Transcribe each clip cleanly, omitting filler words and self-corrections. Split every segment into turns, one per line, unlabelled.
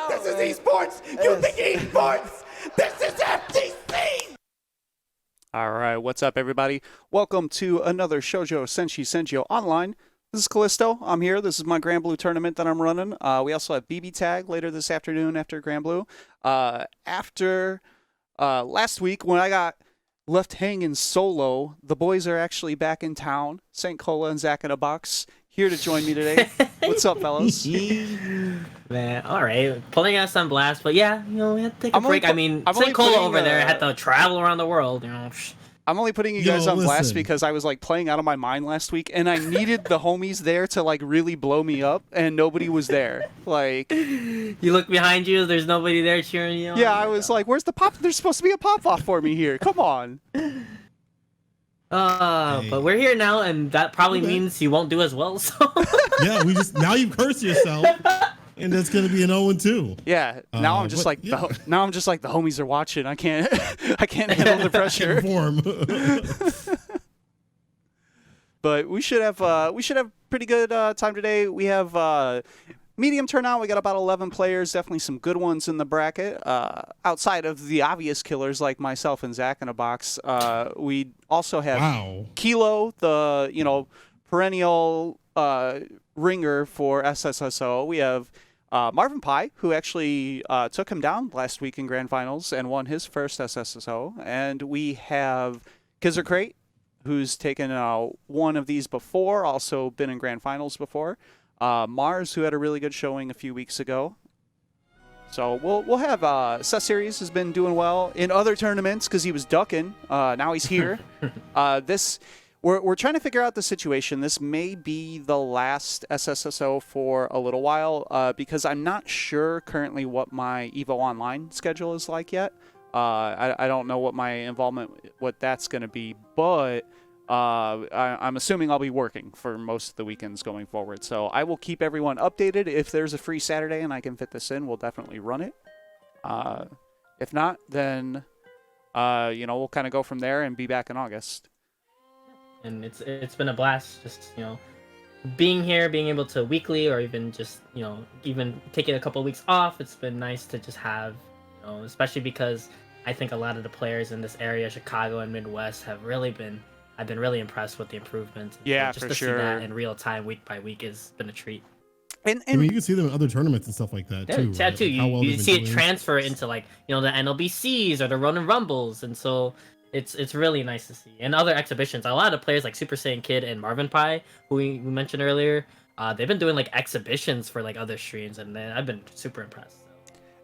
This is esports. You think esports? This is FTC.
All right, what's up, everybody? Welcome to another Shoujou Senshi Senjyou online. This is Callisto. I'm here. This is my Granblue tournament that I'm running. We also have BB Tag later this afternoon after Granblue. After last week when I got left hanging solo, the boys are actually back in town. St. Cola and Zach in a box here to join me today. What's up, fellas?
Man, all right, pulling us on blast, but yeah, you know, we had to take a break. I mean, St. Cola over there had to travel around the world, you know.
I'm only putting you guys on blast because I was like playing out of my mind last week, and I needed the homies there to like really blow me up, and nobody was there. Like,
you look behind you, there's nobody there cheering you on.
Yeah, I was like, "Where's the pop? There's supposed to be a pop off for me here. Come on."
But we're here now, and that probably means you won't do as well. So
yeah, now you've cursed yourself. And that's gonna be an 0-2.
Yeah. Now I'm just like the homies are watching. I can't handle the pressure. But we should have pretty good time today. We have medium turnout. We got about 11 players. Definitely some good ones in the bracket. Outside of the obvious killers like myself and Zach in a box, we also have Kilo, the perennial ringer for SSSO. We have Marvin Pai, who actually took him down last week in Grand Finals and won his first SSSO. And we have Kizzer Crate, who's taken one of these before, also been in Grand Finals before. Mars, who had a really good showing a few weeks ago. So we'll have Seth-Series has been doing well in other tournaments because he was ducking. Now he's here. We're trying to figure out the situation. This may be the last SSSO for a little while because I'm not sure currently what my EVO Online schedule is like yet. I don't know what my involvement, what that's going to be, but I'm assuming I'll be working for most of the weekends going forward. So I will keep everyone updated. If there's a free Saturday and I can fit this in, we'll definitely run it. If not, then we'll kind of go from there and be back in August.
And it's been a blast, just being here, being able to weekly or even just even taking a couple of weeks off. It's been nice to just have, especially because I think a lot of the players in this area, Chicago and Midwest, I've been really impressed with the improvements.
Yeah,
just
for
to
sure.
See that in real time, week by week, has been a treat.
And I mean, you can see them in other tournaments and stuff like that too.
Yeah,
right?
too.
Like
You see it transfer into the NLBCs or the Ronin Rumbles, and so it's really nice to see. And other exhibitions, a lot of players like Super Saiyan Kid and Marvin Pai, who we mentioned earlier, they've been doing like exhibitions for like other streams, and I've been super impressed.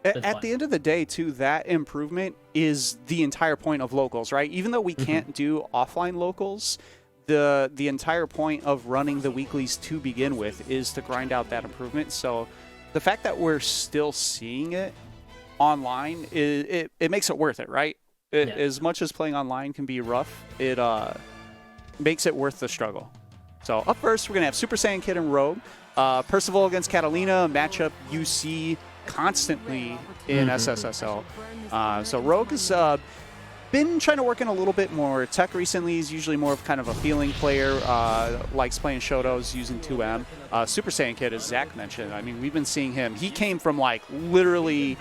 At the end of the day, too, that improvement is the entire point of locals, right? Even though we can't do offline locals, the entire point of running the weeklies to begin with is to grind out that improvement. So the fact that we're still seeing it online, it makes it worth it, right? As much as playing online can be rough, it makes it worth the struggle. So up first, we're going to have Super Saiyan Kid and Rogue. Percival against Catalina, matchup you see constantly in SSSO. So Rogue has been trying to work in a little bit more tech recently. He's usually more of kind of a feeling player, likes playing Shotos using 2M. Super Saiyan Kid, as Zach mentioned, I mean, we've been seeing him. He came from like literally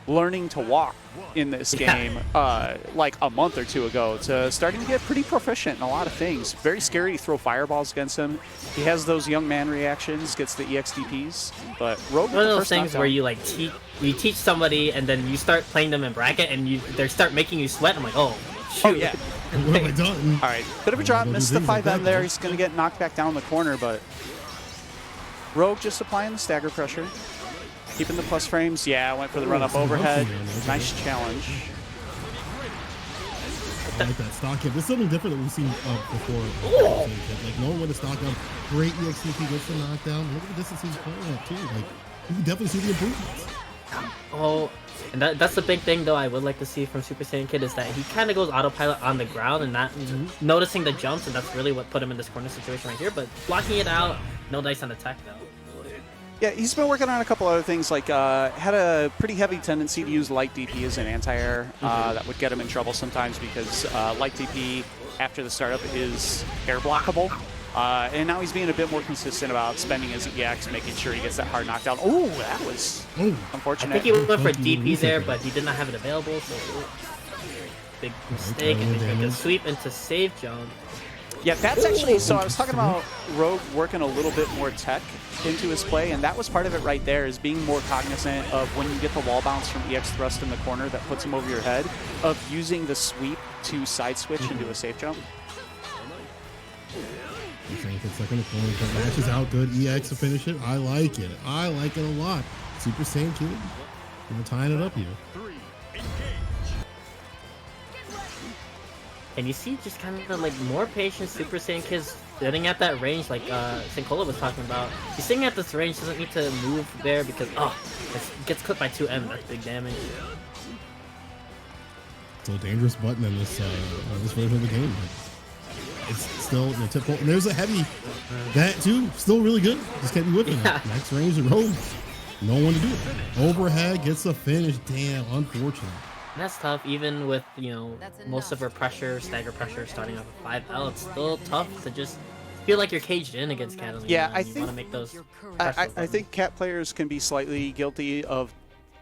learning to walk in this game like a month or two ago to starting to get pretty proficient in a lot of things. Very scary to throw fireballs against him. He has those young man reactions, gets the EXDPs, but Rogue,
one of those things where you like teach somebody and then you start playing them in bracket and they start making you sweat. I'm like, oh shoot.
Oh, yeah.
What have I done?
All right, bit of a drop, missed the 5M there. He's going to get knocked back down in the corner, but Rogue just applying the stagger pressure. Keeping the plus frames. Yeah, went for the run-up overhead. Nice challenge.
I like that stock hit. This is something different that we've seen before. Like, no one with a stock up. Great EXCP gets the knockdown. Look at the distance he's playing at, too. Like, you can definitely see the improvements.
Oh, and that's the big thing, though, I would like to see from Super Saiyan Kid is that he kind of goes autopilot on the ground and not noticing the jumps, and that's really what put him in this corner situation right here. But blocking it out, no dice on attack, though.
Yeah, he's been working on a couple other things, like had a pretty heavy tendency to use light DP as an anti-air. That would get him in trouble sometimes because light DP after the startup is air blockable. And now he's being a bit more consistent about spending his EX, making sure he gets that hard knockdown. Oh, that was unfortunate.
I think he went for DP there, but he did not have it available, so big mistake, and he's making a sweep into save jump.
Yeah, that's actually, so I was talking about Rogue working a little bit more tech into his play, and that was part of it right there, is being more cognizant of when you get the wall bounce from EX thrust in the corner that puts him over your head, of using the sweep to side switch into a safe jump.
Matches out good. EX to finish it. I like it. I like it a lot. Super Saiyan Kid. We're tying it up here.
And you see just kind of like more patient Super Saiyan Kids sitting at that range like Sincola was talking about. He's sitting at this range, doesn't need to move there because, it gets clipped by 2M. That's big damage.
So dangerous button in this version of the game. It's still typical. And there's a heavy. That too, still really good. Just can't be whipping it. Max range and Rogue. No one to do it. Overhead gets the finish. Damn, unfortunate.
And that's tough, even with, most of her pressure, stagger pressure starting off at 5L. It's still tough to just feel like you're caged in against Catalina.
Yeah, I
think you want to make those.
I think Cat players can be slightly guilty of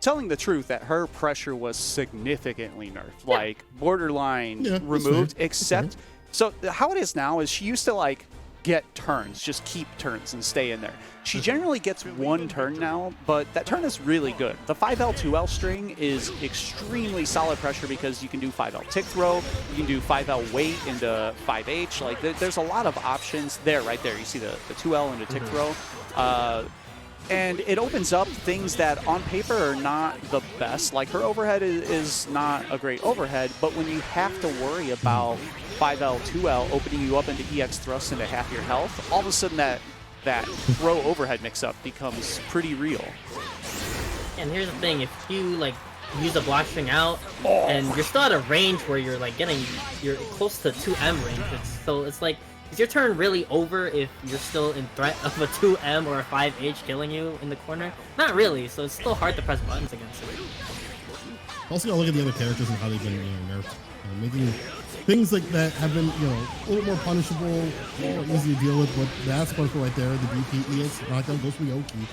telling the truth that her pressure was significantly nerfed, like borderline removed, except. So how it is now is she used to like get turns, just keep turns and stay in there. She generally gets one turn now, but that turn is really good. The 5L 2L string is extremely solid pressure because you can do 5L tick throw, you can do 5L weight into 5H. Like there's a lot of options there, right there. You see the 2L into tick throw. And it opens up things that on paper are not the best. Like her overhead is not a great overhead, but when you have to worry about 5L, 2L opening you up into EX thrust into half your health, all of a sudden that throw overhead mix-up becomes pretty real.
And here's the thing, if you like use a block string out and you're still at a range where you're like you're close to 2M range, so it's like, is your turn really over if you're still in threat of a 2M or a 5H killing you in the corner? Not really, so it's still hard to press buttons against it.
Also, gotta look at the other characters and how they've been nerfed. Making things like that have been, a little more punishable, a little more easy to deal with, but that's punishable right there. The DP EX knockdown goes for Yoki.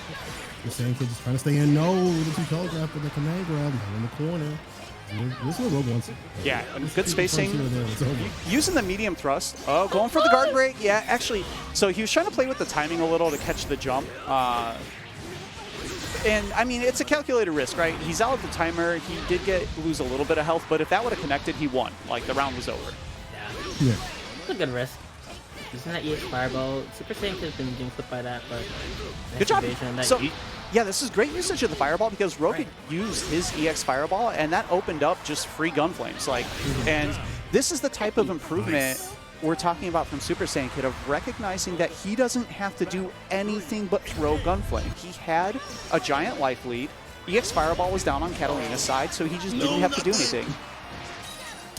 The same kid just trying to stay in. No, the 2 telegraph with the command grab in the corner. This is what Rogue wants.
Yeah, good spacing. Using the medium thrust. Oh, going for the guard break. Yeah, actually, so he was trying to play with the timing a little to catch the jump. And, I mean, it's a calculated risk, right? He's out of the timer. He did lose a little bit of health, but if that would have connected, he won. Like, the round was over.
Yeah. It's a good risk. Using that EX Fireball. Super Saiyan has been getting clipped by that, but nice
good job. So,
E
yeah, this is great usage of the Fireball because Rogue could use his EX Fireball, and that opened up just free gun flames. Like, and this is the type of improvement we're talking about from Super Saiyan Kid, of recognizing that he doesn't have to do anything but throw Gunflame. He had a giant life lead. EX Fireball was down on Catalina's side, so he just didn't have to do anything.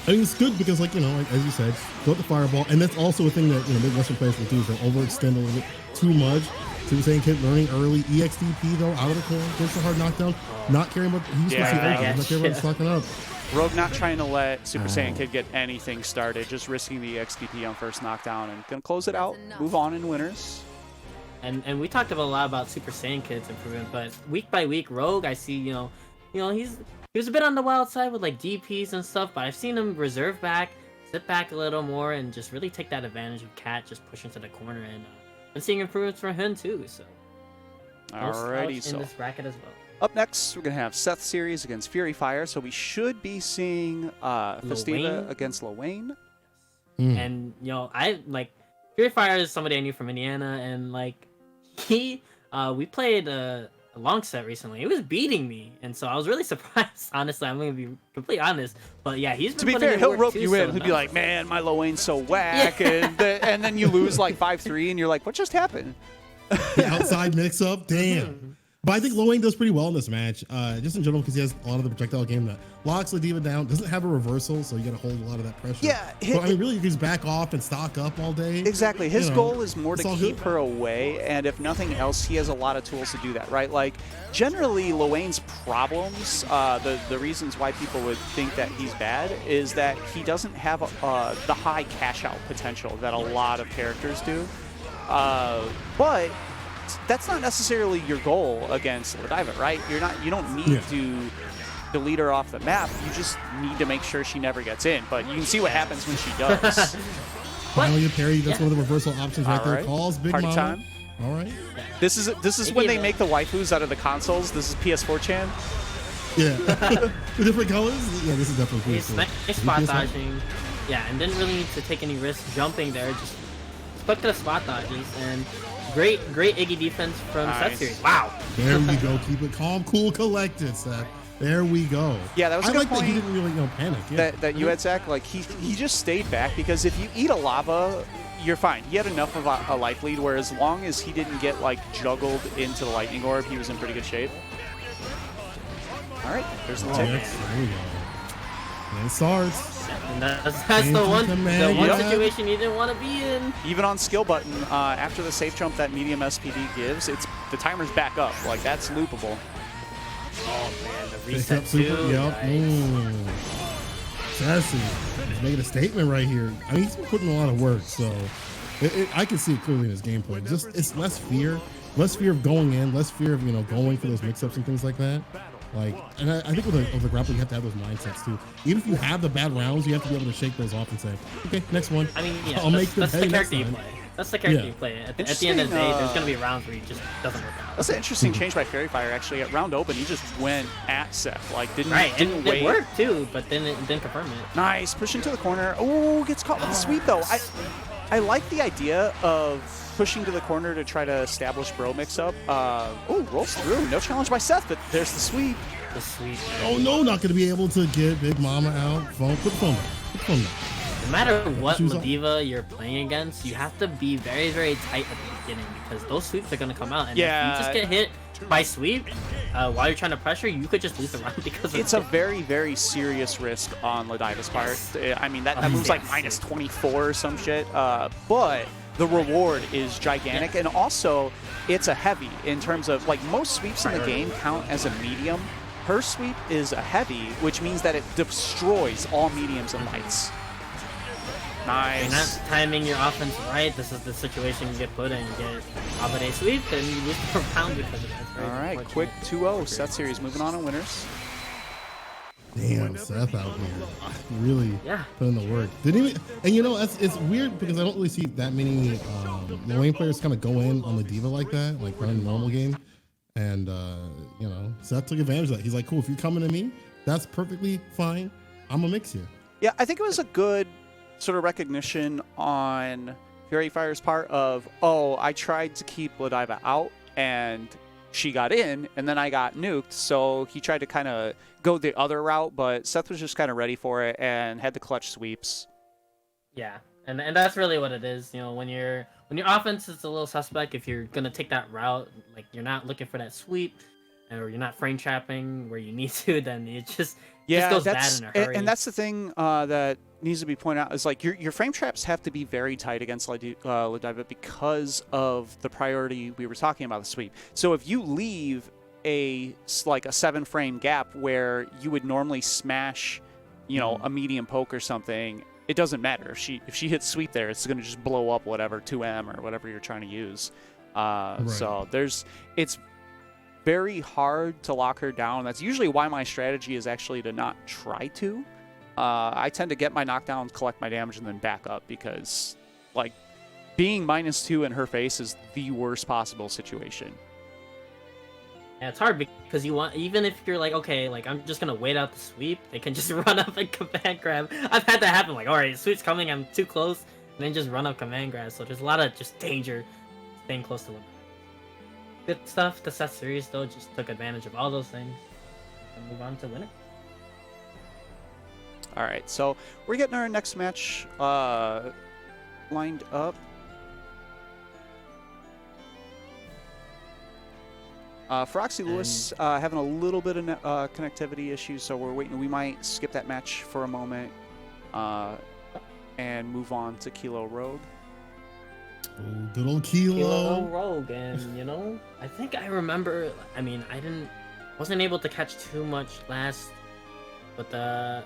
I think it's good because, like, as you said, go with the Fireball, and that's also a thing that, Midwestern players will do, is they'll overextend a little bit too much. Super Saiyan Kid learning early. EXDP, though, out of the corner, gets a hard knockdown. Not caring about, he's supposed to not caring about stocking up.
Rogue not trying to let Super Saiyan Kid get anything started, just risking the XDP on first knockdown and gonna close it out, move on in winners.
And we talked about a lot about Super Saiyan Kid's improvement, but week by week, Rogue, I see, he was a bit on the wild side with like DPs and stuff, but I've seen him reserve back, sit back a little more, and just really take that advantage of Cat just pushing to the corner, and seeing improvements from him too. So,
alrighty, so
in this bracket as well.
Up next, we're going to have Seth series against Fury Fire, so we should be seeing Festiva against Lowain.
And, I, like, Fury Fire is somebody I knew from Indiana, and, like, we played a long set recently. He was beating me, and so I was really surprised, honestly. I'm going to be completely honest. But, yeah, he's been
to be fair, he'll rope you in. He'll be like, man, my Lowain's so whack, and then you lose, like, 5-3, and you're like, what just happened?
The outside mix-up, damn. But I think Lowain does pretty well in this match, just in general, because he has a lot of the projectile game that locks the diva down, doesn't have a reversal, so you got to hold a lot of that pressure.
Yeah.
But, I mean, really, you can just back off and stock up all day.
Exactly. His goal is more to keep her away, and if nothing else, he has a lot of tools to do that, right? Like, generally, Lowain's problems, the reasons why people would think that he's bad, is that he doesn't have the high cash-out potential that a lot of characters do. But that's not necessarily your goal against Godiva, right? You don't need to delete her off the map. You just need to make sure she never gets in. But you can see what happens when she does.
Finally, a parry. That's one of the reversal options right there. Calls Big
Party
Mama.
time.
All right.
This is when they make the waifus out of the consoles. This is PS4 Chan.
Yeah. The different colors. Yeah, this is definitely
He's nice spot dodging. Yeah, and didn't really need to take any risk jumping there. Just stuck to the spot dodges and great Iggy defense from Set Series. Wow.
There we go. Keep it calm, cool, collected, Seth. There we go.
Yeah, that was a good point.
That he didn't really panic. Yeah.
That you had, Zach. Like he just stayed back because if you eat a lava, you're fine. He had enough of a life lead where as long as he didn't get like juggled into the lightning orb, he was in pretty good shape. All right, there's the tip.
Yes, there we go. And SARS.
And that's the one situation you didn't want to be in.
Even on skill button, after the safe jump that medium SPD gives, the timer's back up. Like that's loopable.
Oh man, the reset too.
Yep. Sassy. He's making a statement right here. I mean, he's been putting a lot of work, so I can see it clearly in his gameplay. Just it's less fear of going in, less fear of going for those mix-ups and things like that. Like, and I think with the grappling, you have to have those mindsets too. Even if you have the bad rounds, you have to be able to shake those off and say, okay, next one.
I mean, yeah,
I'll make
that's
the
the character you play. That's the character you play. At the end of the day, there's going to be rounds where he just doesn't work out.
That's an interesting change by Fairy Fire, actually. At round open, he just went at Seth. Like, didn't wait.
It worked, too, but then it didn't confirm it.
Nice. Push into the corner. Oh, gets caught with the sweep, though. I like the idea of pushing to the corner to try to establish bro mix-up. Rolls through. No challenge by Seth, but there's the sweep.
The sweep.
Oh, no, not going to be able to get Big Mama out. Put the phone down. Put the phone down.
No matter what Ladiva you're playing against, you have to be very, very tight at the beginning because those sweeps are going to come out. And if you just get hit by sweep while you're trying to pressure, you could just lose the round because of
it's a very, very serious risk on Ladiva's part. I mean, that moves like minus 24 or some shit. But the reward is gigantic. And also, it's a heavy in terms of, like, most sweeps in the game count as a medium. Her sweep is a heavy, which means that it destroys all mediums and lights. Nice.
You're not timing your offense right. This is the situation you get put in. You get Abade sweep, and you lose the round because of that.
All right, quick 2-0 Set Series. Moving on to winners.
Damn, Seth out here. Really putting the work. Didn't even, and it's weird because I don't really see that many lane players kind of go in on the diva like that, like running a normal game. And, Seth took advantage of that. He's like, cool, if you're coming to me, that's perfectly fine. I'm going to mix you.
Yeah, I think it was a good sort of recognition on Fairy Fire's part of, I tried to keep Ladiva out and she got in and then I got nuked. So he tried to kind of go the other route, but Seth was just kind of ready for it and had the clutch sweeps.
Yeah, and that's really what it is. When your offense is a little suspect, if you're going to take that route, like you're not looking for that sweep or you're not frame trapping where you need to, then it just goes bad in a hurry.
And that's the thing that needs to be pointed out is like your frame traps have to be very tight against Ladiva because of the priority we were talking about, the sweep. So if you leave a 7-frame gap where you would normally smash, a medium poke or something, it doesn't matter. If she hits sweep there, it's going to just blow up whatever 2M or whatever you're trying to use. So it's very hard to lock her down. That's usually why my strategy is actually to not try to. I tend to get my knockdowns, collect my damage, and then back up because, like, being -2 in her face is the worst possible situation.
Yeah, it's hard because even if you're like, okay, like, I'm just going to wait out the sweep, they can just run up and command grab. I've had that happen, like, all right, sweep's coming, I'm too close, and then just run up command grab. So there's a lot of just danger staying close to them. Good stuff. The Set Series, though, just took advantage of all those things and move on to win it.
All right, so we're getting our next match lined up. Froxy Lewis having a little bit of connectivity issues, so we're waiting. We might skip that match for a moment and move on to Kilo Rogue.
Oh, good old Kilo.
Kilo Rogue, and I think I remember. I mean, wasn't able to catch too much last, but the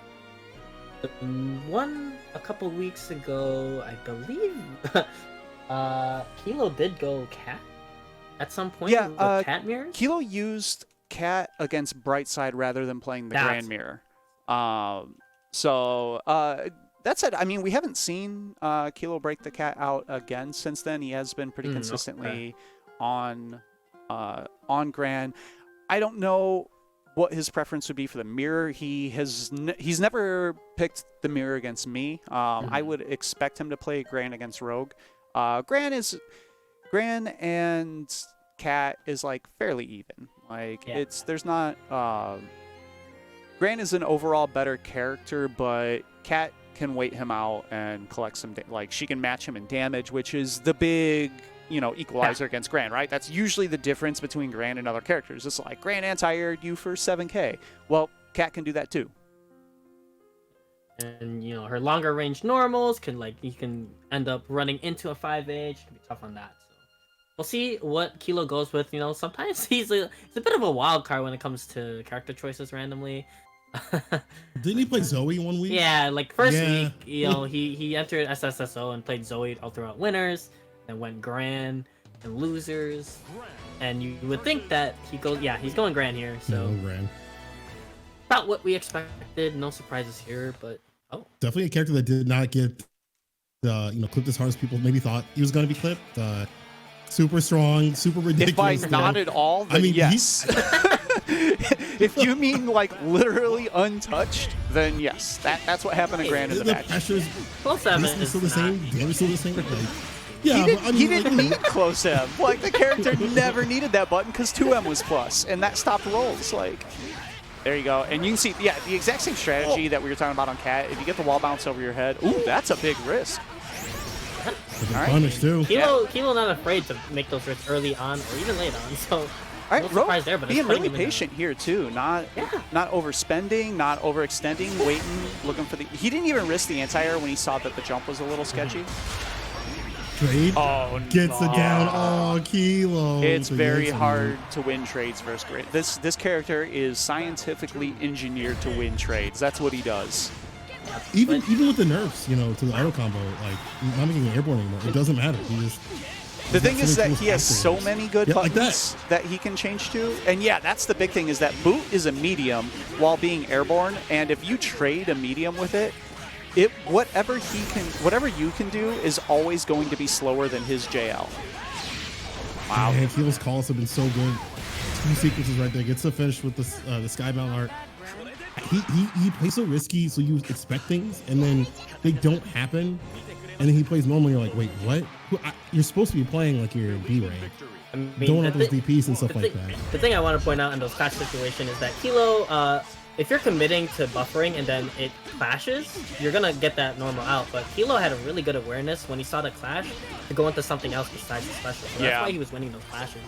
one a couple weeks ago, I believe Kilo did go cat at some point.
Yeah,
with cat mirrors.
Kilo used cat against Brightside rather than playing the Grand Mirror. That said, I mean, we haven't seen Kilo break the cat out again since then. He has been pretty consistently on Grand. I don't know what his preference would be for the mirror. He's never picked the mirror against me. I would expect him to play Gran against Rogue. Gran and Cat is like fairly even. Like there's not Gran is an overall better character, but Cat can wait him out and collect some like she can match him in damage, which is the big equalizer against Gran, right? That's usually the difference between Gran and other characters. It's like Gran anti-aired you for 7k. Well, Cat can do that too.
And her longer range normals you can end up running into a 5H. Can be tough on that. So we'll see what Kilo goes with. Sometimes he's a bit of a wild card when it comes to character choices randomly.
Didn't he play Zoe 1 week?
Yeah, first week, he entered SSSO and played Zoe all throughout winners, and went Gran and losers. And you would think that he's going Gran here. So
Gran.
About what we expected. No surprises here, but
definitely a character that did not get clipped as hard as people maybe thought he was going to be clipped. Super strong, super ridiculous.
If by not at all, then yes. If you mean literally untouched, then yes. That's what happened to Gran in the match.
Pressure's
+7
still the same. Damage still the same.
He didn't need close M. The character never needed that button because 2M was plus, and that stopped rolls. There you go. And you can see, the exact same strategy that we were talking about on Cat. If you get the wall bounce over your head, ooh, that's a big risk.
Punish too.
Kilo not afraid to make those risks early on or even late on. So
all right,
no surprise there, but
being really patient here too. Not overspending, not overextending, waiting, looking for the. He didn't even risk the anti-air when he saw that the jump was a little sketchy.
Trade gets it down. Oh, Kilo.
It's very hard to win trades versus Grid. This character is scientifically engineered to win trades. That's what he does.
Even with the nerfs, to the auto combo, not making it airborne anymore. It doesn't matter.
The thing is that he has so many good buttons that he can change to. And that's the big thing is that Boot is a medium while being airborne. And if you trade a medium with it, whatever you can do is always going to be slower than his JL.
Wow. Man, Kilo's calls have been so good. 2 sequences right there. Gets the finish with the Skybound art. He plays so risky, so you expect things, and then they don't happen. And then he plays normal, you're like, wait, what? You're supposed to be playing like you're B rank. Don't have those DPs and stuff like that.
The thing I want to point out in those clash situations is that Kilo, if you're committing to buffering and then it clashes, you're going to get that normal out. But Kilo had a really good awareness when he saw the clash to go into something else besides the special. So that's why he was winning those clashes.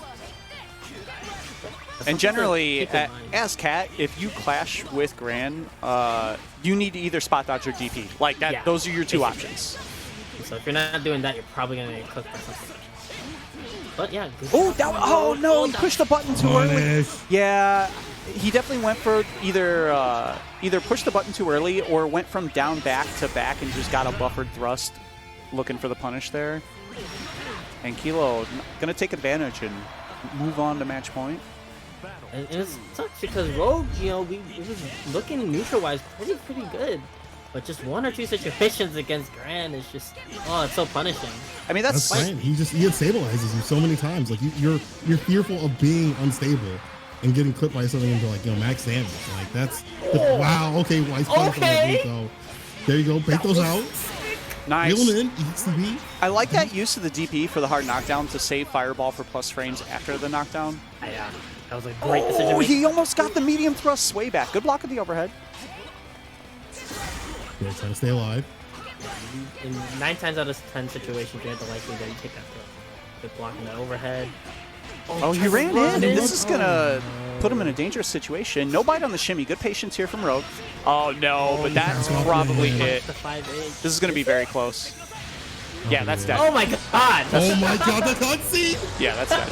And generally, as Cat, if you clash with Gran, you need to either spot dodge or DP. Like that, those are your two options.
So if you're not doing that, you're probably gonna get cooked by something. But yeah.
Oh no! He pushed the button too early. Yeah, he definitely went for either pushed the button too early or went from down back to back and just got a buffered thrust, looking for the punish there. And Kilo gonna take advantage and move on to match point.
And it sucks because Rogue, it was looking neutral-wise pretty good. But just 1 or 2 situations against Gran is just, it's so punishing.
I mean, that's
fine. He stabilizes you so many times. Like you're fearful of being unstable and getting clipped by something into max damage. Like that's wow. Okay, Wise punish on the though. There you go. Break those out.
Nice.
Reel him in. EXTB.
I like that use of the DP for the hard knockdown to save Fireball for plus frames after the knockdown.
Yeah, that was a great decision.
He almost got the medium thrust sway back. Good block of the overhead.
Yeah, trying to stay alive.
In 9 times out of 10 situations, you have the likelihood that you take that throw. Good block in the overhead.
He ran in, and this is gonna put him in a dangerous situation. No bite on the shimmy. Good patience here from Rogue. Oh no, but that's probably it. This is gonna be very close. Yeah, that's dead.
Oh my god!
Oh my god, the cutscene!
Yeah, that's dead.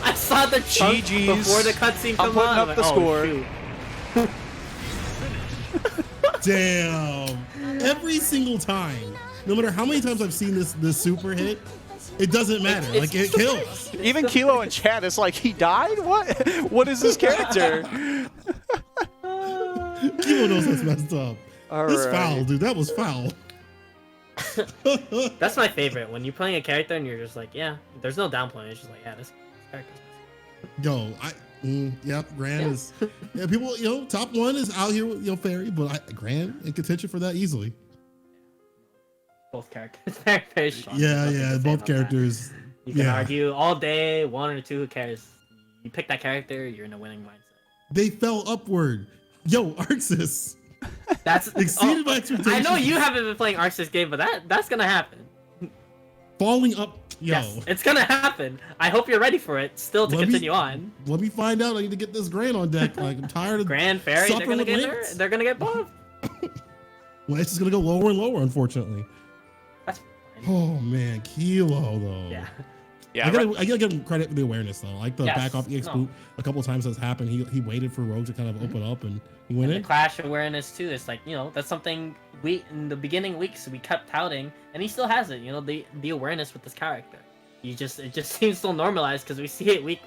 I saw the chunk before the cutscene come on.
I'm putting up the score.
Damn. Every single time no matter how many times I've seen this super hit, it doesn't matter. Like it kills.
Even Kilo in chat is like, he died? What? What is his character?
Kilo knows that's messed up. That's
right.
foul, dude. That was foul.
That's my favorite. When you're playing a character and you're just like, yeah, there's no downplaying. It's just like, yeah, this character's
Yo, yep, Gran is. Yeah, people, top one is out here with Fairy, but Gran in contention for that easily.
both characters. Very, very strong.
Yeah, both characters.
You can argue all day, one or two, who cares? You pick that character, you're in a winning mindset.
They fell upward. Yo, Arxis.
That's
exceeded my expectations.
I know you haven't been playing Arxis game, but that's gonna happen.
Falling up. Yo.
Yes, it's gonna happen. I hope you're ready for it. Still to continue on.
Let me find out. I need to get this Gran on deck. Like I'm tired of
Gran Fairy. They're gonna get both.
Well, it's just gonna go lower and lower, unfortunately.
That's fine.
Oh man, Kilo though.
Yeah.
Yeah,
I gotta give him credit for the awareness though. Like the back off EX boot a couple of times that's happened. He waited for Rogue to kind of open up and he went in.
The clash awareness too. It's like, that's something we in the beginning weeks we kept touting, and he still has it. The awareness with this character. It just seems so normalized because we see it week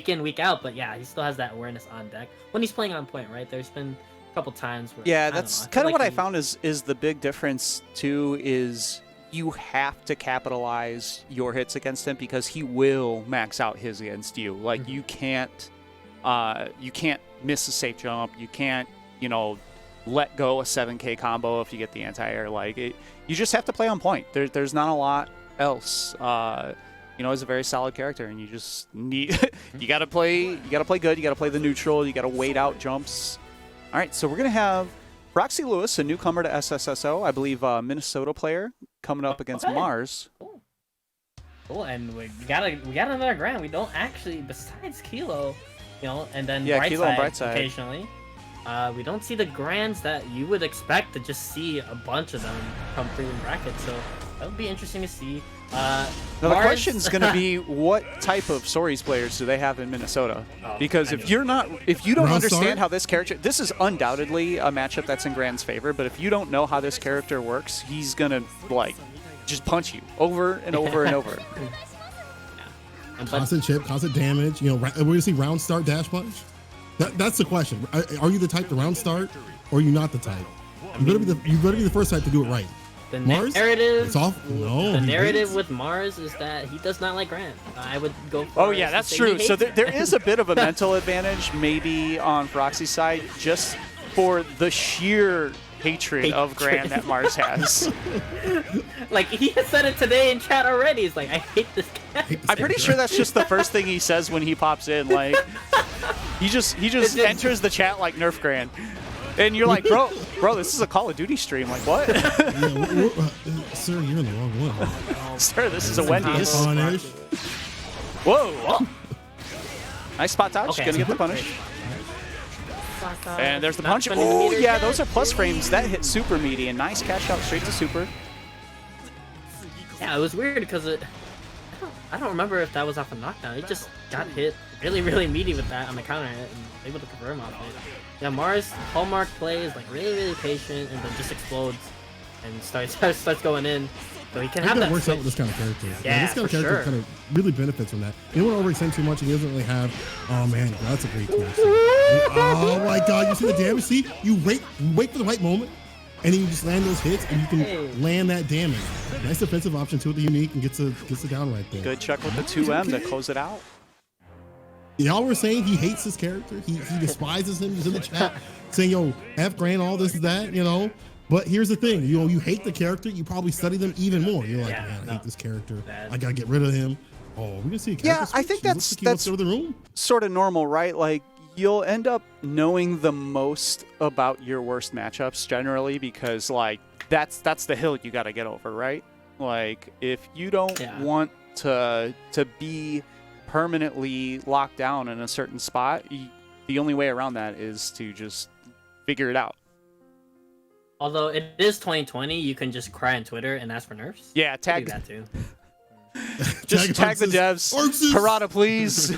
in, week out. But yeah, he still has that awareness on deck when he's playing on point, right? There's been a couple times where
that's kind of what I found is the big difference too is you have to capitalize your hits against him because he will max out his against you. Like you can't miss a safe jump. You can't, let go a 7K combo if you get the anti-air. Like you just have to play on point. There's not a lot else. He's a very solid character, and you just need you gotta play good. You gotta play the neutral. You gotta wait out jumps. All right, so we're gonna have Roxy Lewis, a newcomer to SSSO, I believe, Minnesota player, coming up against Mars.
Cool, and we got another Gran. We don't actually, besides Kilo, and then
Kilo and Brightside
occasionally. We don't see the Grans that you would expect to just see a bunch of them come through in brackets. So that would be interesting to see.
Now the question is going to be, what type of Stories players do they have in Minnesota? Because if you don't understand how this character, this is undoubtedly a matchup that's in Gran's favor, but if you don't know how this character works, he's going to just punch you over and over and over.
Constant chip, constant damage. We're going to see round start dash punch. That's the question. Are you the type to round start, or are you not the type? You better be the first type to do it right.
The
Mars?
narrative.
It's off. No.
The narrative with Mars is that he does not like Gran. I would go.
Oh yeah, that's true. So there is a bit of a mental advantage maybe on Proxy's side, just for the sheer hatred of Gran that Mars has.
Like he has said it today in chat already. He's like, I hate this guy.
I'm pretty sure that's just the first thing he says when he pops in. Like he just enters the chat like Nerf Gran. And you're like, bro, this is a Call of Duty stream. Like, what?
Sir, you're in the wrong one.
Sir, this is a Wendy's. Whoa. Nice spot dodge.
Okay.
Gonna get the punish. And there's the punch. Oh, yeah, those are plus frames. That hit super meaty. And nice cash out straight to super.
Yeah, it was weird because I don't remember if that was off a knockdown. It just got hit really, really meaty with that on the counter hit and able to confirm off it. Yeah, Mars hallmark plays like really, really patient and then just explodes and starts going in. So he can have that.
Works out with this kind of character.
Yeah,
this kind of character kind of really benefits from that. You don't overextend too much, and he doesn't really have. Oh man, that's a great tool. Oh my God, you see the damage? See, you wait for the right moment, and then you just land those hits, and you can land that damage. Nice defensive option too with the unique, and gets it down right there.
Good check with the 2M to close it out.
Y'all were saying he hates his character. He despises him. He's in the chat saying, yo, F Gran, all this and that, But here's the thing, you hate the character, you probably study them even more. You're like, man, I hate this character. I gotta get rid of him. Oh, we're gonna see a character switch.
I think that's
the room.
Sort of normal, right? Like you'll end up knowing the most about your worst matchups generally because like that's the hill you gotta get over, right? Like if you don't want to be permanently locked down in a certain spot, the only way around that is to just figure it out.
Although it is 2020, you can just cry on Twitter and ask for nerfs.
Yeah, tag
that too.
Just tag the devs. Harada, please.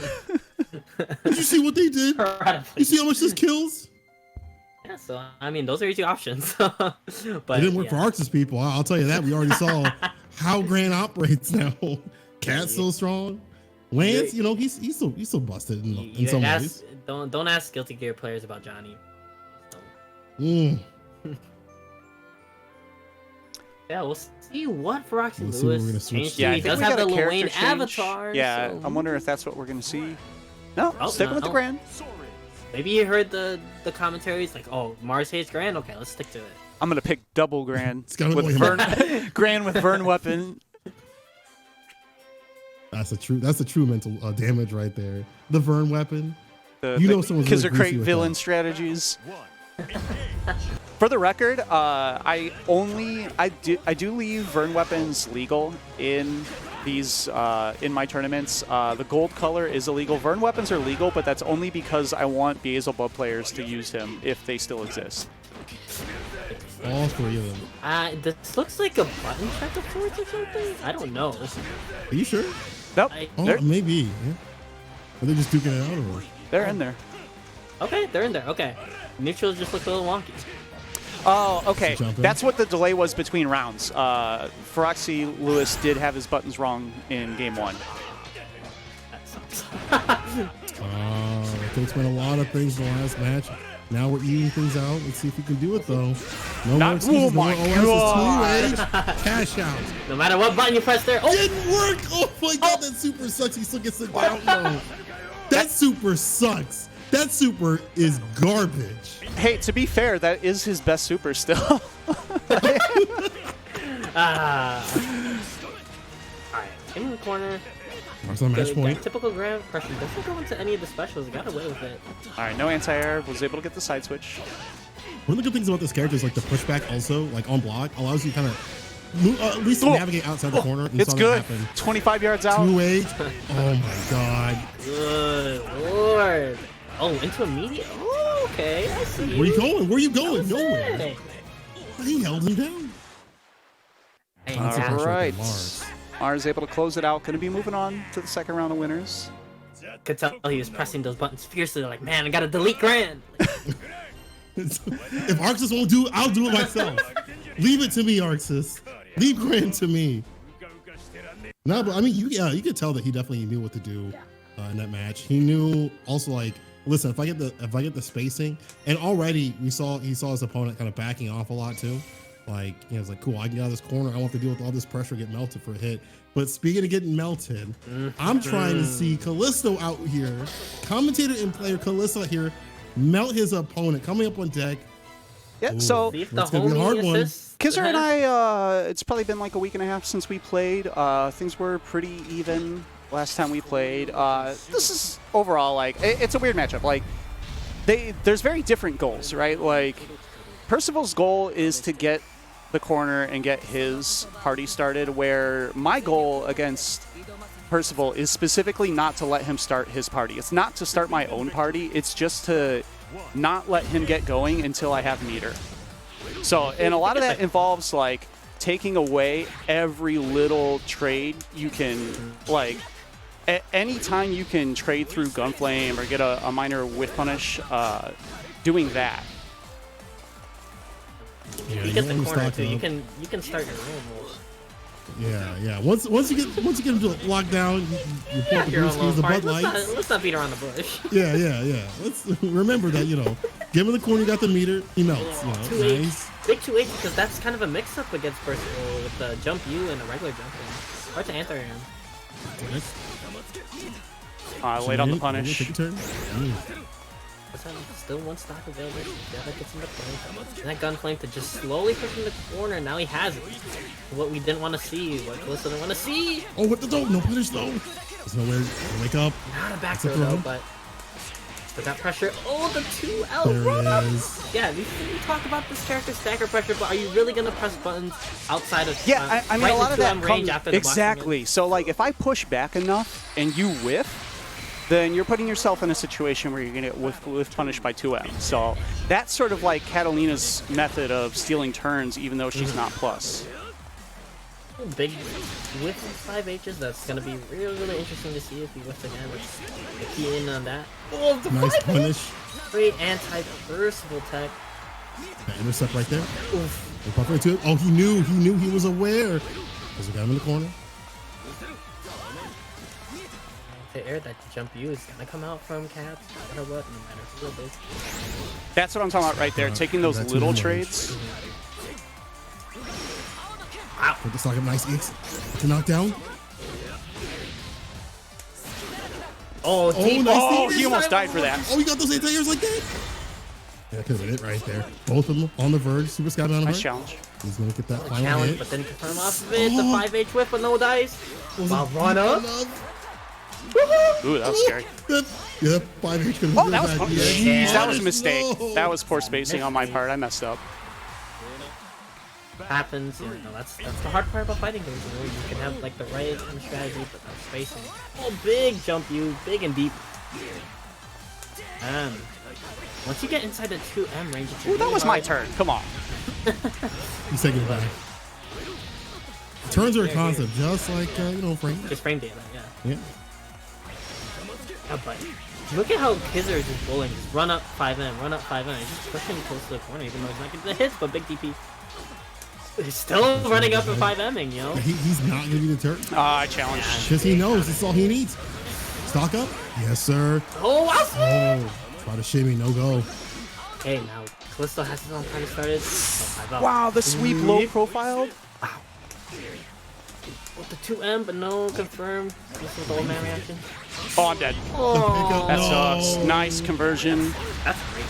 Did you see what they did? You see how much this kills?
Yeah. Yeah, so I mean, those are your two options. But
It didn't work for Arx's people. I'll tell you that. We already saw how Gran operates now. Cat's so strong. Lance, you know, he's so busted in some ways.
Don't ask Guilty Gear players about Johnny. So. Yeah, we'll see what Feroxy Lewis changed.
Yeah,
he does have the Lil Wayne avatar.
Yeah,
so.
I'm wondering if that's what we're gonna see. No, sticking with the Grand.
Maybe you heard the commentaries like, oh, Mars hates Grand. Okay, let's stick to it.
I'm gonna pick double Grand with Grand with Vern weapon.
That's a true mental damage right there. The Vern weapon.
You know someone's
really
Kizzer Crate villain strategies. For the record, I do leave Vern weapons legal in these in my tournaments. The gold color is illegal. Vern weapons are legal, but that's only because I want Beelzebub players to use him if they still exist.
All three of them.
This looks like a button check of sorts or something. I don't know.
Are you sure?
Nope.
Maybe. Yeah. Are they just duking it out, or?
They're in there.
Okay, they're in there. Okay. Neutral just looks a little wonky.
Oh, okay. That's what the delay was between rounds. Feroxy Lewis did have his buttons wrong in game 1.
That sucks.
That could explain a lot of things in the last match. Now we're eating things out. Let's see if we can do it, though. No more excuses. No more OS. Cash out.
No matter what button you press there. Oh!
Didn't work. Oh my god, that super sucks. He still gets it down. No. That super sucks. That super is garbage.
Hey, to be fair, that is his best super still.
Alright, in the corner.
Match point.
Typical Grand pressure doesn't go into any of the specials. Got away with it.
Alright, no anti-air. Was able to get the side switch.
One of the good things about this character is like the pushback also, like on block, allows you kind of at least navigate outside the corner.
It's good. 25 yards out.
2-8. Oh my god.
Good lord. Oh, into a medium. Oh, okay. I see.
Where you going? Where you going? Nowhere. He held him down.
Hey,
all right. Mars able to close it out. Going to be moving on to the second round of winners.
Could tell he was pressing those buttons fiercely. Like, man, I got to delete Grand.
If Arxis won't do it, I'll do it myself. Leave it to me, Arxis. Leave Grand to me. No, but I mean, you could tell that he definitely knew what to do in that match. He knew also, like, listen, if I get the spacing, and already he saw his opponent kind of backing off a lot too. Like, you know, it's like, cool, I can get out of this corner. I won't have to deal with all this pressure, get melted for a hit. But speaking of getting melted, I'm trying to see Callisto out here, commentator and player Callisto out here, melt his opponent coming up on deck.
Yeah,
Ooh,
so
it's gonna be a hard one.
Kizzer and I, it's probably been like a week and a half since we played. Things were pretty even last time we played. This is overall, like, it's a weird matchup. Like, there's very different goals, right? Like, Percival's goal is to get the corner and get his party started, where my goal against Percival is specifically not to let him start his party. It's not to start my own party. It's just to not let him get going until I have meter. So, and a lot of that involves, like, taking away every little trade you can, like, any time you can trade through Gunflame or get a minor whiff punish, doing that.
Yeah, you get the corner too. You can start your own move.
Yeah. Once you get into lockdown, you pull up the blue skis, the Bud Lights.
Let's not beat around the bush.
Yeah. Let's remember that, you know, give him the corner, you got the meter, he melts. You know, nice.
Big 2H, because that's kind of a mix-up against Percival with the jump U and a regular jump in. Hard to answer him.
Late on the punish.
Take a turn.
Still one stock available. That gets him to play. And that Gunflame to just slowly push in the corner. Now he has it. What we didn't want to see. What Callisto didn't want to see.
Oh, what the dope? No punish though. There's nowhere to wake up.
Not a back throw though, but that pressure. Oh, the 2L
there
run up.
Yeah,
we talk about this character stagger pressure, but are you really gonna press buttons outside of?
Yeah, I mean,
right
a lot of that comes
exactly.
So, like, if I push back enough and you whiff, then you're putting yourself in a situation where you're going to get whiff punished by 2M. So that's sort of like Catalina's method of stealing turns, even though she's not plus.
Big whiff 5Hs. That's going to be really interesting to see if he whiffs again. Let's key in on that. Oh, the
nice punish.
Great anti-Percival tech.
That intercept right there. Oof. Into it. Oh, he knew he was aware. Because we got him in the corner.
The air that jump you is gonna come out from Caps, no matter what, no matter who it is.
That's what I'm talking about right there. Taking those
that's
little
what he
trades.
Put the stock up, nice X to knock down.
Oh,
nice
Oh,
thing.
he almost died for that.
Oh, he got those anti-airs like that. That could have been it right there. Both of them on the verge. Super Scout on the
Nice
verge.
challenge.
He's going to get that final
challenge,
hit.
but then confirm off of it. The 5H whip with no dice. Wow, run up.
Ooh, that was scary.
Yeah, 5H could have
Oh, that was fun.
Yeah.
That was a mistake.
No.
That was poor spacing on my part. I messed up.
Happens, you know, that's the hard part about fighting games. You know, you can have like the right kind of strategy, but that's spacing. Oh, big jump you, big and deep. Once you get inside the 2M range, it's
Ooh, that
really
was my
hard.
turn. Come on.
He's taking it back. Turns are a concept, just like, frame.
Just frame data, yeah.
Yeah.
Yeah, but look at how Kizzer is just bowling. Just run up 5M, run up 5M. He's just pushing close to the corner, even though he's not getting the hits, but big DP. He's still running up and 5Ming, you know?
He's not going to be deterred.
I challenged.
Because he knows that's all he needs. Stock up? Yes, sir.
Oh, wow!
Oh, try to shimmy, no go.
Okay, now Callisto has his own party started. Oh,
Wow, the sweep low profiled.
with the 2M, but no confirm. This is the old man reaction.
Oh, I'm dead.
Oh,
That sucks. Nice conversion.
that's great.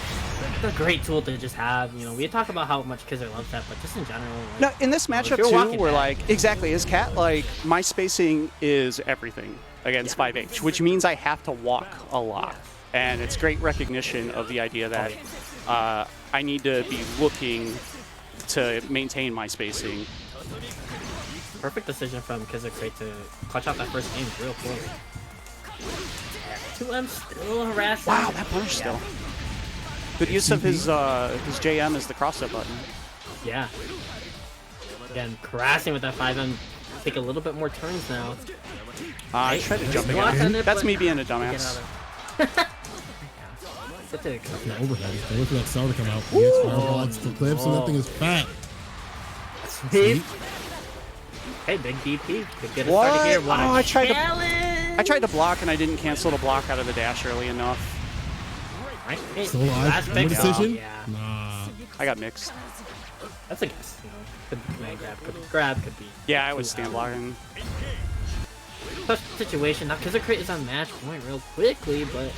That's a great tool to just have. You know, we talk about how much Kizzer loves that, but just in general. Like,
No, in this matchup
you're
too,
walking
we're
back.
like exactly as Cat. Like my spacing is everything against 5H, which means I have to walk a lot, and it's great recognition of the idea that I need to be looking to maintain my spacing.
perfect decision from Kizzer Crate to clutch out that first game real poorly. 2M still harassing.
Wow, that punish still. Good use of his JM as the cross-up button.
Yeah. Again, harassing with that 5M. Take a little bit more turns now.
I tried to jump
Block
again.
on it,
That's
but-
me being a
Get out
dumbass.
of Such a
The overhead. He's waiting for that star to come out. He gets fireball. It's the clips, and that thing is fat.
sweep. Hey, big DP. Could get it
What?
started here. What
Oh,
a
I tried to-
challenge!
I tried to block and I didn't cancel the block out of the dash early enough.
Right? Hey,
Still alive.
last
No
pick.
decision?
Yeah,
Nah.
I got mixed.
that's a guess. You know, could be command grab, could be.
Yeah, I was stand blocking.
Tough situation. Now, Kizzer Crate is on match point real quickly, but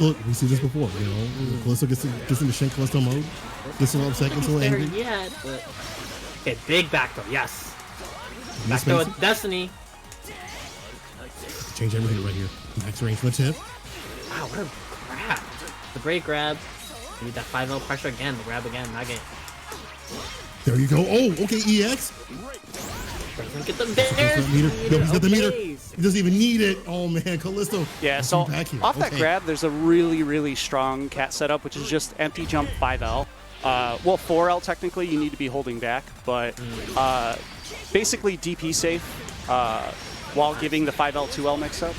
Look, we see this before, you know. Callisto gets into Shin Callisto mode. Gets a little upset, gets a little
there
angry.
yet. But okay, big backdoor. Yes,
Miss
backdoor
Mason.
with Destiny.
Change everything right here. Max range for the tip.
Wow, what a grab! The great grab. Need that 5L pressure again. The grab again. Nugget.
There you go. Oh, okay, EX.
Doesn't get the
He's
bears.
got the meter. No, he's got the meter.
Okay.
He doesn't even need it. Oh man, Callisto.
Yeah,
Let's
so
be back here.
off that
Okay.
grab, there's a really, really strong cat setup, which is just empty jump 5L. Well, 4L technically, you need to be holding back, but basically DP safe while giving the 5L 2L mix up.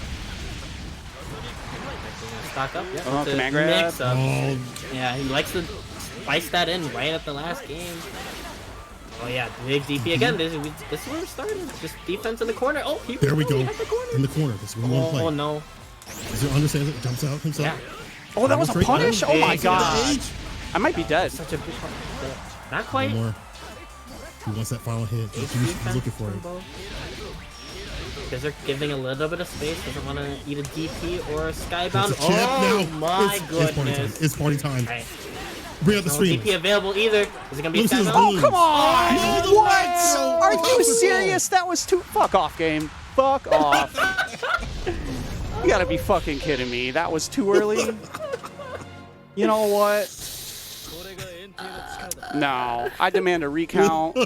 Stock up. Yeah,
Oh,
it's a
command grab.
mix up.
Oh,
Yeah, he likes to spice that in right at the last game. Oh yeah, big DP again. This is where we're starting. Just defense in the corner. Oh, he
there we go.
at the corner.
In the corner. This is what we want to play.
Oh no.
Is there understands it? Jumps out himself.
Yeah.
Oh, that was a
Straight
punish?
down.
Oh my
Big.
god.
H.
I might be dead.
Such a big part. Not quite.
One more. He wants that final hit. He's looking for it.
Because they're giving a little bit of space. Doesn't want to eat a DP or a skybound.
It's a chip
Oh
now.
my
It's party time.
goodness.
It's party time.
Right.
Bring out the
No
stream.
DP available either. Is it gonna be a
Lucy's
skybound?
blue.
Oh, come on!
No, the
What?
wow.
Are
Oh,
you
the
serious? That was too... Fuck off, game. Fuck off. You gotta be fucking kidding me. That was too early. You know what? No. I demand a recount.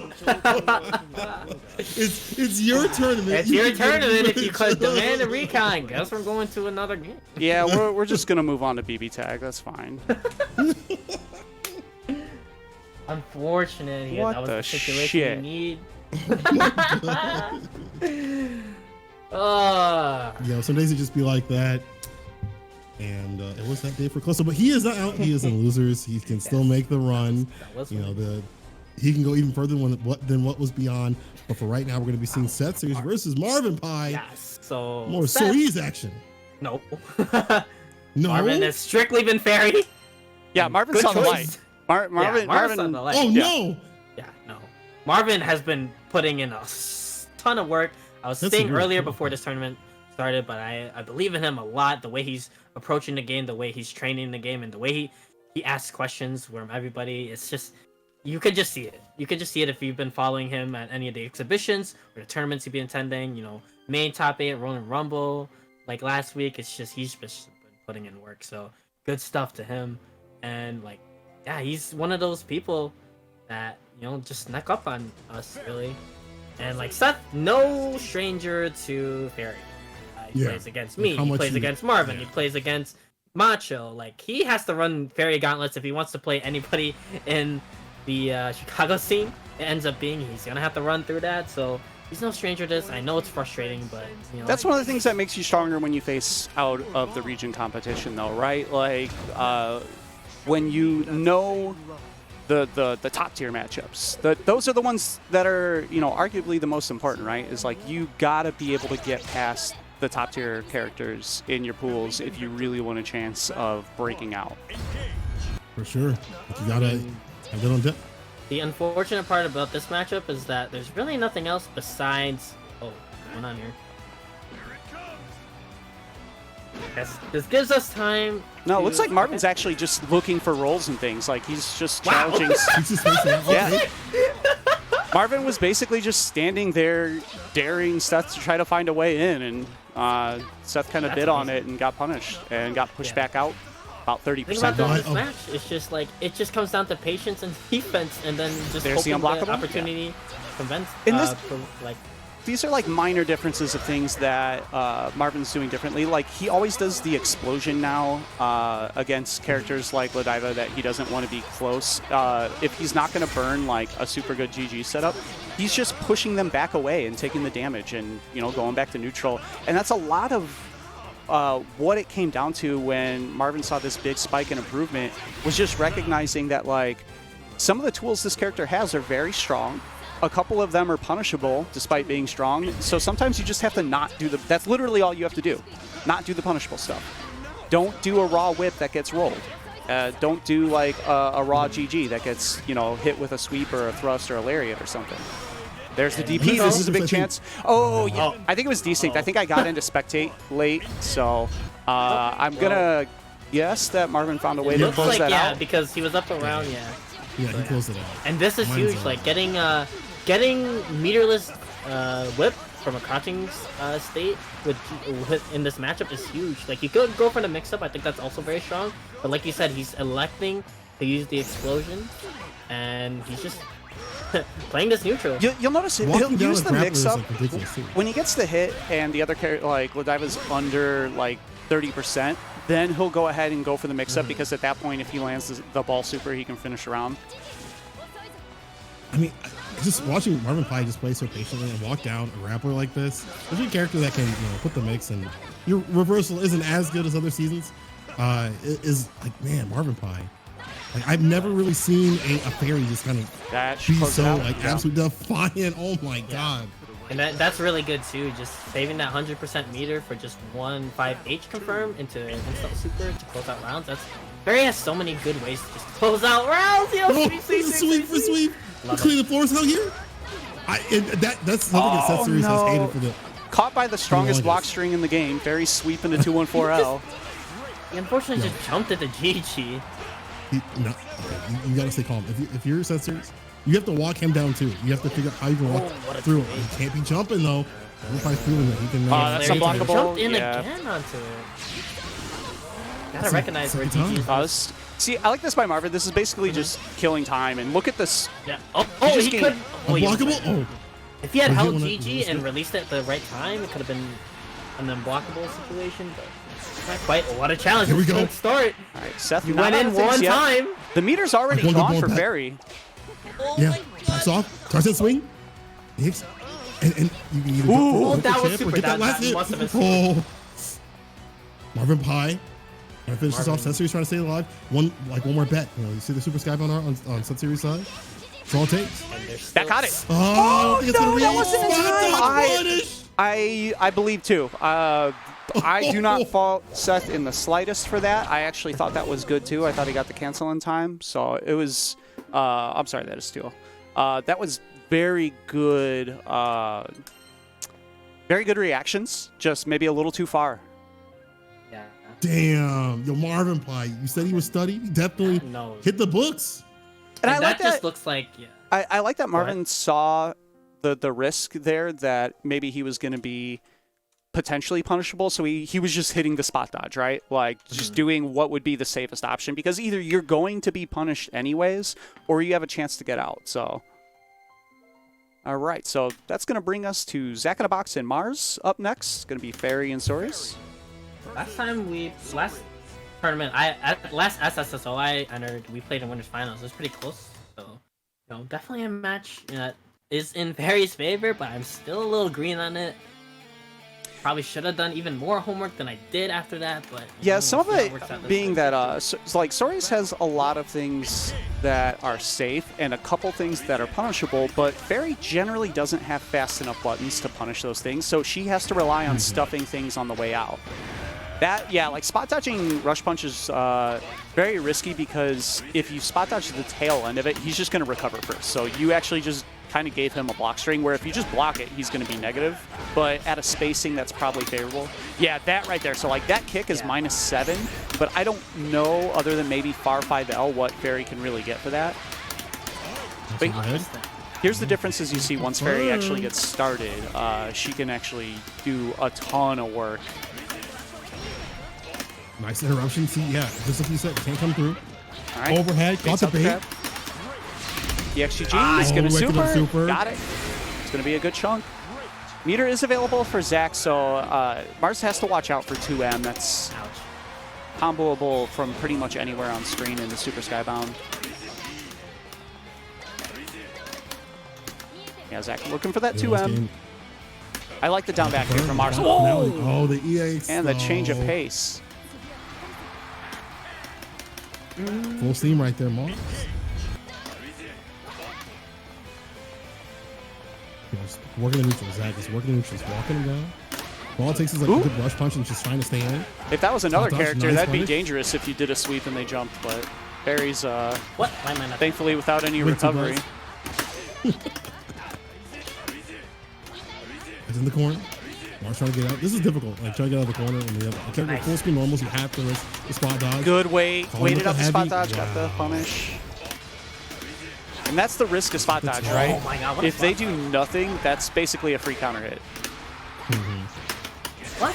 It's your tournament.
It's
You
your
can get
tournament if
it.
you could demand a recon. Guess we're going to another game.
Yeah, we're just gonna move on to BB tag. That's fine.
Unfortunate. Yeah,
What
that was
the
the situation
shit?
you need.
You know, some days it just be like that. And it was that day for Closer, but he is not out. He is in losers. He can still make the run. You know, he can go even further than what was beyond. But for right now, we're going to be seeing Seth Series versus Marvin Pie.
Yes. So
more Series action.
No.
No.
Marvin has strictly been fairy.
Yeah, Marvin's
Good
on the
choice.
light.
Marvin's on the light.
Oh,
Yeah.
no.
Yeah, no. Marvin has been putting in a ton of work. I was
That's
saying
a weird
earlier
point.
before this tournament started, but I believe in him a lot. The way he's approaching the game, the way he's training the game, and the way he asks questions from everybody. It's just, you could just see it. You could just see it if you've been following him at any of the exhibitions or the tournaments he's been attending. You know, main top 8, Rolling Rumble, like last week. It's just, he's just been putting in work. So good stuff to him. And like, yeah, he's one of those people that, you know, just snuck up on us, really. And like Seth, no stranger to Fairy. He plays against me. He plays against Marvin. He plays against Macho. Like, he has to run Fairy gauntlets if he wants to play anybody in the Chicago scene. It ends up being he's gonna have to run through that. So he's no stranger to this. I know it's frustrating, but you know,
That's one of the things that makes you stronger when you face out of the region competition, though, right? Like when you know the top tier matchups, those are the ones that are, you know, arguably the most important, right? Is like you gotta be able to get past the top tier characters in your pools if you really want a chance of breaking out.
For sure. But you gotta have that on deck.
the unfortunate part about this matchup is that there's really nothing else besides. Oh, what's going on here? This gives us time.
No, it looks like Marvin's actually just looking for rolls and things. Like he's just challenging.
He's just facing out.
Yeah. Marvin was basically just standing there, daring Seth to try to find a way in, and Seth kind of bid on it and got punished and got pushed back out about 30%.
The thing about this match, it's just like it just comes down to patience and defense, and then just
There's the
hoping
unblockable?
opportunity convince.
In this-
like
These are like minor differences of things that Marvin's doing differently. Like he always does the explosion now against characters like Godiva that he doesn't want to be close. If he's not going to burn like a super good GG setup, he's just pushing them back away and taking the damage and, you know, going back to neutral. And that's a lot of what it came down to when Marvin saw this big spike in improvement, was just recognizing that like some of the tools this character has are very strong. A couple of them are punishable despite being strong. So sometimes you just have to not do that's literally all you have to do. Not do the punishable stuff. Don't do a raw whip that gets rolled. Don't do like a raw GG that gets, you know, hit with a sweep or a thrust or a lariat or something. There's the DP. This is a big chance. Oh, yeah. I think it was desynced. I think I got into spectate late. So I'm going to guess that Marvin found a way to close that out.
because he was up around,
Yeah, he closed it out.
And this is
Mine's
huge.
on.
Like getting meterless whip from a crouching state with in this matchup is huge. Like you could go for the mix-up. I think that's also very strong. But like you said, he's electing to use the explosion, and he's just playing this neutral.
You'll notice he'll
Walking down
use
with
the
grapplers
mix-up
is, like, ridiculous, too.
when he gets the hit and the other character, like Godiva's under like 30%. Then he'll go ahead and go for the mix-up because at that point, if he lands the ball super, he can finish around.
I mean, just watching Marvin Pie just play so patiently and walk down a grappler like this, especially a character that can, you know, put the mix and your reversal isn't as good as other seasons, is like, man, Marvin Pie. Like, I've never really seen a fairy just kind of
That should
be
close it
so
out.
like
Yeah.
absolute defiant. Oh my god.
And that's really good too, just saving that 100% meter for just 1-5H confirm into instant super to close out rounds. Barry has so many good ways to just close out rounds. Yo,
Oh,
sweep.
sweep.
Love
Clean the floors out here. That's something that Seth Series has hated for the.
Caught by the strongest
longest.
block string in the game. Very sweep into 214L.
He unfortunately just jumped at the GG.
You gotta stay calm. If you're Seth Series, you have to walk him down too. You have to figure out how you can walk
what a
through him.
trade.
He can't be jumping though. Everybody's proving that he can.
That's
There he
unblockable.
jumped in
Yeah.
again onto it. Gotta
That's
recognize where
second
GG
time.
is.
See, I like this by Marvin. This is basically just killing time. And look at this.
Yeah. Oh,
just
he
gained-
could. Oh, he was
Unblockable.
right.
Oh,
If he had
Oh, he
held
wanna-
GG and released it at the right time, it could have been an unblockable situation, but not quite. What a challenge.
Here we
Good
go.
start.
All right, Seth.
You
not
went
out
in
of things
one
yet.
time.
The meter's already
One good
gone
ball
for
back.
Barry.
yeah. Backs off. Tries that swing. Hits. And you can either
Ooh.
go for
That
the
was
champ or
super.
get that
That
last hit.
must have been super.
Oh. Marvin Pie And finish this off. Sensui's trying to stay alive. One more bet. You see the Super Skybound on Sensui's side? That's all it takes.
That caught it.
Oh, I think it's
no,
gonna
that
reach.
wasn't in time. I believe too. I do not fault Seth in the slightest for that. I actually thought that was good too. I thought he got the cancel in time. So it was, I'm sorry, that is steal. That was very good reactions. Just maybe a little too far.
Yeah.
Damn. Yo, Marvin Pie, you said he was studied? He definitely hit the books.
And I like
that just looks like, yeah.
I like that Marvin saw the risk there that maybe he was going to be potentially punishable, so he was just hitting the spot dodge, right? Like just doing what would be the safest option, because either you're going to be punished anyways or you have a chance to get out. So all right, so that's going to bring us to Zach in a Box and Mars up next. It's going to be Fairy and Stories.
Last tournament, last SSSO I entered, we played in Winners Finals. It was pretty close, so definitely a match that is in Fairy's favor, but I'm still a little green on it. Probably should have done even more homework than I did after that, but
yeah, some of it being that like Stories has a lot of things that are safe and a couple things that are punishable, but Fairy generally doesn't have fast enough buttons to punish those things, so she has to rely on stuffing things on the way out. Like spot dodging Rush Punch is very risky, because if you spot dodge the tail end of it, he's just going to recover first. So you actually just kind of gave him a block string, where if you just block it, he's going to be negative, but at a spacing that's probably favorable. Yeah, that right there. So like that kick is -7, but I don't know, other than maybe Far 5L, what Fairy can really get for that. But here's the differences you see once Fairy actually gets started. She can actually do a ton of work.
Nice interruption. See, yeah, just like you said, can't come through.
All right.
Overhead, got the bait.
The XGG is going to super. Got it. It's going to be a good chunk. Meter is available for Zach, so Mars has to watch out for 2M. That's comboable from pretty much anywhere on screen in the Super Skybound. Yeah, Zach looking for that 2M. I like the down back here from Mars.
Oh, the EX.
And the change of pace.
Full steam right there, Mars. Just working the neutral. Zach is working the neutral. Just walking him down. All it takes is like a good rush punch and just trying to stay in.
If that was another character,
nice
that'd
punish.
be dangerous if you did a sweep and they jumped, but Barry's
what? Why am I not
thankfully without any recovery.
It's in the corner. Mars trying to get out. This is difficult. Like trying to get out of the corner, and you have a full screen normals. You have to risk the spot dodge.
Good weight. Waited up the spot dodge.
Wow.
Got the punish. And that's the risk of spot dodge, right?
Oh my God,
if they do nothing, that's basically a free counter hit.
What?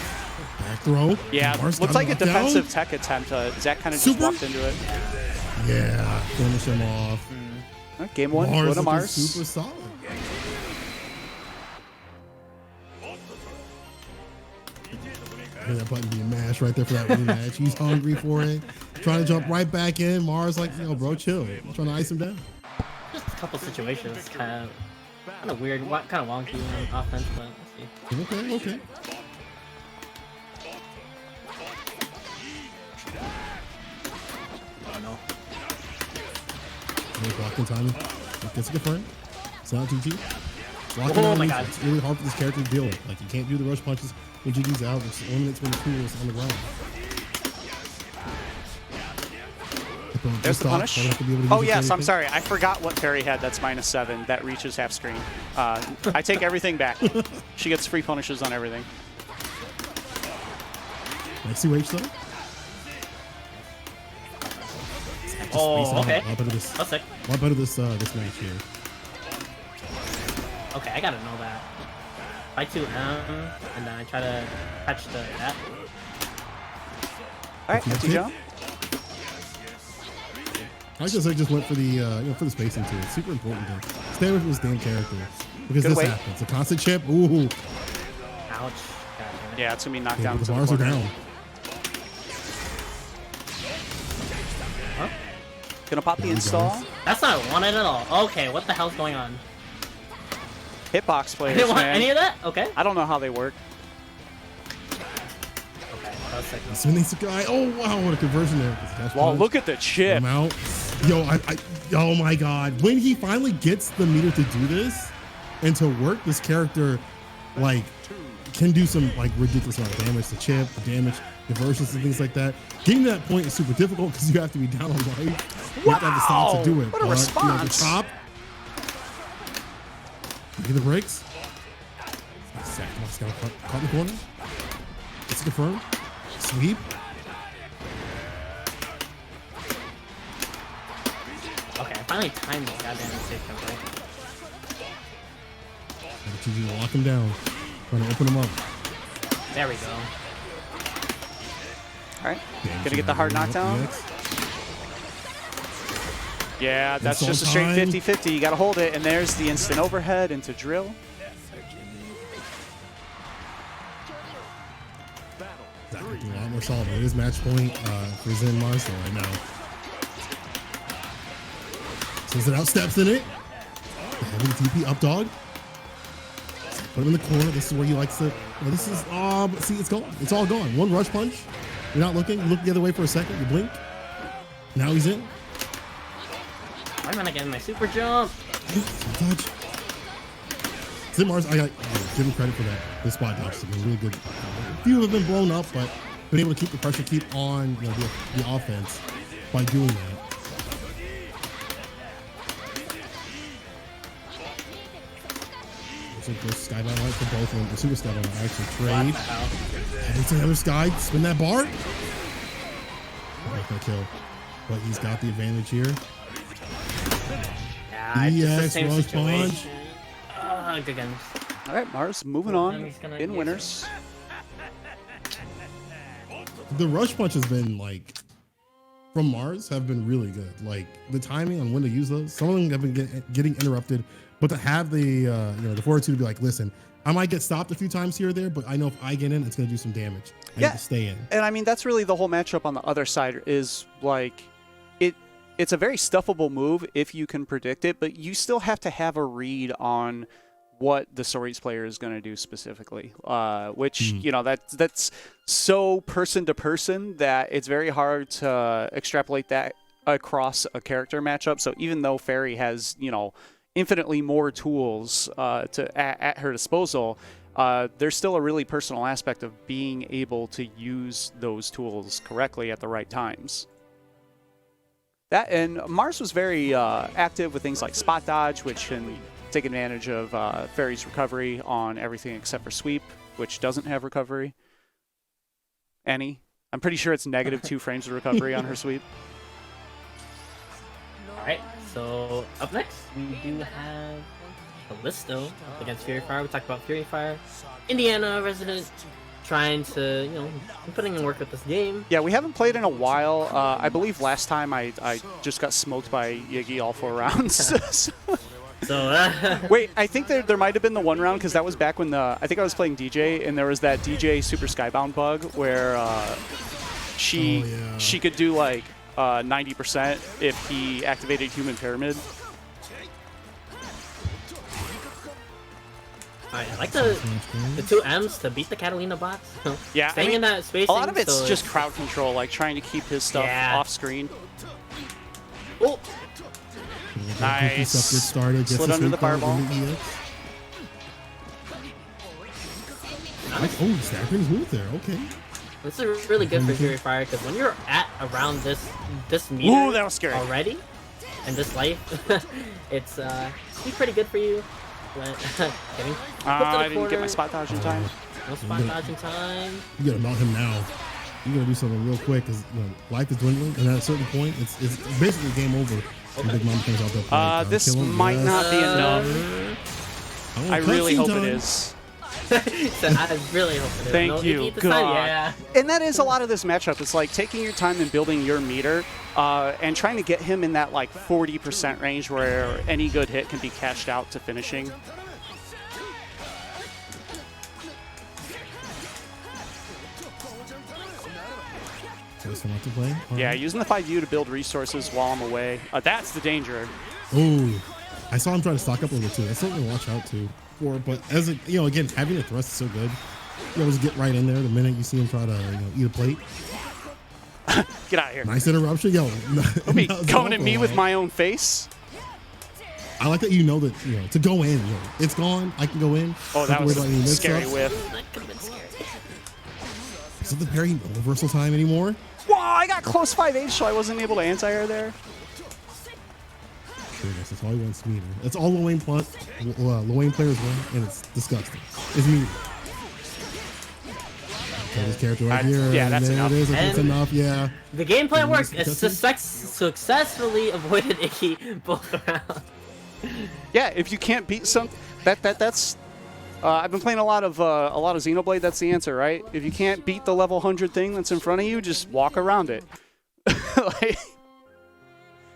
Back throw.
Yeah,
Mars
looks
got
like a
knocked down.
defensive tech attempt. Zach kind of just walked into it.
Yeah, finish him off.
Right, game one,
Mars
go to
looking
Mars.
super solid. Hear that button being mashed right there for that rematch. He's hungry for it. Trying to jump right back in. Mars like, bro, chill. I'm trying to ice him down.
Just a couple situations, kind of weird, kind of wonky on offense, but let's see.
Okay.
Oh no.
Blocking timing. Gets a good frame. It's not GG.
Oh my God.
It's really hard for this character to deal with. Like, you can't do the rush punches when GG's out, which eliminates one of the tools on the ground.
There's the punish. Oh, yes, I'm sorry. I forgot what Fairy had that's -7. That reaches half screen. I take everything back. She gets free punishes on everything.
Nice CH though.
Oh, okay.
A lot better this.
That's sick.
A lot better this match here.
Okay, I gotta know that. I 2M, and then I try to catch the that.
All right, empty jump.
I guess I just went for the for the spacing too. It's super important to stay with this damn character because
Good
this
weight.
happens. A constant chip. Ooh.
Ouch. God damn it.
Yeah, it's going to be knocked
Yeah,
down.
the
to
bars are
corner.
down.
Huh?
Gonna pop the install.
That's not what I wanted at all. Okay, what the hell's going on?
Hitbox
I
players,
didn't want
man.
any of that? Okay.
I don't know how they work.
Okay, that was second.
Spinning Sakai. Oh wow, what a conversion there.
Well, look at the chip.
I'm out. Yo, oh my god. When he finally gets the meter to do this and to work, this character like can do some like ridiculous amount of damage. The chip, the damage, conversions and things like that. Getting to that point is super difficult because you have to be down on life. You have to have the stops to do it.
What a response.
The top. Look at the breaks. Caught in the corner. It's confirmed. Sweep.
Okay, I finally timed this goddamn mistake.
GG to lock him down. Trying to open him up.
There we go.
All right. Gonna get the hard knockdown. Yeah, that's just a straight 50-50. You got to hold it. And there's the instant overhead into drill.
Exactly. A lot more solid. It is match point for Zen Marcel right now. Says it out, steps in it. Having TP up dog. Put him in the corner. This is where he likes to. Oh, this is. Oh, but see, it's gone. It's all gone. One rush punch. You're not looking. You look the other way for a second. You blink. Now he's in.
Why am I not getting my super jump?
Touch. Zen Mars, I got give him credit for that. This spot dodge has been really good. A few have been blown up, but been able to keep the pressure, keep on the offense by doing that. Skybound light for both of them. The super skybound actually trade. It's another sky. Spin that bar. Not gonna kill, but he's got the advantage here.
Yeah,
EX rush punch.
Good games.
All right, Mars moving on in winners.
The rush punch has been like from Mars have been really good. Like the timing on when to use those. Some of them have been getting interrupted. But to have the the fortitude to be like, listen, I might get stopped a few times here or there, but I know if I get in, it's going to do some damage. I need to stay in.
And I mean, that's really the whole matchup on the other side is like, it's a very stuffable move if you can predict it, but you still have to have a read on what the stories player is going to do specifically, which, you know, that's so person to person that it's very hard to extrapolate that across a character matchup. So even though Fairy has, you know, infinitely more tools at her disposal, there's still a really personal aspect of being able to use those tools correctly at the right times. That and Mars was very active with things like spot dodge, which can take advantage of Fairy's recovery on everything except for sweep, which doesn't have recovery. Any? I'm pretty sure it's -2 frames of recovery on her sweep.
All right. So up next, we do have Callisto up against Fury Fire. We talked about Fury Fire, Indiana resident, trying to, you know, putting in work with this game.
Yeah, we haven't played in a while. I believe last time I just got smoked by Yiggy all 4 rounds.
So
wait, I think there might have been the 1 round because that was back when I think I was playing DJ and there was that DJ Super Skybound bug where she could do like 90% if he activated Human Pyramid.
I like the 2 M's to beat the Catalina box.
Yeah,
staying in that space.
A lot of it's just crowd control, like trying to keep his stuff off screen.
Oh,
nice.
Started.
Slid under the fireball.
Oh, Snapper smooth there. Okay.
this is really good for Fury Fire because when you're at around this meter
ooh, that was scary.
already, and this life, it's pretty good for you.
I didn't get my spot dodge in time.
No spot dodge in time.
You gotta mount him now. You gotta do something real quick because life is dwindling, and at a certain point, it's basically game over. Okay. Big Mom comes out there.
This might not be enough. I really hope it is.
I really hope it is.
Thank you, God. Yeah. And that is a lot of this matchup. It's like taking your time and building your meter and trying to get him in that like 40% range where any good hit can be cashed out to finishing.
To play.
Yeah, using the 5U to build resources while I'm away. That's the danger.
Oh, I saw him try to stock up a little bit too. That's something to watch out for. But as a, again, having a thrust is so good. You always get right in there the minute you see him try to eat a plate.
Get out of here.
Nice interruption, yo.
Don't be coming at me with my own face.
I like that you know that to go in. It's gone. I can go in.
Oh, that was a scary
mix-ups.
whiff.
That could have been scary.
Isn't the parry no reversal time anymore?
Whoa, I got close 5H, so I wasn't able to anti-air there.
Sure, that's all he wants meter. That's all Lil Wayne players win, and it's disgusting. It's meter. Okay, this character right here.
Yeah, that's
there
enough.
It is. That's enough. Yeah.
The game plan works. It
Successful?
successfully avoided Icky both rounds.
Yeah, if you can't beat some, that's. I've been playing a lot of Xenoblade. That's the answer, right? If you can't beat the level 100 thing that's in front of you, just walk around it. Like,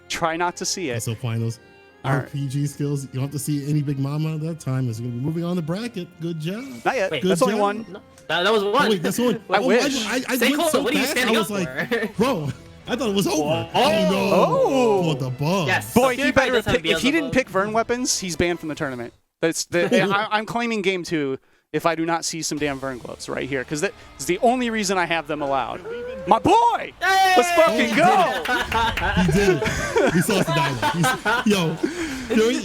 try not to see it.
So find those
All right.
RPG skills. You don't have to see any Big Mama at that time. Is going to be moving on the bracket. Good job.
Not yet.
Wait,
that's
good
only
job.
one.
No, that was one.
Oh, wait, that's one.
I wish.
I
Stay
went
cool.
so
What are you
fast,
standing
I was
up
like,
for?
bro, I thought it was over.
Oh.
Oh no.
Oh.
What the bug?
Yes.
Boy,
So
he better
does have
pick, if he didn't
Beelzebub.
pick Vern weapons, he's banned from the tournament. I'm claiming game 2 if I do not see some damn Vern gloves right here, because that is the only reason I have them allowed. My boy! Let's fucking go!
He did it. He still has to die though.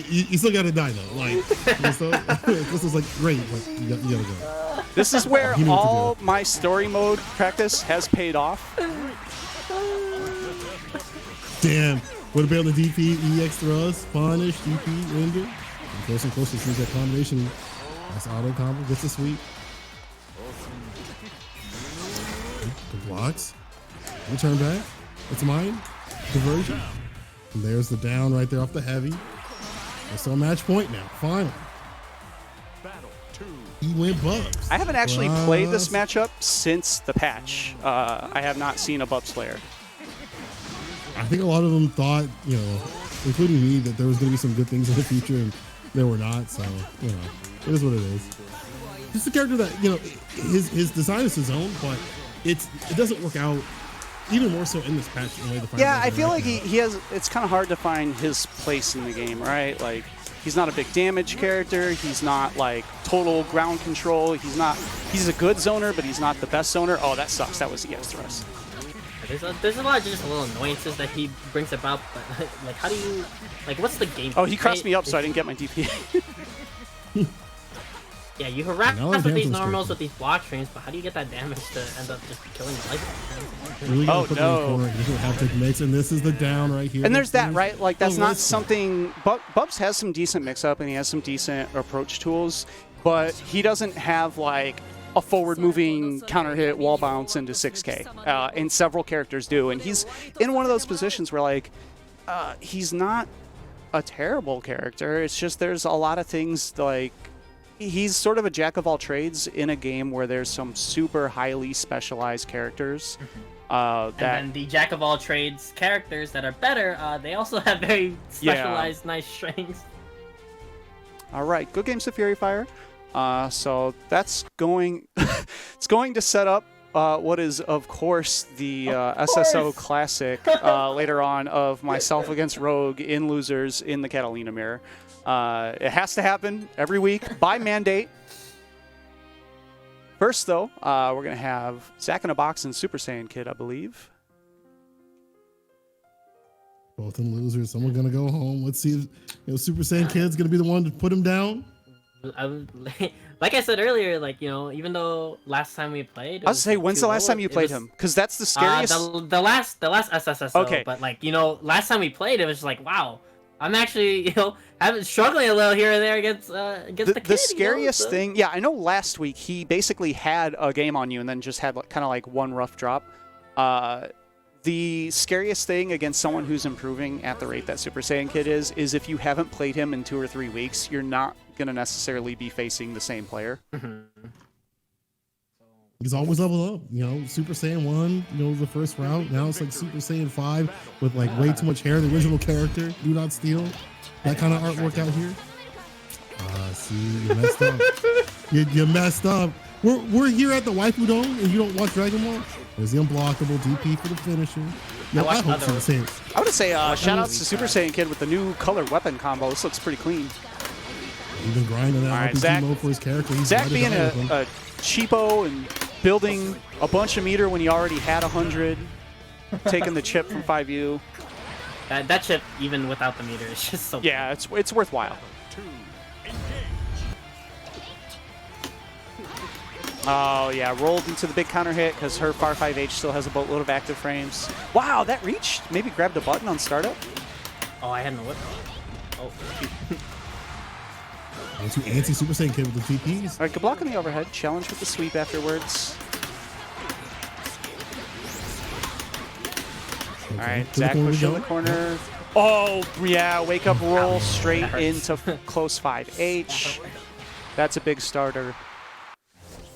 You still got to die though. Like, this is like great, but you gotta go.
This is where
You know what to
all
do.
my story mode practice has paid off.
Damn. Would have been on the DP, EX thrust, punish, DP, render. Close and closer sees that combination. Nice auto combo, gets the sweep. Good blocks. Return back. It's mine. Diversion. And there's the down right there off the heavy. It's on match point now. Final. He went Bubs.
I haven't actually played this
Bubs.
matchup since the patch. I have not seen a Bubs player.
I think a lot of them thought, including me, that there was going to be some good things in the future, and there were not. So, it is what it is. Just a character that, his design is his own, but it doesn't work out even more so in this patch. In the way the
Yeah, I feel like he has. It's kind of hard to find his place in the game, right? Like, he's not a big damage character. He's not like total ground control. He's a good zoner, but he's not the best zoner. Oh, that sucks. That was the EX thrust.
There's a lot of just little annoyances that he brings about, but like, how do you, like, what's the game?
Oh, he crossed me up, so I didn't get my DP.
Yeah, you harass
Now
with
I'm
these
dancing
normals
straight.
with these block streams, but how do you get that damage to end up just killing your life?
Really
Oh,
gotta put
no.
them in the corner. You have to mix, and this is the down right here.
And there's that, right? Like, that's
Oh,
not
listen.
something. Bubs has some decent mix-up, and he has some decent approach tools, but he doesn't have like a forward-moving counter hit wall bounce into 6K, and several characters do. And he's in one of those positions where like he's not a terrible character. It's just there's a lot of things like he's sort of a jack of all trades in a game where there's some super highly specialized characters.
And then the jack of all trades characters that are better, they also have very specialized, nice strings.
All right, good games to Fury Fire. So that's going. It's going to set up what is, of course, the SSO Classic later on of myself against Rogue in losers in the Catalina Mirror. It has to happen every week by mandate. First, though, we're gonna have Zack in a Box and Super Saiyan Kid, I believe.
Both in losers. Someone gonna go home. Let's see if Super Saiyan Kid's gonna be the one to put him down.
Like I said earlier, like, even though last time we played,
I was say, when's the last time you played him? Because that's the scariest.
The last SSSO.
Okay.
But like, last time we played, it was just like, wow, I'm actually struggling a little here and there against the kid.
The scariest thing, yeah, I know last week he basically had a game on you and then just had kind of like one rough drop. The scariest thing against someone who's improving at the rate that Super Saiyan Kid is if you haven't played him in 2 or 3 weeks, you're not going to necessarily be facing the same player.
He's always leveled up. Super Saiyan 1, the first route. Now it's like Super Saiyan 5 with like way too much hair. The original character, Do Not Steal. That kind of artwork out here. See, you messed up. You messed up. We're here at the Waifu Dome and you don't watch Dragon Ball? There's the unblockable DP for the finisher. I hope Super Saiyan.
I would say shout outs to Super Saiyan Kid with the new colored weapon combo. This looks pretty clean.
He's been grinding that
right,
RPG
Zach-
mode for his character. He's
Zach
ready to
being
go
a,
with him.
a cheapo and building a bunch of meter when he already had 100, taking the chip from 5U.
That chip, even without the meter, is just so.
Yeah, it's worthwhile. Oh yeah, rolled into the big counter hit because her Far 5H still has a boatload of active frames. Wow, that reached. Maybe grabbed a button on startup.
Oh, I had no whip. Oh, shoot.
Into anti-Super Saiyan Kid with the TPs.
All right, good block on the overhead. Challenge with the sweep afterwards. All right, Zach push in the corner. Oh, yeah, wake up roll straight into close 5H. That's a big starter.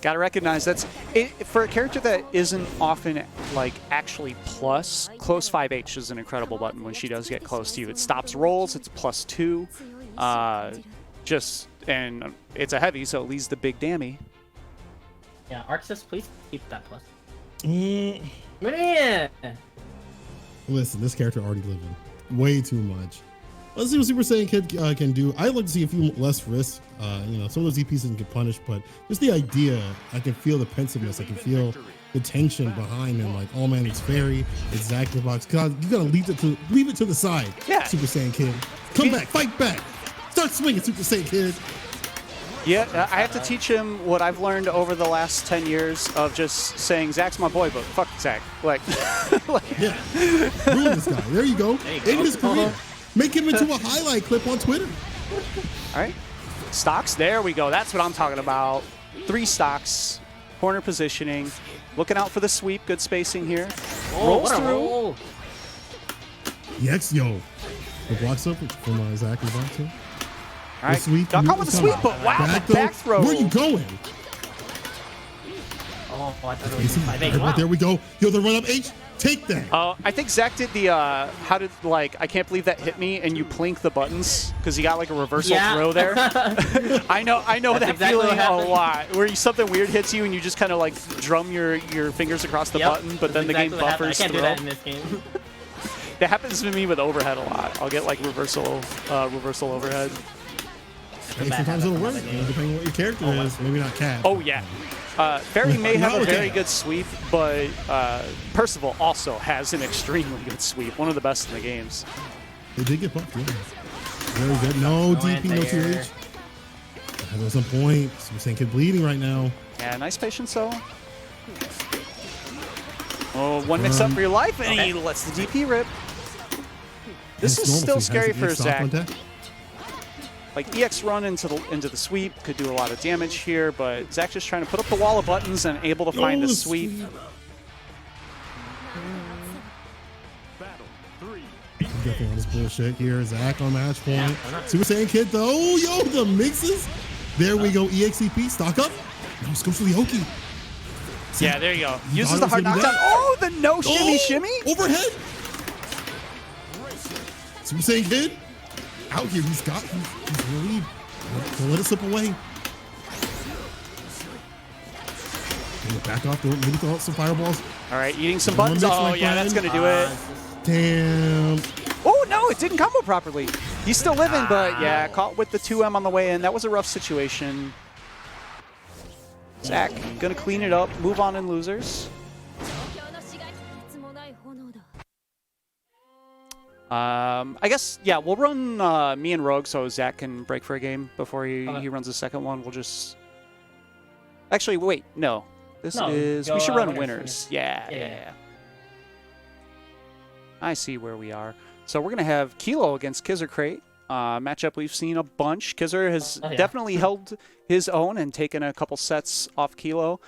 Got to recognize that's it, for a character that isn't often like actually plus. Close 5H is an incredible button when she does get close to you. It stops rolls. It's +2. And it's a heavy, so it leaves the big dammy.
Yeah, Arxis, please keep that plus.
Mm.
Yeah.
Listen, this character already living way too much. Let's see what Super Saiyan Kid can do. I'd like to see a few less risks. You know, some of those EPs can get punished, but just the idea, I can feel the pensiveness. I can feel the tension behind him. Like, oh man, it's Fairy, it's Zach the Box. God, you gotta leave it to the side.
Yeah.
Super Saiyan Kid, come back, fight back, start swinging, Super Saiyan Kid.
Yeah, I have to teach him what I've learned over the last 10 years of just saying, Zach's my boy, but fuck Zach. Like,
Yeah, ruin this guy. There you go.
There you go.
End his career. Make him into a highlight clip on Twitter.
all right. Stocks, there we go. That's what I'm talking about. 3 stocks, corner positioning, looking out for the sweep, good spacing here.
Oh,
Rolls
what a
through.
roll.
Yes, yo. The blocks up from Zach and Box.
All right,
sweep,
got caught with the sweep, but wow, the back throw.
Where are you going?
Oh, I thought it
You
was
see,
5-8.
right
Wow.
there we go. Yo, the run up H. Take that.
I think Zach did the, I can't believe that hit me, and you plink the buttons, because he got like a reversal throw there. I know
That's
that
exactly
feeling
what
a
happened.
lot, where something weird hits you and you just kind of like drum your fingers across the button, but then the game buffers
I can't
throw.
do that in this game.
That happens to me with overhead a lot. I'll get like reversal overhead.
Hey, sometimes it'll work, you know, depending on what your character is. Maybe not Cat.
Oh yeah. Fairy may have a
No,
very
okay.
good sweep, but Percival also has an extremely good sweep. One of the best in the games.
They did get buffed, yeah. Very good. No DP, no
anti-air.
2H. That was on point. Super Saiyan Kid bleeding right now.
Yeah, nice patience though. Oh, one mix up for your life, and he lets the DP rip. This
And
is
it's normal,
still
so he has
scary
the
for
EX off
Zach.
on deck.
Like EX run into the sweep could do a lot of damage here, but Zach just trying to put up the wall of buttons and able to find
Oh,
the
the
sweep.
He's definitely on his bullshit here. Zach on match point.
why not?
Super Saiyan Kid though. Oh, yo, the mixes. There we go. EXEP. Stock up. No, let's go for the Oki.
Yeah, there you go.
You
Uses
thought
the
it was
hard
gonna be
knockdown.
that?
Oh, the no shimmy
Oh,
shimmy.
Overhead. Super Saiyan Kid. Out here. He's really. Don't let it slip away. Back off. Maybe throw out some fireballs.
All right, eating some
One
buttons.
mix,
Oh
my
yeah, that's
friend.
gonna do it.
Damn.
Oh no, it didn't combo properly. He's still living, but yeah, caught with the 2M on the way in. That was a rough situation. Zach gonna clean it up, move on in losers. I guess, yeah, we'll run me and Rogue so Zach can break for a game before he runs the second one. We'll just... Actually, wait, no. This is... We should run winners. Yeah. I see where we are. So we're going to have Kilo against Kizzer Crate. Matchup we've seen a bunch. Kizzer has definitely held his own and taken a couple sets off Kilo.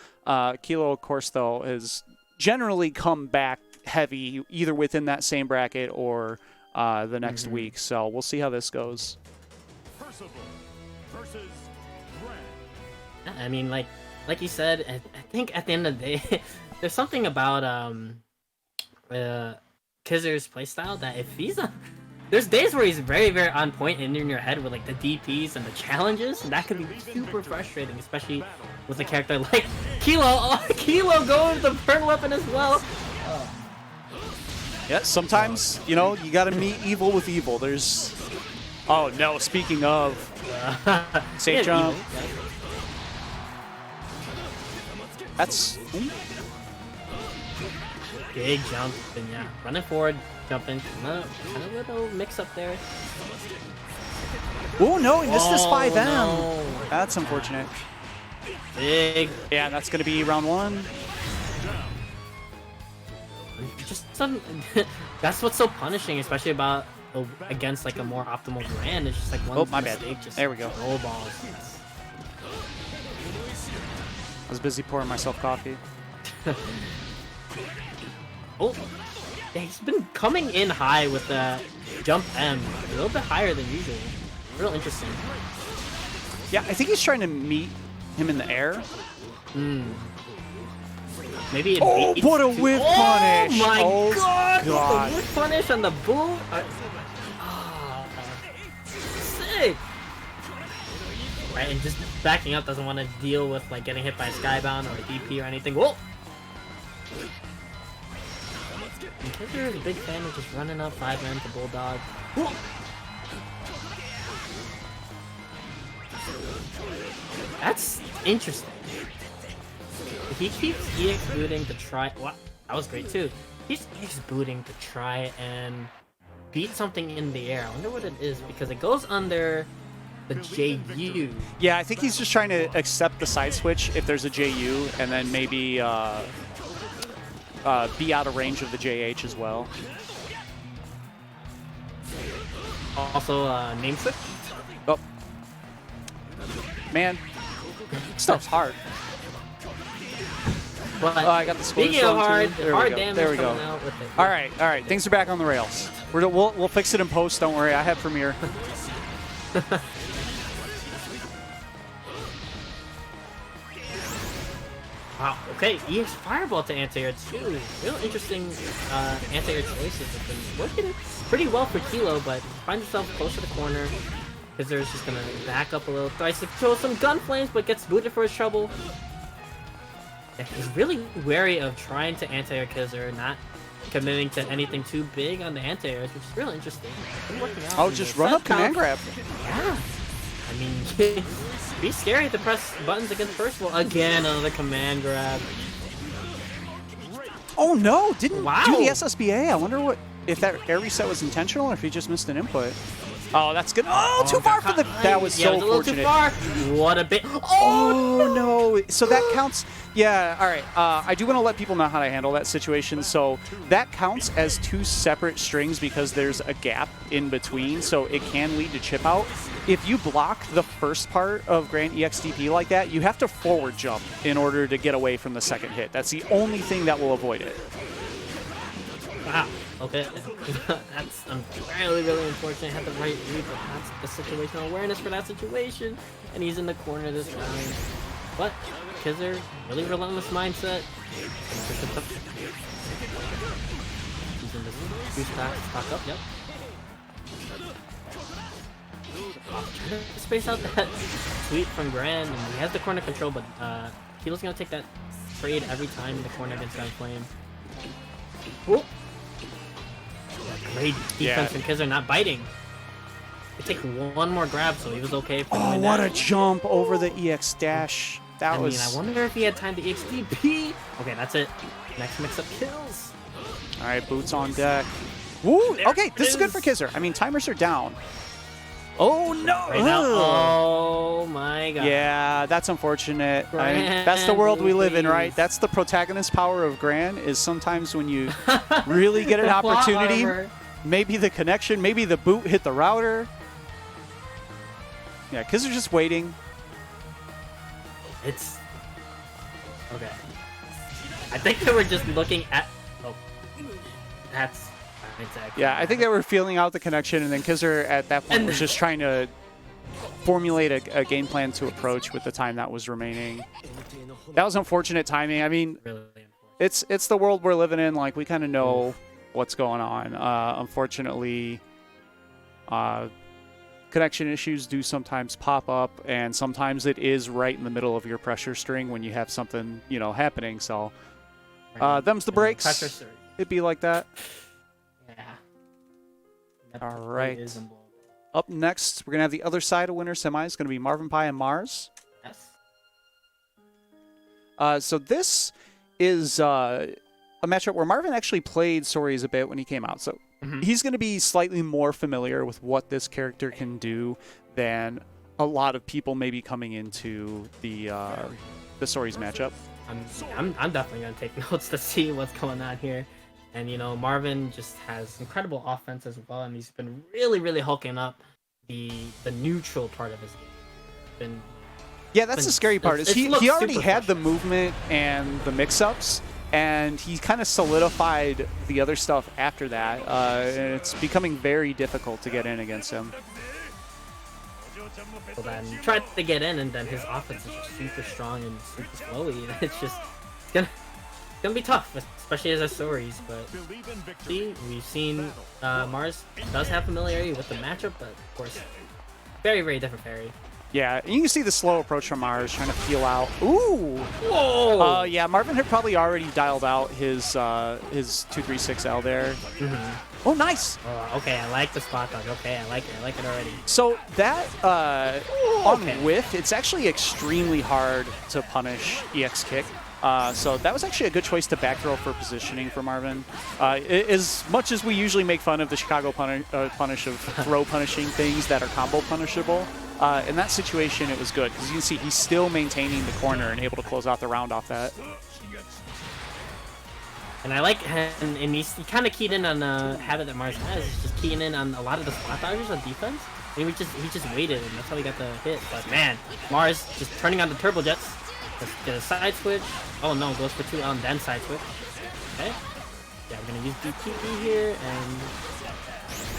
Kilo, of course, though, has generally come back heavy either within that same bracket or the next week. So we'll see how this goes.
Percival versus Brand.
I mean, like you said, I think at the end of the day, there's something about Kizzer's playstyle that if he's there's days where he's very, very on point and in your head with like the DPs and the challenges, and that can be super frustrating, especially with a character like Kilo. Oh, Kilo going with the burn weapon as well.
Yeah, sometimes, you know, you got to meet evil with evil. There's... Oh, no, speaking of... Safe
yeah,
jump.
even, yeah.
That's
Big jump, and yeah, running forward, jumping, kind of a little mix up there.
oh no, he missed his
Oh,
5M.
no.
That's unfortunate.
Big,
Yeah, that's gonna be round 1.
just some. That's what's so punishing, especially about against like a more optimal Grand. It's just like one
My bad.
mistake, just
There we go.
roll balls.
I was busy pouring myself coffee.
Oh, yeah, he's been coming in high with the jump M, a little bit higher than usual. Real interesting.
Yeah, I think he's trying to meet him in the air.
Maybe it
Oh,
beats
what a
to-
whip punish!
Oh my
Oh,
god!
God.
The whip punish on the bull. Sick. Right, and just backing up doesn't want to deal with like getting hit by a skybound or a DP or anything. Whoa! Because you're a big fan of just running up 5M to Bulldog. Whoa! That's interesting. He keeps EX booting to try. What? That was great too. He's EX booting to try and beat something in the air. I wonder what it is because it goes under the JU.
Yeah, I think he's just trying to accept the side switch if there's a JU, and then maybe be out of range of the JH as well.
Also, name switch.
Oh, man, stuff's hard.
But
I got the score
speaking of
shown,
hard,
too. There we
hard
go.
damage
There we
coming
go.
out with it.
All right, things are back on the rails. We'll fix it in post. Don't worry, I have Premiere.
Wow. Okay, EX Fireball to anti-air too. Real interesting anti-air choices have been working pretty well for Kilo, but finds himself close to the corner. Kizer's just gonna back up a little, tries to throw some gun flames, but gets booted for his trouble. Yeah, he's really wary of trying to anti-air Kizer, not committing to anything too big on the anti-airs, which is real interesting. Been working out.
Oh,
in
just
the
run
set
up command
count.
grab.
Yeah. I mean, be scary to press buttons against first of all. Again, another command grab.
Oh no, didn't
Wow.
do the SSBA. I wonder if that air reset was intentional or if he just missed an input. Oh, that's good. Oh, too far for the. That was
Yeah,
so
it was a little too
fortunate.
far. What a bit.
Oh no! So that counts. Yeah. All right. I do want to let people know how to handle that situation. So that counts as 2 separate strings because there's a gap in between, so it can lead to chip out. If you block the first part of Grand EXDP like that, you have to forward jump in order to get away from the second hit. That's the only thing that will avoid it.
Wow. Okay. That's really, really unfortunate. Had the right read, but that's the situational awareness for that situation. And he's in the corner this round. But Kizer, really relentless mindset. He's in this boost stock up, yep. Trying to space out that sweep from Grand, and he has the corner control, but Kilo's gonna take that trade every time in the corner against Gunflame. Whoop! Great defense from Kizer, not biting. They take one more grab, so he was okay for
Oh,
doing
what
that.
a jump over the EX dash. That
I
was.
mean, I wonder if he had time to EXDP. Okay, that's it. Next mix-up kills.
All right, boots on deck. Woo!
There
Okay,
it
this is good for
is.
Kizer. I mean, timers are down. Oh no!
Right now,
Ugh.
oh my god.
Yeah, that's unfortunate. I mean, that's the world we live in, right?
Please.
That's the protagonist power of Gran, is sometimes when you really get an
The plot
opportunity,
armor.
maybe the connection, maybe the boot hit the router. Yeah, because they're just waiting.
It's okay. I think they were just looking at. Oh, that's exactly.
Yeah, I think they were feeling out the connection, and then Kizer at that point
And-
was just trying to formulate a game plan to approach with the time that was remaining. That was unfortunate timing. I mean,
Really unfortunate.
it's the world we're living in. Like, we kind of know what's going on. Unfortunately, connection issues do sometimes pop up, and sometimes it is right in the middle of your pressure string when you have something, happening. So, them's the breaks.
Pressure surge.
It'd be like that.
Yeah.
All right.
Is involved.
Up next, we're going to have the other side of winner semis. It's going to be Marvin Pie and Mars.
Yes.
So this is a matchup where Marvin actually played Stories a bit when he came out. So he's going to be slightly more familiar with what this character can do than a lot of people maybe coming into the Stories matchup.
I'm definitely gonna take notes to see what's going on here. And you know, Marvin just has incredible offense as well, and he's been really hulking up the neutral part of his game.
Yeah, that's the scary part. Is he already had the movement and the mix-ups, and he kind of solidified the other stuff after that. And it's becoming very difficult to get in against him.
So then he tried to get in, and then his offense is just super strong and super flowy. It's gonna be tough, especially as a Stories. But see, we've seen Mars does have familiarity with the matchup, but of course, very different parry.
Yeah, and you can see the slow approach from Mars, trying to feel out. Ooh!
Whoa!
Yeah, Marvin had probably already dialed out his 236L there. Oh, nice!
Okay, I like the spot dodge. Okay, I like it already.
So that, on whiff, it's actually extremely hard to punish EX kick. So that was actually a good choice to back throw for positioning for Marvin. As much as we usually make fun of the Chicago punish of throw punishing things that are combo punishable, in that situation it was good because you can see he's still maintaining the corner and able to close out the round off that.
And I like him, and he kind of keyed in on a habit that Mars has, just keying in on a lot of the spot dodgers on defense. And he just waited, and that's how he got the hit. But man, Mars just turning on the turbo jets. Let's get a side switch. Oh no, goes for 2L and then side switch. Okay. Yeah, we're gonna use DTE here, and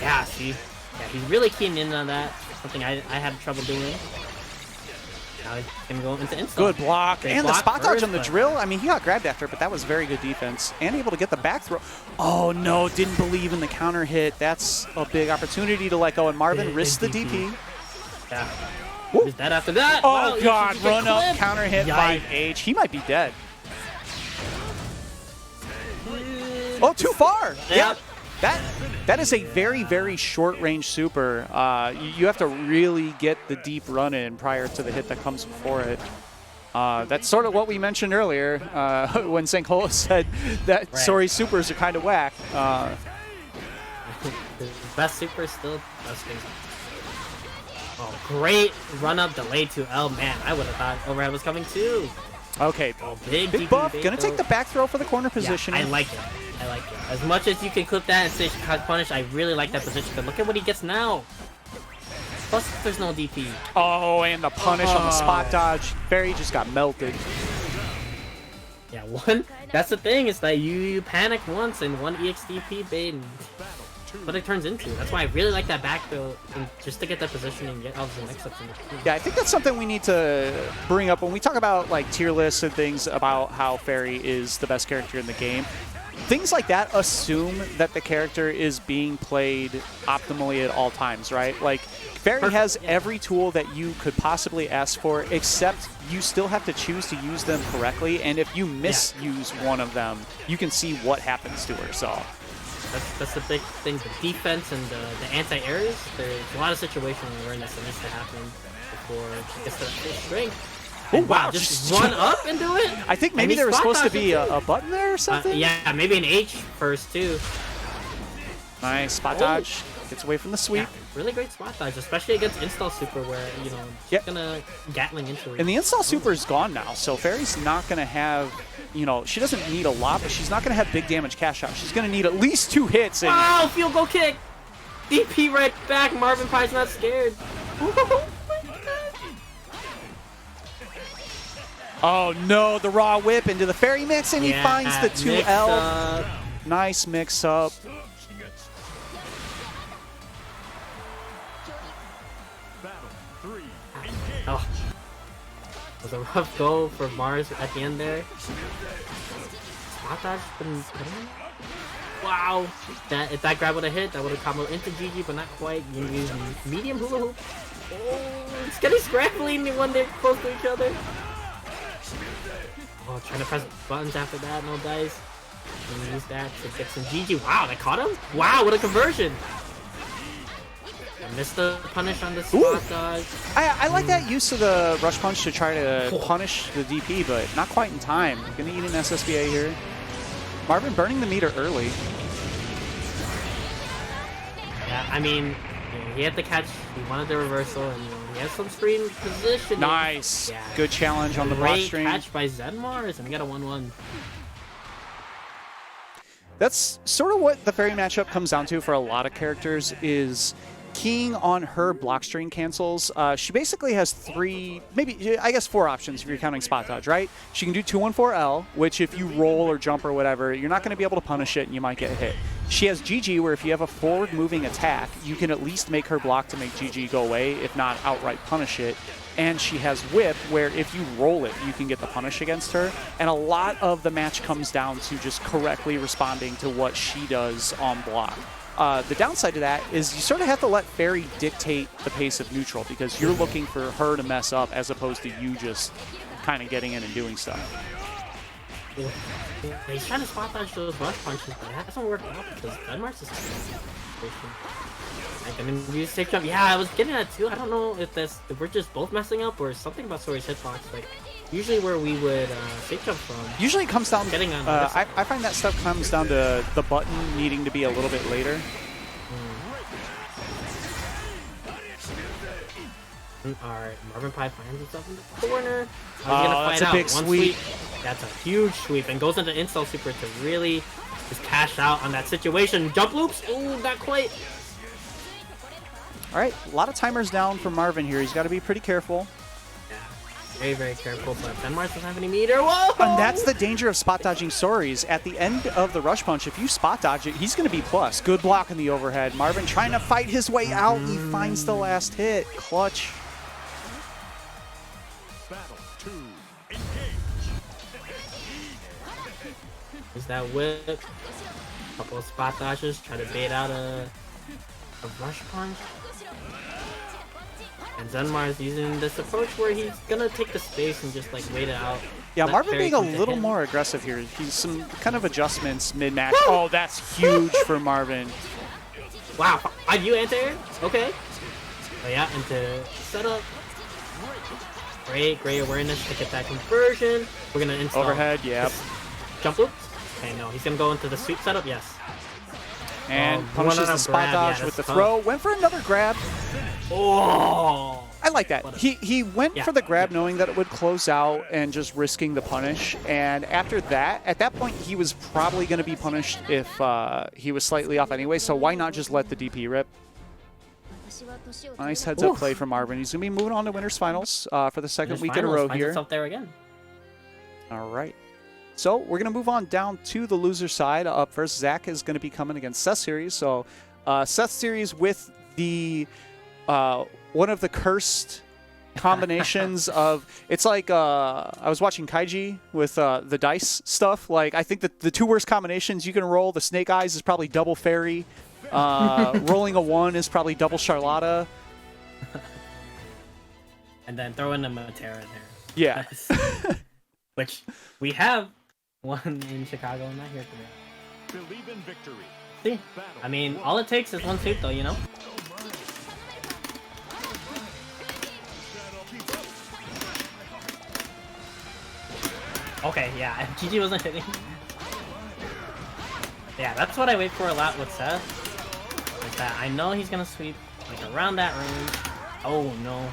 yeah, see, yeah, he's really keying in on that. Something I had trouble doing. Now he's gonna go into install.
Good block.
Great
And
block
the spot dodge
first,
on the
but-
drill. I mean, he got grabbed after, but that was very good defense. And able to get the back throw. Oh, no, didn't believe in the counter hit. That's a big opportunity to let go. And Marvin risks the DP.
Yeah.
Woo.
Is that after that?
Oh,
Wow,
God,
just
run up,
clip.
counter hit by H. He might be dead. Oh, too far.
Yep.
That is a very short range super. You have to really get the deep run in prior to the hit that comes before it. That's sort of what we mentioned earlier when Sankola said that sorry supers are kind of whack.
The best super is still best things. Oh, great run up delay to L. Man, I would have thought overhead was coming too.
Okay,
Oh, big DP
buff.
bait,
Gonna
though.
take the back throw for the corner
Yeah,
position.
I like it. I like it. As much as you can clip that and say punish, I really like that position. But look at what he gets now. Plus, there's no DP.
Oh, and the punish on the spot dodge. Ferry just got melted.
Yeah, that's the thing, is that you panic once and one EXDP bait and what it turns into. That's why I really like that back throw, and just to get that position and get all the mix-ups in the team.
Yeah, I think that's something we need to bring up when we talk about like tier lists and things about how Ferry is the best character in the game. Things like that assume that the character is being played optimally at all times, right? Like, Ferry has every tool that you could possibly ask for, except you still have to choose to use them correctly, and if you misuse one of them, you can see what happens to her, so...
That's the big thing, the defense and the anti-areas. There's a lot of situational awareness that needs to happen before it gets to full strength.
Oh,
And
wow,
just run up and do it?
I think
And
maybe
he
there was
spot
supposed to be
dodged it,
a button there or something?
yeah, maybe an H first, too.
Nice, spot dodge. Gets away from the sweep.
Yeah, really great spot dodge, especially against install super where, you know, she's gonna Gatling into it.
And the install super is gone now, so Ferry's not going to have, you know, she doesn't need a lot, but she's not going to have big damage cash out. She's going to need at least 2 hits. And
Wow, field goal kick! DP right back, Marvin Pie's not scared.
oh no, the raw whip into the Ferry mix, and he finds the 2L. Nice mix up.
Oh. It was a rough goal for Mars at the end there. Spot dodge been hitting? Wow. If that grab would have hit, that would have comboed into GG, but not quite. You use medium hula hoop. Oh, it's getting scrambling when they're close to each other. Oh, trying to press buttons after that, no dice. And use that to get some GG. Wow, they caught him? Wow, what a conversion! I missed the punish on the spot dodge.
I like that use of the rush punch to try to punish the DP, but not quite in time. Gonna eat an SSBA here. Marvin burning the meter early.
Yeah, I mean, you know, he had the catch, he wanted the reversal, and you know, he has some screen position.
Nice.
Yeah.
Good challenge on the block
Great
string.
catch by Zenmars, and we got a 1-1.
That's sort of what the fairy matchup comes down to for a lot of characters is keying on her block string cancels. She basically has three, maybe, I guess 4 options if you're counting spot dodge, right? She can do 2-1-4L, which if you roll or jump or whatever, you're not going to be able to punish it and you might get hit. She has GG, where if you have a forward moving attack, you can at least make her block to make GG go away, if not outright punish it. And she has whip, where if you roll it, you can get the punish against her. And a lot of the match comes down to just correctly responding to what she does on block. The downside to that is you sort of have to let Fairy dictate the pace of neutral, because you're looking for her to mess up as opposed to you just kind of getting in and doing stuff.
Yeah, he's trying to spot dodge those rush punches, but it hasn't worked out because Zenmars is like, I mean, use safe jump. Yeah, I was getting that too. I don't know if we're just both messing up or something about Sori's hitbox. Like, usually where we would safe jump from.
Usually it comes down.
Getting on
I find that stuff comes down to the button needing to be a little bit later.
Alright, Marvin Pie finds himself in the corner.
That's a big sweep.
That's a huge sweep and goes into Install Super to really just cash out on that situation. Jump loops. Ooh, not quite.
All right, a lot of timers down for Marvin here. He's got to be pretty careful.
Yeah, very, very careful, but Zenmars doesn't have any meter. Whoa!
And that's the danger of spot dodging Soris. At the end of the rush punch, if you spot dodge it, he's going to be plus. Good block in the overhead. Marvin trying to fight his way out. He finds the last hit. Clutch.
Battle 2, engage.
Use that whip. Couple of spot dodges. Try to bait out a rush punch. And Zenmars using this approach where he's gonna take the space and just like wait it out.
Yeah,
Let
Marvin
Fairy
being a
come to
little
him.
more aggressive here. He's some kind of adjustments mid-match. Oh, that's huge for Marvin.
Wow, 5U anti-air? Okay. Oh yeah, into setup. Great awareness to get that conversion. We're gonna install
Overhead, yep.
jump loop. Okay, no, he's gonna go into the sweep setup, yes.
And
one
punishes
on a
the spot
grab,
dodge
yeah,
with the
that's
throw. Went for another grab.
Oh!
I like that. He went
Yeah.
for the grab knowing that it would close out and just risking the punish. And after that, at that point, he was probably going to be punished if he was slightly off anyway. So why not just let the DP rip? Nice heads-up play from Marvin. He's going to be moving on to Winners Finals for the second week in a row
finds
here.
itself there again.
All right. So we're going to move on down to the loser side. Up first, Zach is going to be coming against Seth Series. So Seth Series with the one of the cursed combinations of, it's like I was watching Kaiji with the dice stuff. Like, I think that the 2 worst combinations you can roll, the Snake Eyes is probably double Fairy. Rolling a 1 is probably double Charlotta.
And then throw in a Matera in there.
Yeah.
Which we have one in Chicago and not here today.
Believe in victory.
See? I mean, all it takes is one sweep though, you know? Okay, yeah, GG wasn't hitting. Yeah, that's what I wait for a lot with Seth. Is that I know he's gonna sweep like around that range. Oh no.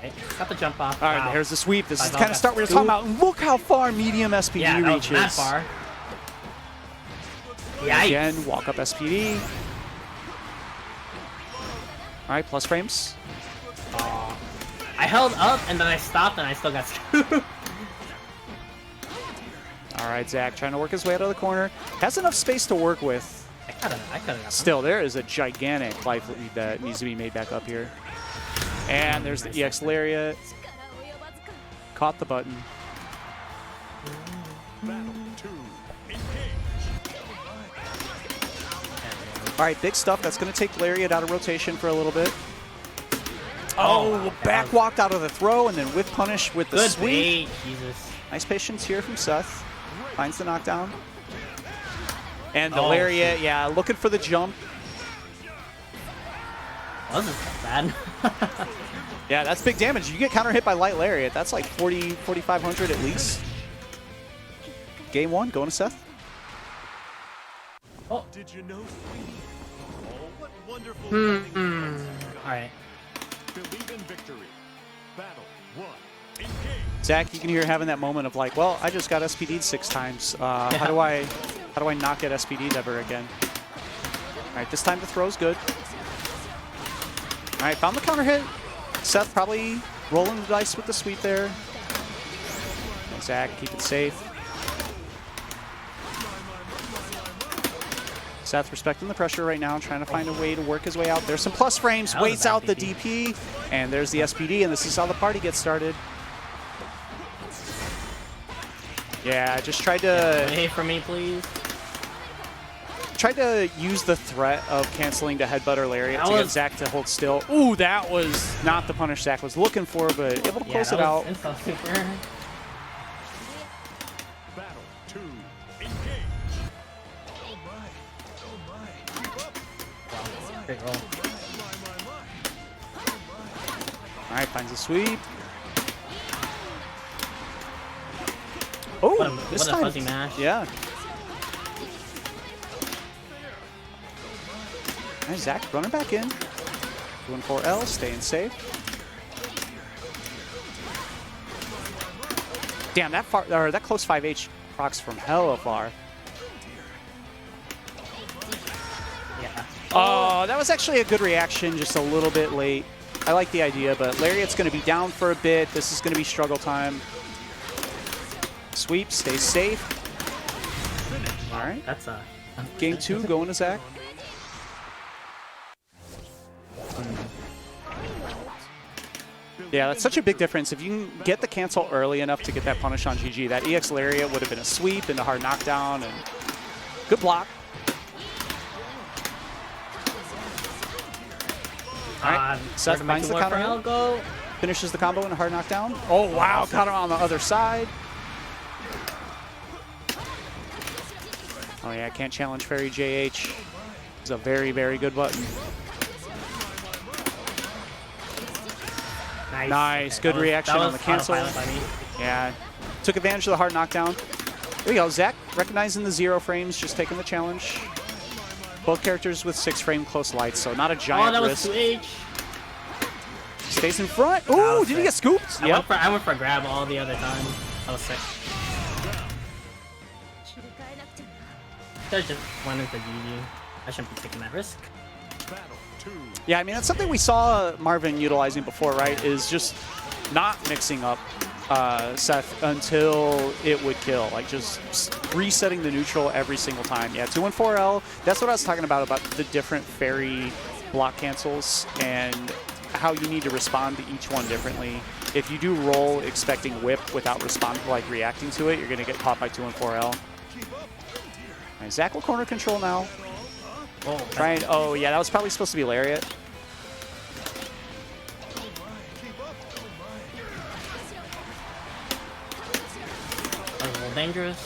Okay, got the jump off.
All right,
Wow.
there's the sweep. This is
Five
the kind of start we were talking about. And look how far medium SPD
Yeah, that was
reaches.
that far. Yikes.
Again, walk up SPD. All right, plus frames.
I held up and then I stopped and I still got screwed.
All right, Zach trying to work his way out of the corner. Has enough space to work with.
I could have got
Still, there is a gigantic life lead that needs to be made back up here. And there's the EX Lariat. Caught the button.
Battle 2, engage.
All right, big stuff. That's going to take Lariat out of rotation for a little bit. Oh, back walked out of the throw and then whip punish with the
Good
sweep.
bait, Jesus.
Nice patience here from Seth. Finds the knockdown. And the
Oh,
Lariat, yeah, looking for the jump.
wasn't that bad.
Yeah, that's big damage. You get counter hit by light lariat. That's like 4,500 at least. Game 1, going to Seth.
Oh.
Did you know, sweetie? Oh, what wonderful
Alright.
Believe in victory. Battle 1. Engage.
Zach, you can hear having that moment of like, well, I just got SPD'd 6 times. How do I not get SPD'd ever again? All right, this time the throw's good. All right, found the counter hit. Seth probably rolling the dice with the sweep there. And Zach, keep it safe. Seth respecting the pressure right now, trying to find a way to work his way out. There's some plus frames, waits out the DP, and there's the SPD, and this is how the party gets started. Yeah, I just tried to...
Hey for me, please.
Tried to use the threat of canceling to headbutt or lariat to get Zach to hold still. Ooh, that was not the punish Zach was looking for, but able to close it out.
Super.
Battle 2. Engage. Oh my. Oh my. Keep up.
Great roll.
All right, finds a sweep. Oh, this
what a
time.
fuzzy mash.
Yeah. All right, Zach running back in. Doing 4L, staying safe. Damn, that far, or that close 5H procs from hella far.
Yeah.
Oh, that was actually a good reaction, just a little bit late. I like the idea, but Lariat's going to be down for a bit. This is going to be struggle time. Sweep, stay safe. All right.
That's a
Game 2 going to Zach. Yeah, that's such a big difference. If you can get the cancel early enough to get that punish on GG, that EX Lariat would have been a sweep and a hard knockdown, and good block. All right, Seth finds the counter, finishes the combo in a hard knockdown. Oh, wow, caught him on the other side. Oh, yeah, can't challenge Fairy JH. It's a very, very good button. Nice, good reaction on the cancel. Yeah, took advantage of the hard knockdown. There we go, Zach recognizing the 0 frames, just taking the challenge. Both characters with 6-frame close lights, so not a giant risk.
Oh, that was 2H.
Stays in front. Ooh, did he get scooped?
Yep. I went for a grab all the other time. That was sick. Should just went into GG. I shouldn't be taking that risk.
Yeah, I mean, that's something we saw Marvin utilizing before, right? Is just not mixing up Seth until it would kill. Like, just resetting the neutral every single time. Yeah, 2 and 4L. That's what I was talking about the different fairy block cancels and how you need to respond to each one differently. If you do roll expecting whip without reacting to it, you're going to get caught by 2 and 4L. All right, Zach will corner control now. Trying. Oh, yeah, that was probably supposed to be Lariat.
That was a little dangerous.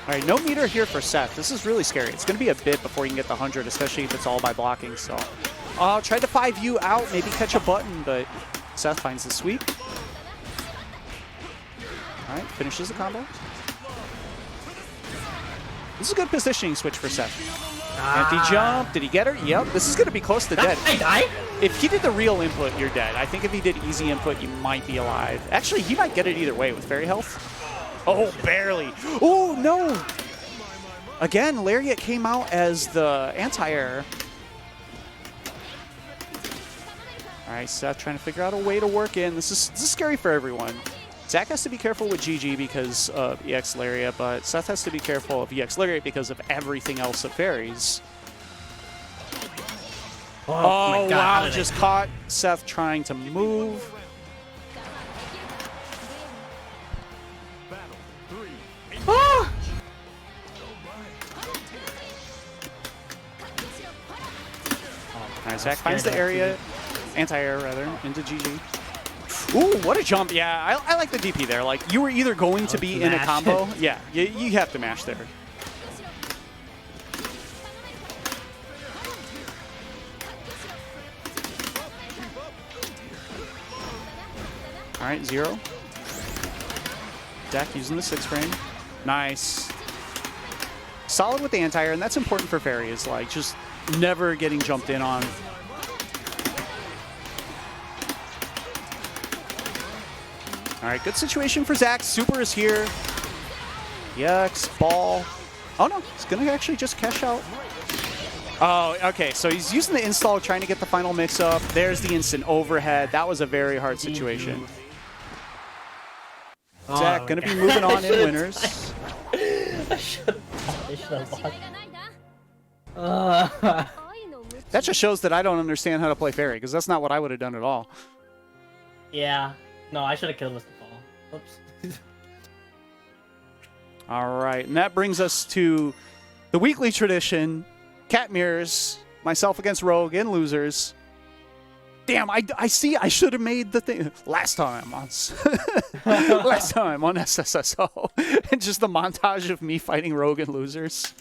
All right, no meter here for Seth. This is really scary. It's going to be a bit before you can get the 100, especially if it's all by blocking. So, tried to 5U out, maybe catch a button, but Seth finds the sweep. All right, finishes the combo. This is a good positioning switch for Seth. Anti-jump. Did he get her? Yep. This is going to be close to dead.
I died?
If he did the real input, you're dead. I think if he did easy input, you might be alive. Actually, he might get it either way with fairy health. Oh, barely. Oh, no. Again, Lariat came out as the anti-air. All right, Seth trying to figure out a way to work in. This is scary for everyone. Zach has to be careful with GG because of EX Lariat, but Seth has to be careful of EX Lariat because of everything else of fairies. Oh, my God, wow, just caught Seth trying to move. Ah! All right, Zach finds the area, anti-air rather, into GG. Ooh, what a jump. Yeah, I like the DP there. Like, you were either going to be in a combo. Yeah, you have to mash there. right, 0. Deck using the 6 frame. Nice. Solid with the anti-air, and that's important for Fairy, is like just never getting jumped in on. All right, good situation for Zach. Super is here. Yucks, ball. Oh no, he's gonna actually just cash out. Oh, okay, so he's using the install, trying to get the final mix-up. There's the instant overhead. That was a very hard situation. Zach, gonna be moving on in winners.
I should have lost.
That just shows that I don't understand how to play Fairy, because that's not what I would have done at all.
Yeah. No, I should have killed with the ball. Oops.
All right, and that brings us to the weekly tradition. Cat mirrors, myself against Rogue in losers. Damn, I see. I should have made the thing last time on last time on SSSO, and just the montage of me fighting Rogue in losers.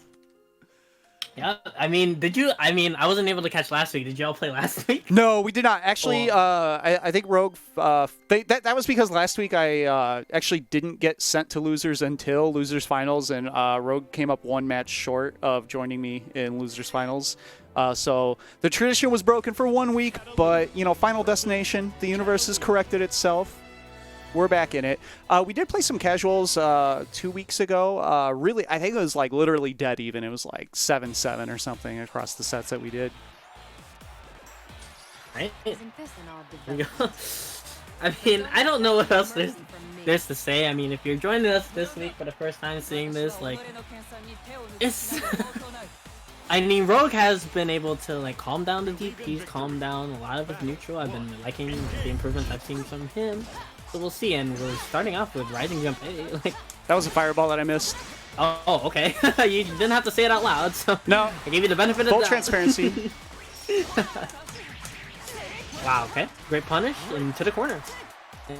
Yeah, I mean, did you? I mean, I wasn't able to catch last week. Did y'all play last week?
No, we did not. Actually, I think Rogue, that was because last week I actually didn't get sent to losers until losers finals, and Rogue came up 1 match short of joining me in losers finals. So the tradition was broken for 1 week, but you know, final destination, the universe has corrected itself. We're back in it. We did play some casuals 2 weeks ago. Really, I think it was like literally dead even. It was like 7-7 or something across the sets that we did.
Right? I mean, I don't know what else there's to say. I mean, if you're joining us this week for the first time seeing this, like, it's... I mean, Rogue has been able to like calm down the DPs, calm down a lot of his neutral. I've been liking the improvements I've seen from him. So we'll see, and we're starting off with Rising Jump A. Like, that
was a fireball that I missed.
Oh, okay. You didn't have to say it out loud, so
no,
I gave you the benefit of the
full
doubt.
transparency.
Wow, okay. Great punish into the corner.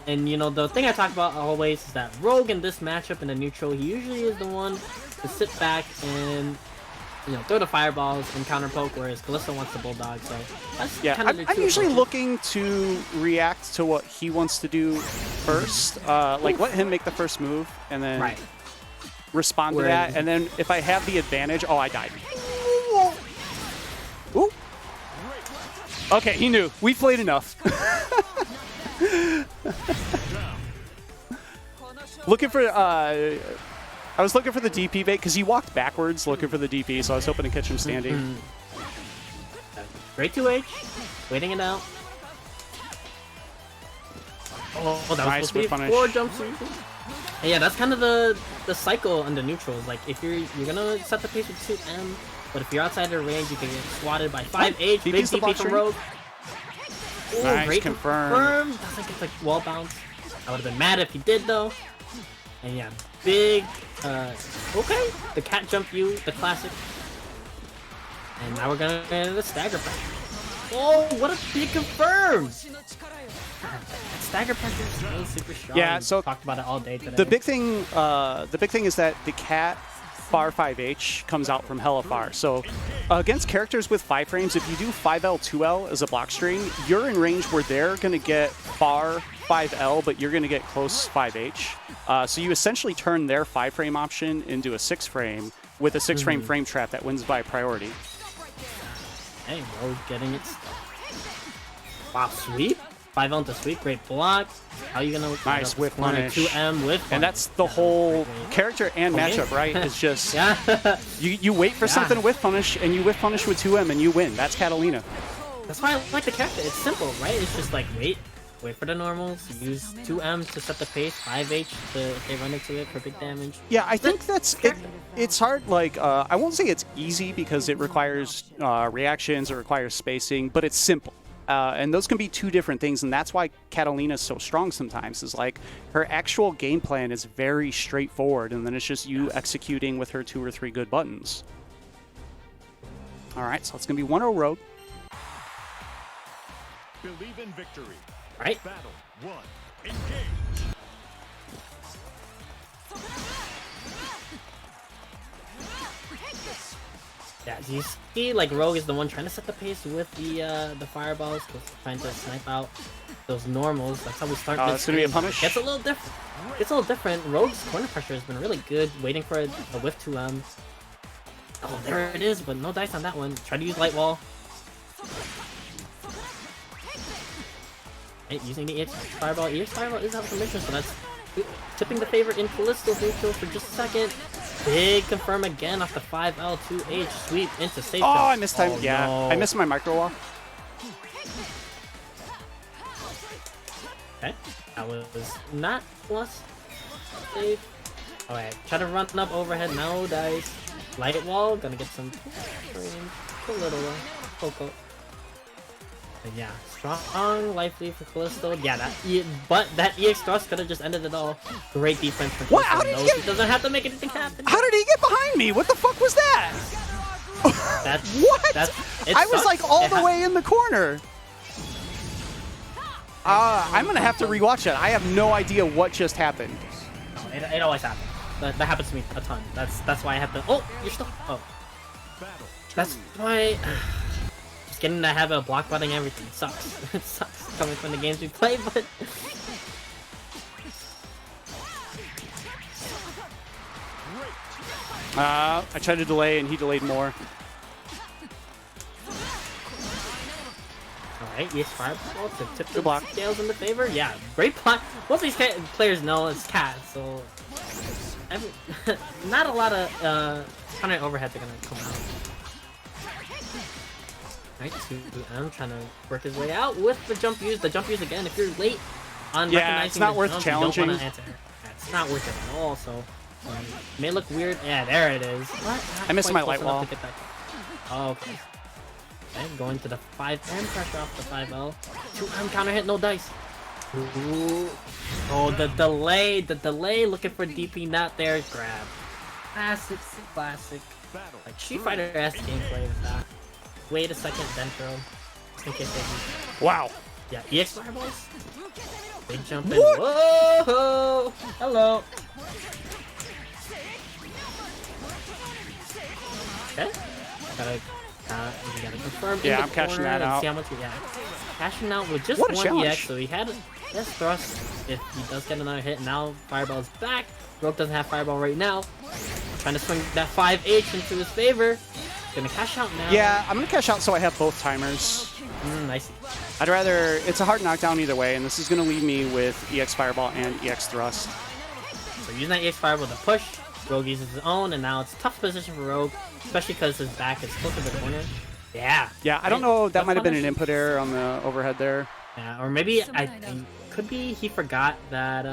And you know, the thing I talk about always is that Rogue in this matchup in the neutral, he usually is the one to sit back and, you know, throw the fireballs and counter poke, whereas Callisto wants the bulldog. So that's kind of
I'm usually looking to react to what he wants to do first. Like let him make the first move and then respond to that. And then if I have the advantage, oh, I died. Ooh. Okay, he knew. We played enough. Looking for I was looking for the DP bait because he walked backwards looking for the DP, so I was hoping to catch him standing.
Great 2H, waiting it out. Oh, that
nice
was
punish.
4 jumps. Yeah, that's kind of the cycle on the neutrals. Like if you're gonna set the pace with 2M, but if you're outside the range, you can get swatted by 5H. Big DP from Rogue. Ooh,
nice,
great
confirm.
That's like it's like wall bounce. I would have been mad if he did though. And yeah, big. Okay, the cat jump you, the classic. And now we're gonna get the stagger pressure. Oh, what a big confirm! Stagger pressure is really super strong.
Yeah, so
we talked about it all day today.
The big thing is that the cat far 5H comes out from hella far. So against characters with 5 frames, if you do 5L 2L as a block string, you're in range where they're gonna get far 5L, but you're gonna get close 5H. So you essentially turn their 5 frame option into a 6 frame with a 6 frame frame trap that wins by priority.
Hey, Rogue getting it. Wow, sweep. 5L into sweep, great block. How are you gonna
nice whiff punish?
2M with
and that's the whole character and matchup, right? It's just you wait for something with punish, and you whiff punish with 2M, and you win. That's Catalina.
That's why I like the character. It's simple, right? It's just like wait for the normals, use 2M to set the pace, 5H if they run into it for big damage.
Yeah, I think that's it. It's hard. Like I won't say it's easy because it requires reactions, it requires spacing, but it's simple. And those can be 2 different things, and that's why Catalina is so strong sometimes, is like her actual game plan is very straightforward, and then it's just you executing with her 2 or 3 good buttons. All right, so it's going to be 1-0 Rogue.
Believe in victory.
Right.
Battle 1. Engage.
Yeah, you see, like Rogue is the one trying to set the pace with the fireballs, trying to snipe out those normals. That's how we start.
It's gonna be a punish.
Gets a little different. It's a little different. Rogue's corner pressure has been really good. Waiting for a whiff to Oh, there it is, but no dice on that one. Try to use light wall. Hey, using the EX Fireball. EX Fireball is out of permission, so that's tipping the favor in Callisto's neutral for just a second. Big confirm again off the 5L 2H sweep into safe.
Oh, I missed time. Yeah,
no.
I missed my micro wall.
Okay, that was not plus safe. Alright, try to run up overhead. No dice. Light wall, gonna get some a little poke. But yeah, strong life lead for Callisto. Yeah, that EX thrust could have just ended it all. Great defense for Callisto.
What? How did he get?
He doesn't have to make anything happen.
How did he get behind me? What the fuck was that? What? I was like all the way in the corner. I'm gonna have to rewatch it. I have no idea what just happened.
It always happens. That happens to me a ton. That's why I have to. Oh, you're still. Oh, that's why. Just getting to have a block butting everything sucks. It sucks coming from the games we play, but.
I tried to delay and he delayed more.
Alright, EX Fireball to tip the
block.
scales in the favor. Yeah, great block. Most of these players know it's Cat, so not a lot of counter overheads are gonna come out. Alright, 2M trying to work his way out with the jump use. The jump use again. If you're late on recognizing
it's not
the
worth
jump,
challenging.
You don't want to answer. Yeah, it's not worth it at all. So may look weird. Yeah, there it is.
I missed my light wall.
Oh, okay. Okay, going to the 5M pressure off the 5L. 2M counter hit, no dice. Ooh. Oh, the delay, looking for DP, not there. Grab. Classic. Like Street Fighter-esque gameplay with that. Wait a second, then throw. Just in case they
Wow.
Yeah, EX Fireballs. Big jump in.
What?
Whoa! Hello. Okay. You gotta confirm.
Yeah, I'm cashing that out.
See how much, cashing out with just
What a
one
challenge.
EX, so he had this thrust. If he does get another hit, now Fireball's back. Rogue doesn't have Fireball right now. Trying to swing that 5H into his favor. Gonna cash out now.
Yeah, I'm gonna cash out so I have both timers.
I see.
I'd rather, it's a hard knockdown either way, and this is gonna leave me with EX Fireball and EX Thrust.
So using that EX Fireball to push, Rogue uses his own, and now it's a tough position for Rogue, especially because his back is close to the corner. Yeah.
Yeah, I don't know, that might have been an input error on the overhead there.
Yeah, or maybe could be he forgot that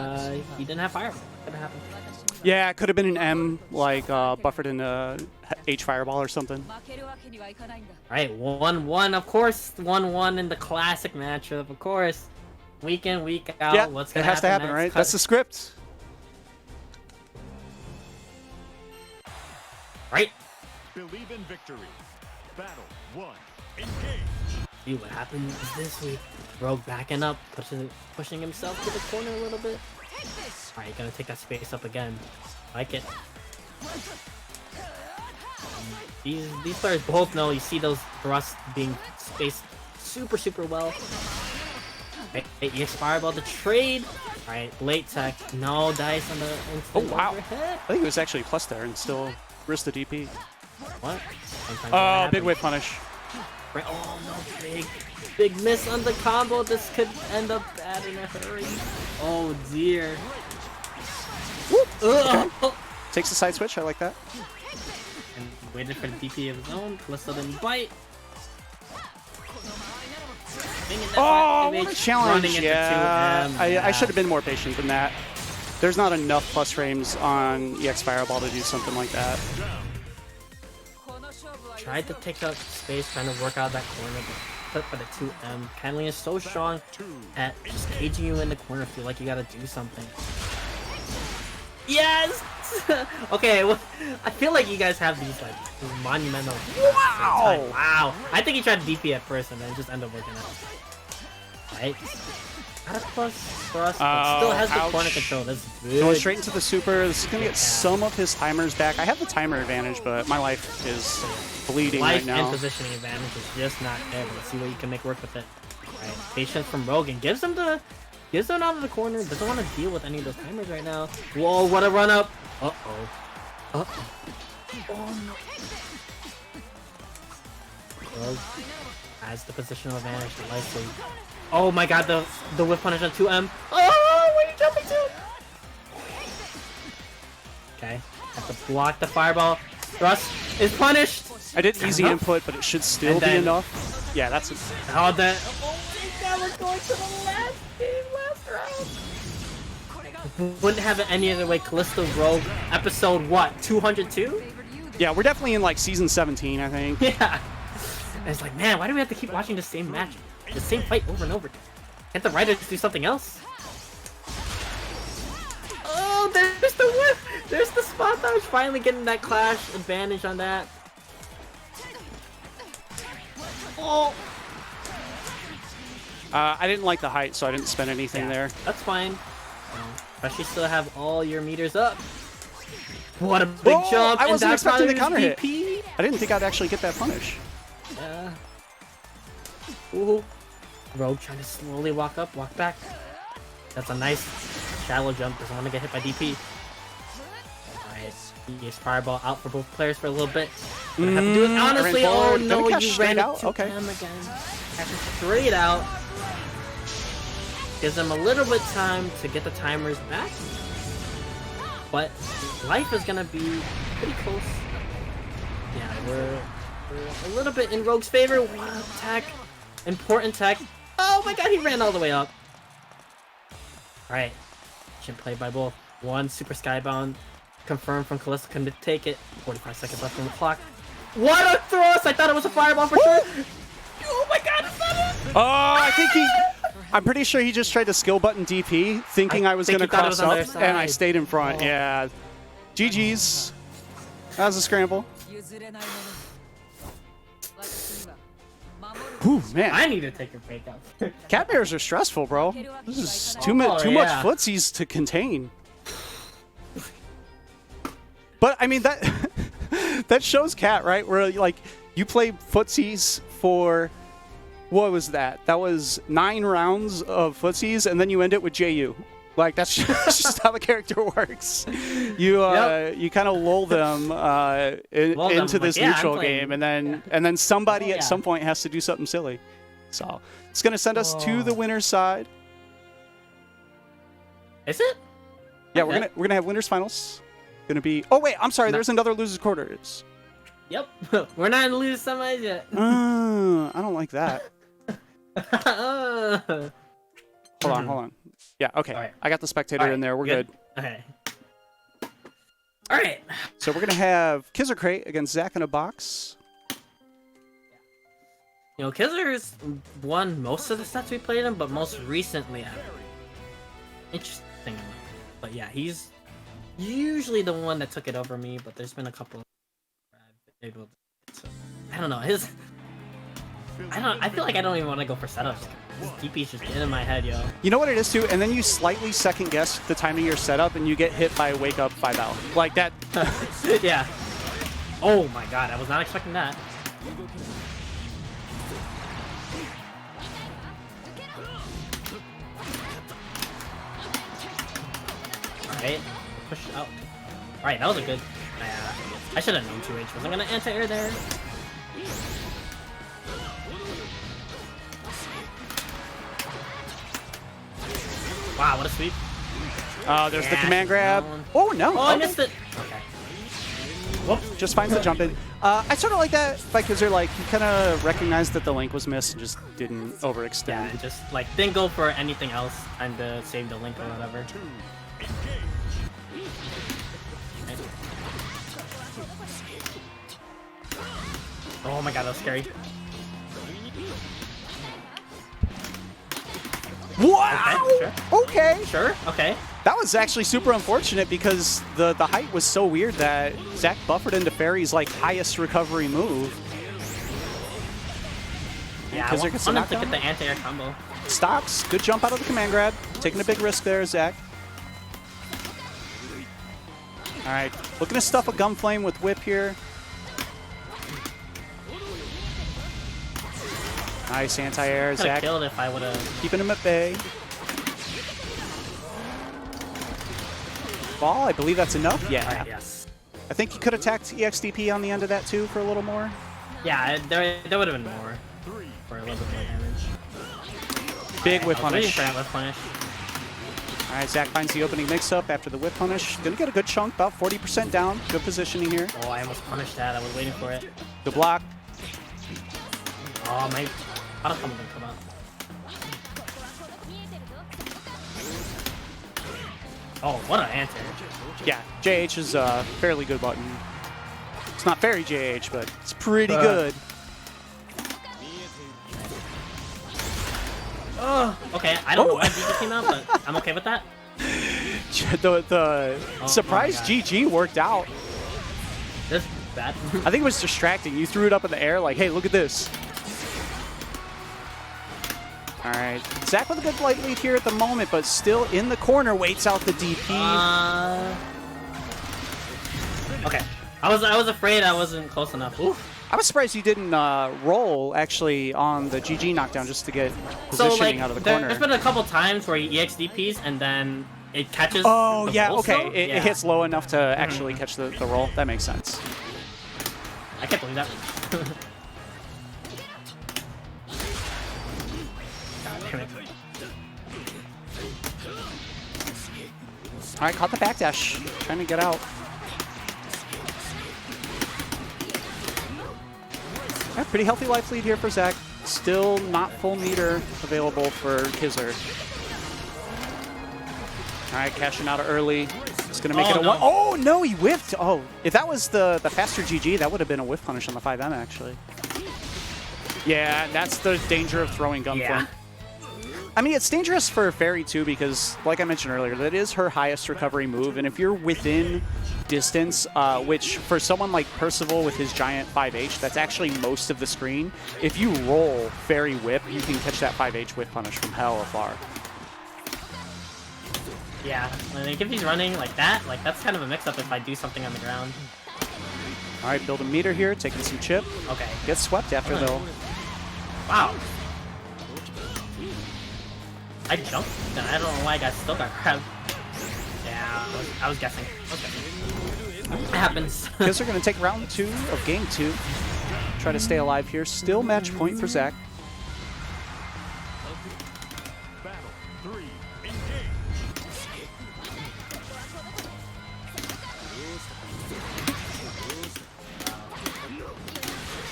he didn't have Fireball. Could have happened.
Yeah, it could have been an M, like buffered in a H Fireball or something.
Alright, 1-1, of course. 1-1 in the classic matchup, of course. Week in, week out.
Yeah,
What's
it
gonna
has to happen,
next?
right? That's the script.
Right?
Believe in victory. Battle 1. Engage.
See what happens this week. Rogue backing up, pushing himself to the corner a little bit. Alright, gonna take that space up again. Like it. These players both know, you see those thrusts being spaced super well. Hey, EX Fireball to trade. Alright, late tech. No dice on the instant.
Oh, wow.
Overhead.
I think it was actually plus there and still risk the DP.
What?
Oh, big wave punish.
Right. Oh no, big miss on the combo. This could end up bad in a hurry. Oh dear.
Whoop. Okay.
Oh.
Takes the side switch, I like that.
And waited for the DP of his own. Callisto didn't bite.
Oh, what a challenge.
Running into
Yeah,
2M.
I should have been more patient than that. There's not enough plus frames on EX Fireball to do something like that.
Tried to take up space, trying to work out that corner, but for the 2M. Kenley is so strong at just caging you in the corner. Feel like you gotta do something. Yes! Okay, well, I feel like you guys have these like monumental.
Wow!
Wow! I think he tried to DP at first and then just ended up working out. Right? Got a plus thrust, but still has the corner control. That's good.
Going straight into the super. This is going to get some of his timers back. I have the timer advantage, but my life is bleeding right
Life
now.
and positioning advantage is just not there. Let's see what you can make work with it. Right, patience from Rogan gives him out of the corner. Doesn't want to deal with any of those timers right now. Whoa, what a run up! Uh-oh. Uh-oh. Oh no. Rogue has the positional advantage, likely. Oh my god, the whip punish on 2M. Oh, where are you jumping to? Okay, have to block the fireball. Thrust is punished.
I did easy input, but it should still be enough. Yeah, that's it.
How that? Oh my god, we're going to the last game, last round. Wouldn't have it any other way. Callisto Rogue, episode what? 202?
Yeah, we're definitely in like season 17, I think.
Yeah. And it's like, man, why do we have to keep watching the same match, the same fight over and over? Can't the writers do something else? Oh, there's the whip! There's the spot dodge, finally getting that clash advantage on that. Oh!
I didn't like the height, so I didn't spend anything there.
That's fine. Especially still have all your meters up. What a big jump!
I wasn't expecting the counter hit.
DP.
I didn't think I'd actually get that punish.
Yeah. Ooh. Rogue trying to slowly walk up, walk back. That's a nice shallow jump. Doesn't want to get hit by DP. Alright. He is fireball out for both players for a little bit. Gonna have to do it honestly. Oh no, you ran
out. Okay.
Him again. Catching straight out. Gives them a little bit time to get the timers back. But life is gonna be pretty close. Yeah, we're a little bit in Rogue's favor. What tech? Important tech. Oh my god, he ran all the way up. Alright. Should play by both. One super skybound. Confirmed from Callisto can take it. 45 seconds left on the clock. What a thrust! I thought it was a fireball for sure. Oh my god, is that it?
Oh, I think I'm pretty sure he just tried to skill button DP, thinking I was going to cross up, and I stayed in front. Oh. Yeah. GG's. That was a scramble. Whew, man.
I need to take a break up.
Cat bears are stressful, bro. This is too much footsies to contain. But I mean that shows Cat, right? Where like you play footsies for what was that? That was 9 rounds of footsies, and then you end it with JU. Like that's just how the character works. You you kind of lull them into this neutral game, and then somebody at some point has to do something silly. So it's gonna send us to the winner's side.
Is it?
Yeah, we're gonna have winners finals. Gonna be. Oh wait, I'm sorry. There's another losers quarters.
Yep, we're not in losers semis yet.
I don't like that. Hold on. Yeah, okay. Right. I got the spectator in there. We're good.
Okay. All right.
So we're going to have Kizzer Crate against Zach in a box.
You know, Kizzer's won most of the sets we played him, but most recently, interesting enough. But yeah, he's usually the one that took it over me, but there's been a couple I've been able to, I don't know, I feel like I don't even want to go for setups. This DP's just getting in my head, yo.
You know what it is too? And then you slightly second guess the timing of your setup and you get hit by a wake up 5L. Like that.
Yeah. Oh my god, I was not expecting that. Alright, push out. Alright, that was a good. I should have known 2H wasn't gonna anti-air there. Wow, what a sweep.
There's the command grab. Oh, no.
Oh, I missed it. Okay.
Whoop, just finds the jump in. I sort of like that because they're like, you kind of recognized that the link was missed and just didn't overextend.
Yeah, and just like didn't go for anything else and save the link or whatever. Oh my god, that was scary.
Wow! Okay.
Sure. Okay.
That was actually super unfortunate because the height was so weird that Zach buffered into Fairy's like highest recovery move.
Yeah, I wanted to get the anti-air combo.
Stops. Good jump out of the command grab. Taking a big risk there, Zach. All right, looking to stuff a Gunflame with Whip here. Nice anti-air,
Could have
Zach.
killed if I would have.
Keeping him at bay. Ball, I believe that's enough. Yeah.
Alright, yes.
I think you could have attacked EXDP on the end of that too for a little more.
Yeah, there would have been more for a little bit more damage.
Big whip
I was waiting
punish.
for that whip punish.
All right, Zach finds the opening mix-up after the whip punish. Gonna get a good chunk, about 40% down. Good positioning here.
Oh, I almost punished that. I was waiting for it.
Good block.
Oh, my auto combo didn't come out. Oh, what an answer.
Yeah, JH is a fairly good button. It's not very JH, but it's pretty
Uh.
good.
Oh, okay. I don't know why GG came out, but I'm okay with that.
The
Oh
surprise
my God.
GG worked out.
This is bad.
I think it was distracting. You threw it up in the air like, hey, look at this. All right, Zach with a good light lead here at the moment, but still in the corner, waits out the DP.
Okay. I was afraid I wasn't close enough. Oof.
I was surprised you didn't roll actually on the GG knockdown just to get positioning out of the corner.
There's been a couple times where he EXDPs and then it catches.
Oh
the
yeah,
roll
okay.
still?
It
Yeah.
hits low enough to actually catch the roll. That makes sense.
I can't believe that. God damn it.
All right, caught the backdash, trying to get out. All right, pretty healthy life lead here for Zach. Still not full meter available for Kizzer. All right, cashing out early. It's gonna make it a
no.
one. Oh no, he whiffed. Oh, if that was the faster GG, that would have been a whiff punish on the 5M actually. Yeah, that's the danger of throwing Gunflame.
Yeah.
I mean, it's dangerous for Fairy too because, like I mentioned earlier, that is her highest recovery move, and if you're within distance, which for someone like Percival with his giant 5H, that's actually most of the screen. If you roll Fairy Whip, you can catch that 5H whip punish from hella far.
Yeah. Like if he's running like that, like that's kind of a mix-up if I do something on the ground.
All right, build a meter here, taking some chip.
Okay.
Gets swept after though.
Wow. I jumped, and I don't know why I still got grabbed. Yeah, I was guessing. It happens.
Kizzer gonna take round 2 of game 2. Try to stay alive here. Still match point for Zach.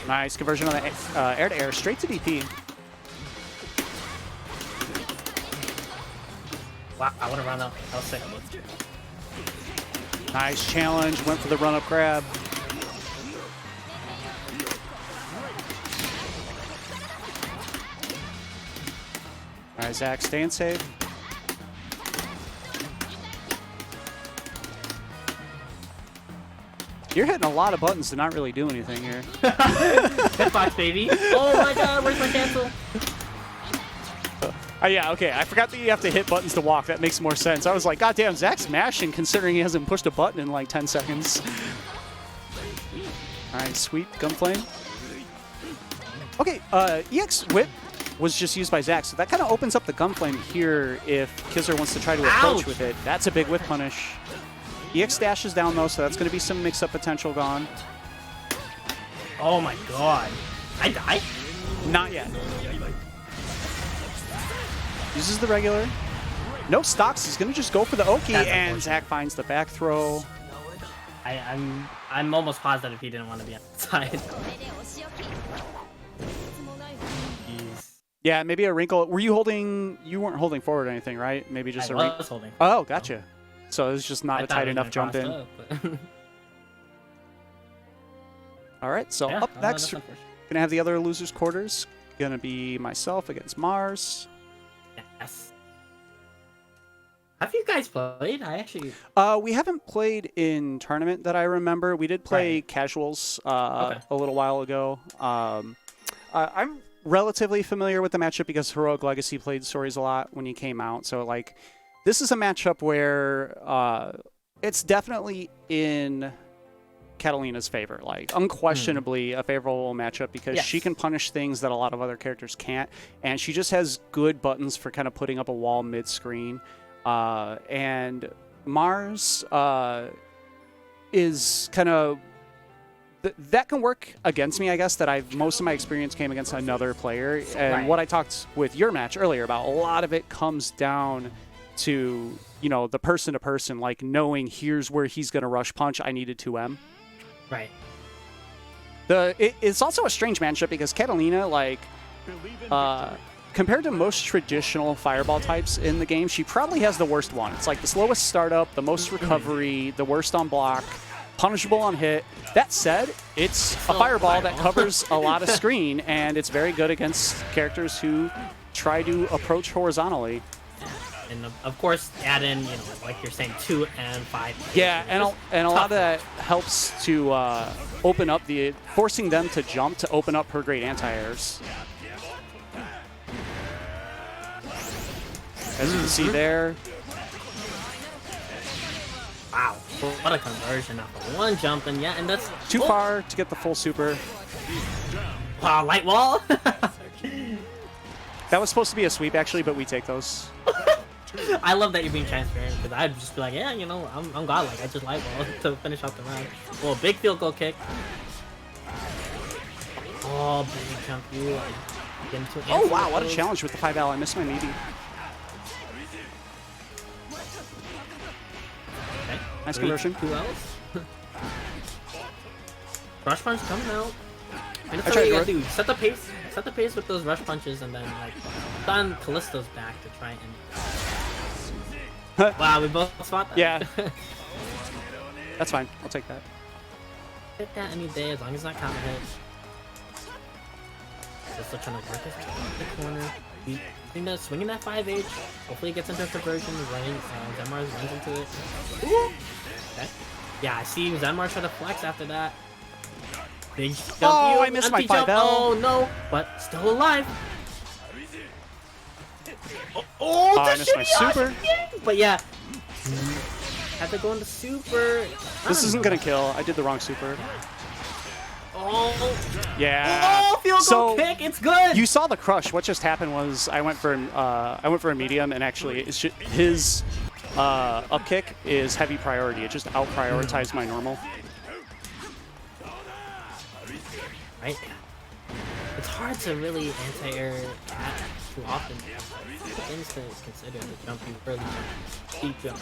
Nice conversion on the air-to-air, straight to DP.
Wow, I would have run out. That was sick.
Nice challenge, went for the run-up grab. All right, Zach, staying safe. You're hitting a lot of buttons to not really do anything here.
Hitbox, baby. Oh my god, where's my cancel?
Yeah, okay. I forgot that you have to hit buttons to walk. That makes more sense. I was like, God damn, Zach's mashing considering he hasn't pushed a button in like 10 seconds. All right, sweep, Gunflame. Okay, EX Whip was just used by Zach, so that kind of opens up the Gunflame here if Kizzer wants to try to approach
Ouch.
with it. That's a big whip punish. EX dash is down though, so that's going to be some mix-up potential gone.
Oh my god. I died?
Not yet. Uses the regular. No stocks. He's going to just go for the Oki,
That's
and
unfortunate.
Zach finds the back throw.
I'm almost positive he didn't want to be outside. Jeez.
Yeah, maybe a wrinkle. Were you holding? You weren't holding forward or anything, right? Maybe just
I
a wrinkle.
was holding.
Oh, gotcha. So it was just not
I
a
thought
tight
it was
enough
gonna
jump in.
cross up, but-
All right, so
Yeah,
up
that's
next,
unfortunate.
gonna have the other losers quarters. Gonna be myself against Mars.
Yes. Have you guys played? I actually.
We haven't played in tournament that I remember. We did play
Right.
casuals
Okay.
a little while ago. I'm relatively familiar with the matchup because Heroic Legacy played Stories a lot when he came out. So like, this is a matchup where it's definitely in Catalina's favor. Like, unquestionably a favorable matchup because she can punish things that a lot of other characters can't, and she just has good buttons for kind of putting up a wall mid-screen. And Mars is kind of... that can work against me, I guess, that most of my experience came against another player. And what I talked with your match earlier about, a lot of it comes down to, you know, the person-to-person, like knowing here's where he's going to rush punch, I needed 2M.
Right.
It's also a strange matchup because Catalina, like, compared to most traditional fireball types in the game, she probably has the worst one. It's like the slowest startup, the most recovery, the worst on block, punishable on hit. That said, it's a fireball that covers a lot of screen, and it's very good against characters who try to approach horizontally.
And of course, add in, you know, like you're saying, 2 and 5.
Yeah, and a lot of that helps to open up forcing them to jump to open up her great anti-airs. As you can see there.
Wow, what a conversion off of one jump, and and that's
too far to get the full super.
Wow, light wall.
That was supposed to be a sweep actually, but we take those.
I love that you're being transparent, because I'd just be like, yeah, you know, I'm godlike. I just light wall to finish off the round. Well, big field goal kick. Oh, big jump you.
Oh wow, what a challenge with the 5L. I missed my meaty.
Okay.
Nice conversion.
2Ls. Rush punch coming out. And that's what you gotta do. Set the pace with those rush punches, and then like stun Callisto's back to try and. Wow, we both spot that.
Yeah. That's fine. I'll take that.
Hit that any day as long as it's not counter hit. Still trying to work his way in the corner. Swinging that 5H. Hopefully it gets into a conversion. Zenmars runs into it. Ooh. Okay. Yeah, I see Zenmar try to flex after that. Big jump.
Oh, I missed my 5L.
Oh no, but still alive. Oh,
I missed my super.
But yeah, had to go into super.
This isn't gonna kill. I did the wrong super.
Oh.
Yeah.
Oh, field goal kick. It's good.
You saw the crush. What just happened was I went for a medium, and actually it's just, his up kick is heavy priority. It just out prioritized my normal.
Right. It's hard to really anti-air cat too often. Things to consider: the jumping, early jump, deep jump.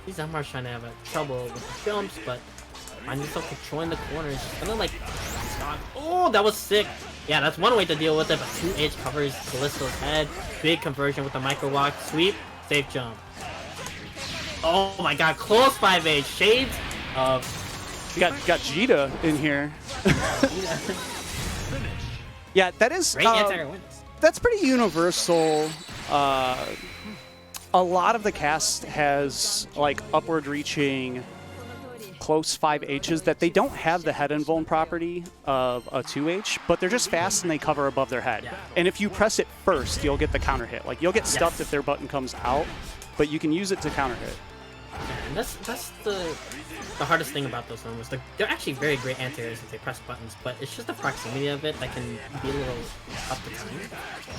These Zenmar's trying to have trouble with the jumps, but find yourself controlling the corners. Gonna like stop. Oh, that was sick. Yeah, that's one way to deal with it, but 2H covers Callisto's head. Big conversion with the micro walk, sweep, safe jump. Oh my god, close 5H. Shades of.
Got Jita in here. Yeah, that is.
Great anti-air wins.
That's pretty universal. A lot of the cast has like upward reaching close 5Hs that they don't have the head invuln property of a 2H, but they're just fast and they cover above their head.
Yeah.
And if you press it first, you'll get the counter hit. Like you'll get stuffed if their button comes out, but you can use it to counter hit.
And that's the hardest thing about those moments. Like, they're actually very great anti-airs if they press buttons, but it's just the proximity of it that can be a little up to time.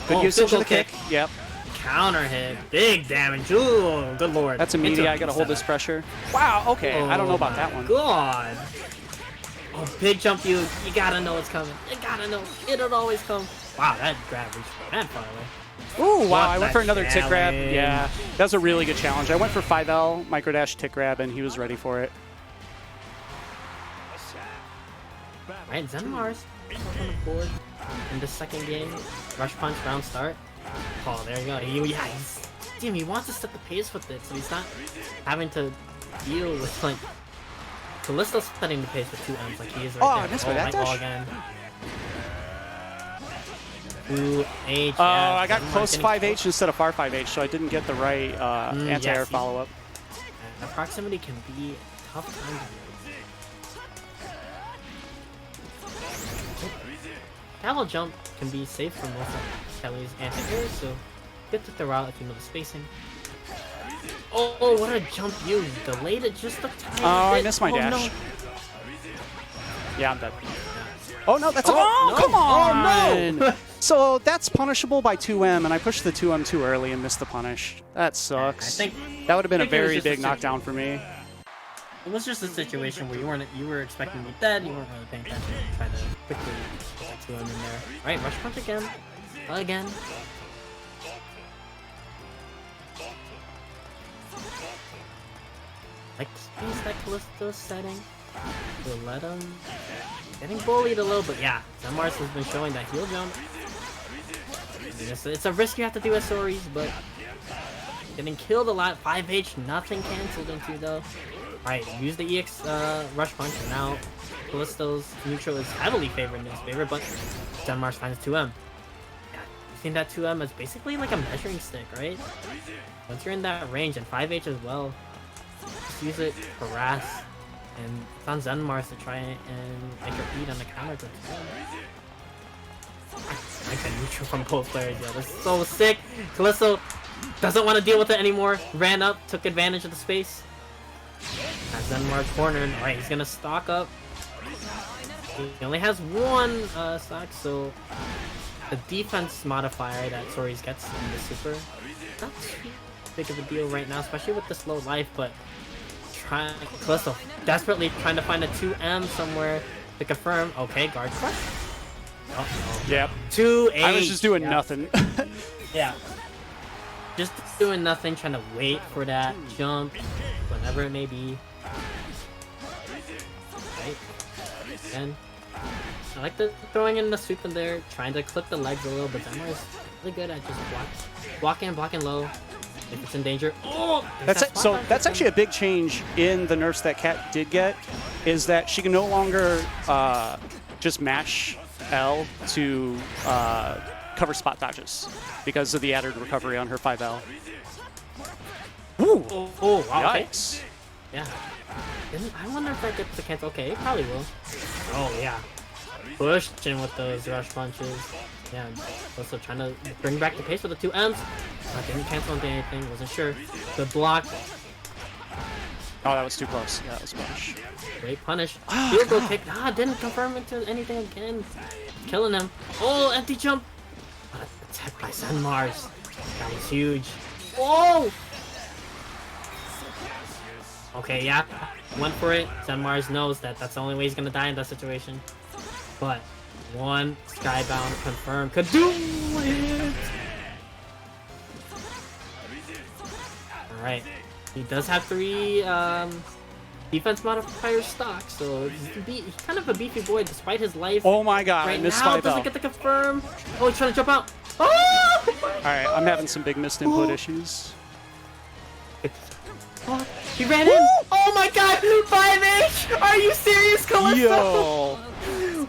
Good usage of the kick. Yep.
Counter hit. Big damage. Ooh, good lord.
That's immediate. I gotta hold this pressure. Wow, okay. I don't know about that one.
God. Oh, big jump you. You gotta know it's coming. You gotta know. It'll always come. Wow, that grab reached that far away.
Ooh, wow, I went for another tick grab. Yeah, that was a really good challenge. I went for 5L, micro dash, tick grab, and he was ready for it.
Right, Zenmars on the board in the second game. Rush punch, round start. Oh, there you go. He wants to set the pace with it, so he's not having to deal with, like, Callisto's setting the pace with 2Ms like he is right there.
I missed my that dash.
Again. 2H.
I got close 5H instead of far 5H, so I didn't get the right anti-air follow-up.
The proximity can be a tough time to Shallow jump can be safe for most of Kelly's anti-air, so get to throw out if you know the spacing. Oh, what a jump you! Delayed it just a tiny bit.
I missed my dash.
No.
Yeah, I'm dead. Oh no, that's
Oh, no.
come on!
Oh, no.
So that's punishable by 2M, and I pushed the 2M too early and missed the punish. That sucks.
I think
That would have been a
I think it was
very
just a
big knockdown for me.
It was just a situation where you were expecting me dead, you weren't really paying attention, and tried to quickly get that 2M in there. Alright, rush punch again. Again. Like the space that Callisto's setting. We'll let him. Getting bullied a little, but yeah, Zenmars has been showing that he'll jump. I mean, it's a risk you have to do as Soris, but getting killed a lot. 5H, nothing canceled into though. Alright, use the EX rush punch, and now Callisto's neutral is heavily favored in his favor, but Zenmars finds 2M. Yeah, using that 2M as basically like a measuring stick, right? Once you're in that range, and 5H as well, just use it, harass, and it's on Zenmars to try and make her beat on the counter to 2M. Like a neutral from both players, yo. That's so sick. Callisto doesn't want to deal with it anymore. Ran up, took advantage of the space. Has Zenmars cornered. Alright, he's gonna stock up. He only has one stock, so the defense modifier that Soris gets in the super, not too big of a deal right now, especially with the slow life, but Callisto desperately trying to find a 2M somewhere to confirm. Okay, guard crush.
Yep.
2H.
I was just doing nothing.
Yeah. Just doing nothing, trying to wait for that jump, whatever it may be. Right. And I like the throwing in the sweep in there, trying to clip the legs a little, but Zenmars is really good at just blocking low. If it's in danger. Oh!
That's actually a big change in the nerfs that Cat did get, is that she can no longer just mash L to cover spot dodges because of the added recovery on her 5L. Ooh!
Oh, wow.
Yikes.
Okay. Yeah. I wonder if that gets the cancel. Okay, it probably will. Oh, yeah. Pushing with those rush punches. Yeah, also trying to bring back the pace with the 2Ms. Didn't cancel into anything, wasn't sure. The block.
Oh, that was too close. Yeah, that was punish.
Great punish. Field goal kick. Didn't confirm into anything again. Killing him. Oh, empty jump. Attack by Zenmars. That was huge. Whoa! Okay, yeah. Went for it. Zenmars knows that that's the only way he's gonna die in that situation. But one skybound confirmed could do it. Alright. He does have 3 defense modifier stock, so he's kind of a beefy boy despite his life.
Oh my god,
right
I missed
now
5L.
doesn't get the confirm. Oh, he's trying to jump out. Oh!
Alright, I'm having some big missed input issues.
Oh, he ran in. Oh my god, 5H! Are you serious, Callisto?
Yo!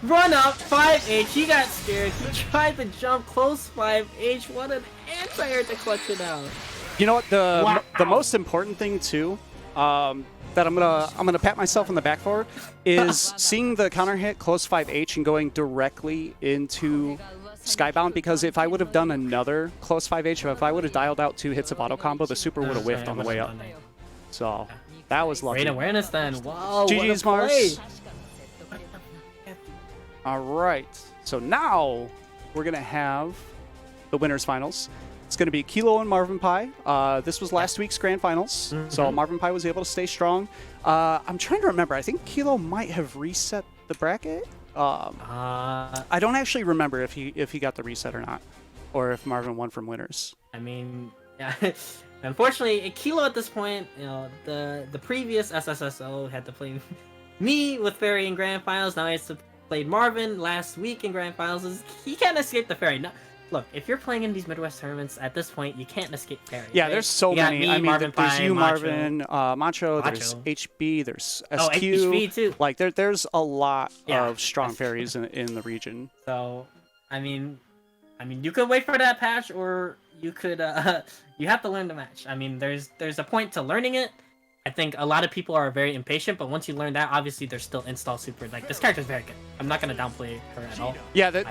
Run up, 5H, he got scared. He tried to jump close 5H. What an anti-air to clutch it out.
You know what? The most important thing too, that I'm gonna pat myself on the back for, is seeing the counter hit close 5H and going directly into Skybound. Because if I would have done another close 5H, if I would have dialed out 2 hits of auto combo, the super would have whiffed on the way up. So that was lucky.
Great awareness then. Wow.
GG's, Mars. All right. So now we're gonna have the winners finals. It's going to be Kilo and Marvin Pie. This was last week's grand finals, so Marvin Pie was able to stay strong. I'm trying to remember. I think Kilo might have reset the bracket. I don't actually remember if he got the reset or not, or if Marvin won from winners.
I mean, yeah. Unfortunately, Kilo at this point, you know, the previous SSSO had to play me with Fairy in grand finals. Now he has to play Marvin last week in grand finals. He can't escape the Fairy. No, look, if you're playing in these Midwest tournaments at this point, you can't escape Fairy.
Yeah,
right?
there's so many.
Me,
I mean,
Marvin
there's
Pie,
you,
Macho.
Marvin, Macho. There's HB. There's SQ.
Oh, HB too.
Like there's a lot of strong fairies in the region.
So, I mean, you could wait for that patch, or you could you have to learn the match. I mean, there's a point to learning it. I think a lot of people are very impatient, but once you learn that, obviously there's still install super. Like, this character's very good. I'm not gonna downplay her at all.
Yeah, the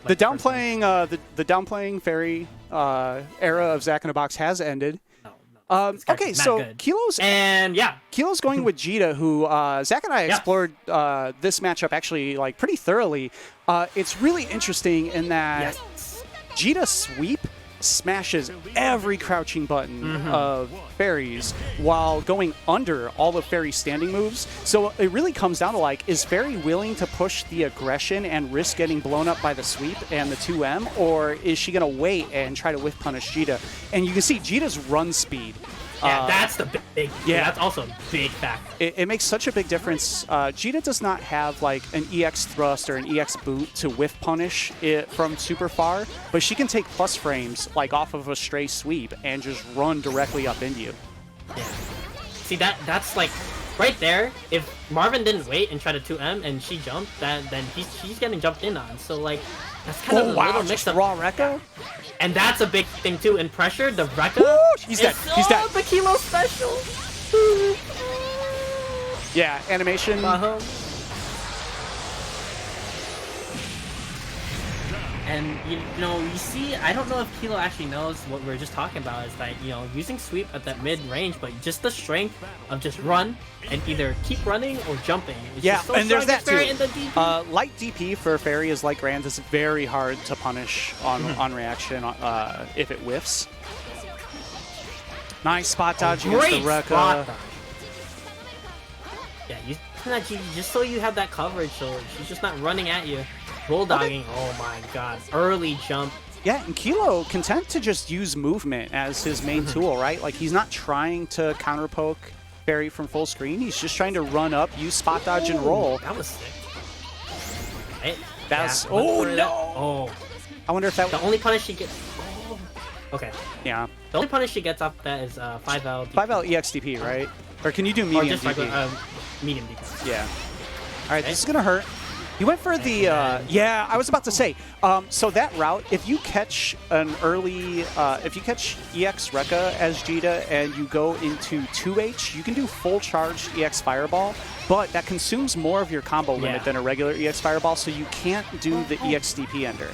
downplaying fairy era of Zack in a Box has ended.
No.
Okay, so
good.
Kilo's
And yeah,
Kilo's going with Jita, who Zach and I explored this matchup actually like pretty thoroughly. It's really interesting in that Jita sweep smashes every crouching button of Fairy's while going under all of Fairy's standing moves. So it really comes down to like, is Fairy willing to push the aggression and risk getting blown up by the sweep and the 2M, or is she going to wait and try to whiff punish Jita? And you can see Jita's run speed.
Yeah, that's the big.
Yeah.
That's also a big factor.
It makes such a big difference. Jita does not have like an EX thrust or an EX boot to whiff punish it from super far, but she can take plus frames like off of a stray sweep and just run directly up into you.
Yeah. See that's like right there. If Marvin didn't wait and try to 2M and she jumped, then she's getting jumped in on. So like that's kind of a little mix
just
up.
raw Rekka?
And that's a big thing too. In pressure, the Rekka
He's dead.
is
He's dead.
the Kilo special.
Yeah, animation.
And you know, you see, I don't know if Kilo actually knows what we were just talking about. Is that, you know, using sweep at that mid range, but just the strength of just run and either keep running or jumping. It's
Yeah,
just so
and there's
strong
that too.
in the DP.
Light DP for Fairy is like Grand. It's very hard to punish on reaction if it whiffs. Nice spot dodge against the
Great
Rekka.
spot dodge. Yeah, you just so you have that coverage, so she's just not running at you. Roll dogging, oh my god. Early jump.
Yeah, and Kilo content to just use movement as his main tool, right? Like he's not trying to counter poke Fairy from full screen. He's just trying to run up, use spot dodge and roll.
That was sick. Right?
That's
Yeah,
oh
that-
no.
Oh.
I wonder if that
The only punish she gets. Oh. Okay.
yeah.
The only punish she gets off that is 5L.
5L EXDP, right? Or can you do
Or
medium
just
DP?
regular, medium DP.
Yeah. All right, this is gonna hurt. You went for the, yeah, I was about to say, so that route, if you catch an early, if you catch EX Rekka as Jita and you go into 2H, you can do full charge EX Fireball, but that consumes more of your combo limit than a regular EX Fireball, so you can't do the EX DP ender.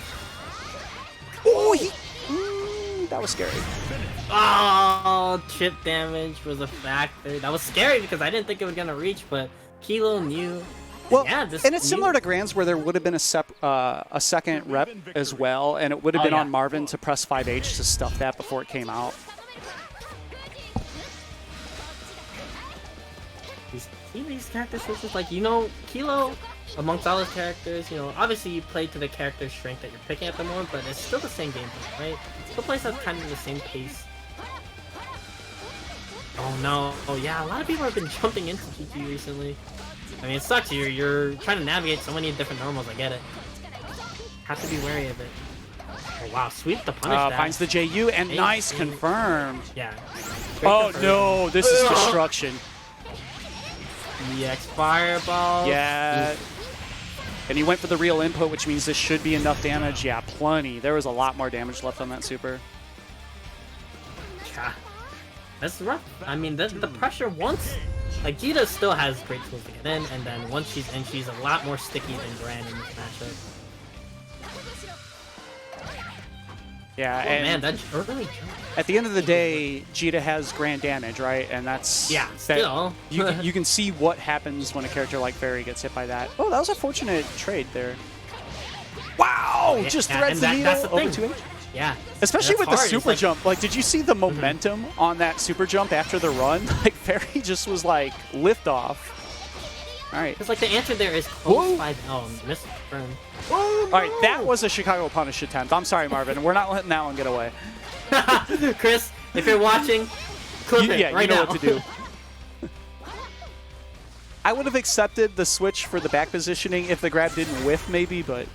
Oh, that was scary.
Oh, chip damage was a factor. That was scary because I didn't think it was gonna reach, but Kilo knew.
Well,
yeah,
and it's similar to Grand's where there would have been a second rep as well, and it would have been on Marvin to press 5H to stuff that before it came out.
These character switches, like, you know, Kilo, amongst all his characters, you know, obviously you play to the character's strength that you're picking at the moment, but it's still the same gameplay, right? Still plays at kind of the same pace. Oh no, oh yeah, a lot of people have been jumping into GT recently. I mean, it sucks. You're trying to navigate so many different normals. I get it. Have to be wary of it. Oh wow, sweep the punish that.
Finds the JU and nice confirmed.
Yeah.
Oh no, this is destruction.
EX Fireball.
Yeah. And he went for the real input, which means this should be enough damage. Yeah, plenty. There was a lot more damage left on that super.
Yeah. That's rough. I mean, the pressure once... Like, Jita still has great tools to get in, and then once she's in, she's a lot more sticky than Gran in this matchup.
Yeah,
Oh
and
man, that's early jump.
at the end of the day, Jita has grand damage, right? And that's...
Yeah,
that
still.
you can see what happens when a character like Fairy gets hit by that. Oh, that was a fortunate trade there. Wow!
Yeah,
just
yeah,
threads
and
the
that's
needle
the
over
thing.
2H.
Yeah.
Especially with the
hard.
super jump. Like, did you see the momentum on that super jump after the run? Like, Fairy just was like, lift off. All right.
Because, like, the answer there is close 5. Oh, missed burn.
All right, that was a Chicago punish attempt. I'm sorry, Marvin. We're not letting that one get away.
Chris, if you're watching, clip it right
you know
now.
what to do. I would have accepted the switch for the back positioning if the grab didn't whiff, maybe, but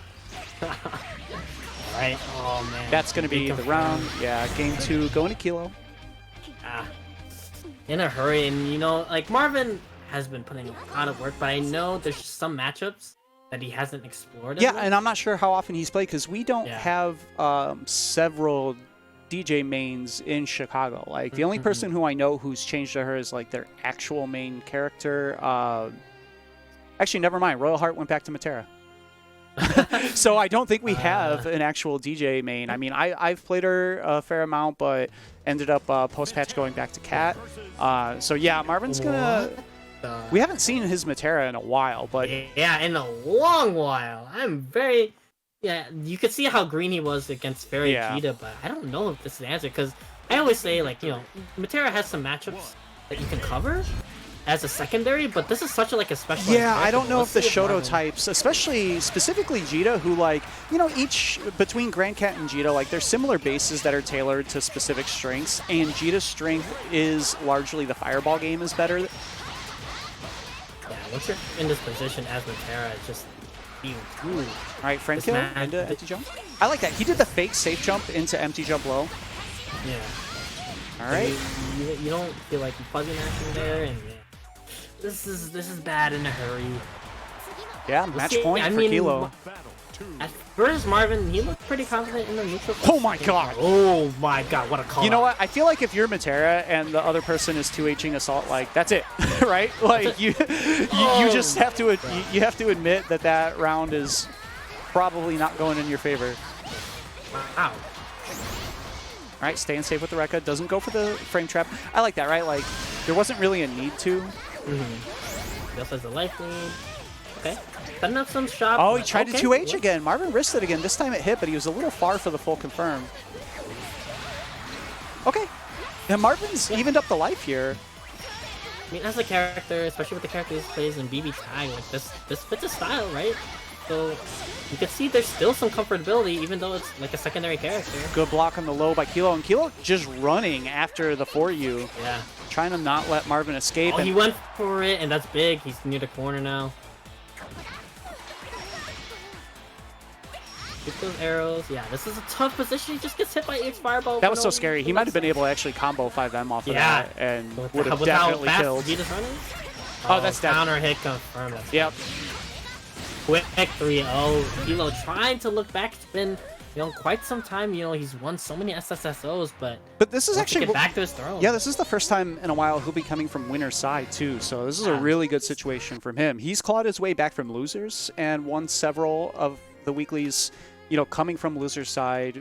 Right. Oh, man.
that's going to be the round. Yeah, game 2 going to Kilo.
In a hurry, and, you know, like, Marvin has been putting a lot of work, but I know there's some matchups that he hasn't explored.
Yeah, and I'm not sure how often he's played because we don't
Yeah.
have several DJ mains in Chicago. Like, the only person who I know who's changed to her is, like, their actual main character. Actually, never mind. Royal Heart went back to Matera. So I don't think we have an actual DJ main. I mean, I've played her a fair amount, but ended up post-patch going back to Cat. So yeah, Marvin's gonna... We haven't seen his Matera in a while, but...
Yeah, in a long while. I'm very... Yeah, you could see how green he was against Fairy Vegeta, but I don't know if this is the answer, because I always say, like, you know, Matera has some matchups that you can cover as a secondary, but this is such a special.
Yeah, I don't know if the Shoto types, specifically Jita, who, like, you know, each between Grand Cat and Jita, like, there's similar bases that are tailored to specific strengths, and Jita's strength is largely the fireball game is better.
Yeah, once you're in this position as Matera, it's just being cool.
All right, friend kill into empty jump. I like that. He did the fake safe jump into empty jump low.
Yeah.
All right.
You don't feel like fuzzy matching there, and yeah. This is bad in a hurry.
Yeah, match point for Kilo.
At first, Marvin, he looked pretty confident in the neutral.
Oh my god!
Oh my god, what a call!
You know what? I feel like if you're Matera and the other person is 2Hing Assault, like, that's it, right? Like, you just have to you have to admit that that round is probably not going in your favor.
Wow.
All right, staying safe with the Rekka. Doesn't go for the frame trap. I like that, right? Like, there wasn't really a need to.
He also has a life lead. Okay. Setting up some shots.
Oh, he tried to 2H again. Marvin risked it again. This time it hit, but he was a little far for the full confirm. Okay. And Marvin's evened up the life here.
I mean, as a character, especially with the character he plays in BB Tag, like this fits his style, right? So you can see there's still some comfortability, even though it's like a secondary character.
Good block on the low by Kilo, and Kilo just running after the 4U.
Yeah.
Trying to not let Marvin escape.
Oh, he went for it, and that's big. He's near the corner now. Get those arrows. Yeah, this is a tough position. He just gets hit by EX Fireball.
That was so scary. He might have been able to actually combo 5M off of that, and would have
with
definitely
how
killed.
fast running?
Oh, that's dead.
Counter hit confirmed.
Yep.
Quick 3-0. Kilo trying to look back. It's been, you know, quite some time. You know, he's won so many SSSOs, but
this is actually
get back to his throne.
Yeah, this is the first time in a while he'll be coming from winner's side too. So this is a really good situation from him. He's clawed his way back from losers and won several of the weeklies. You know, coming from loser's side,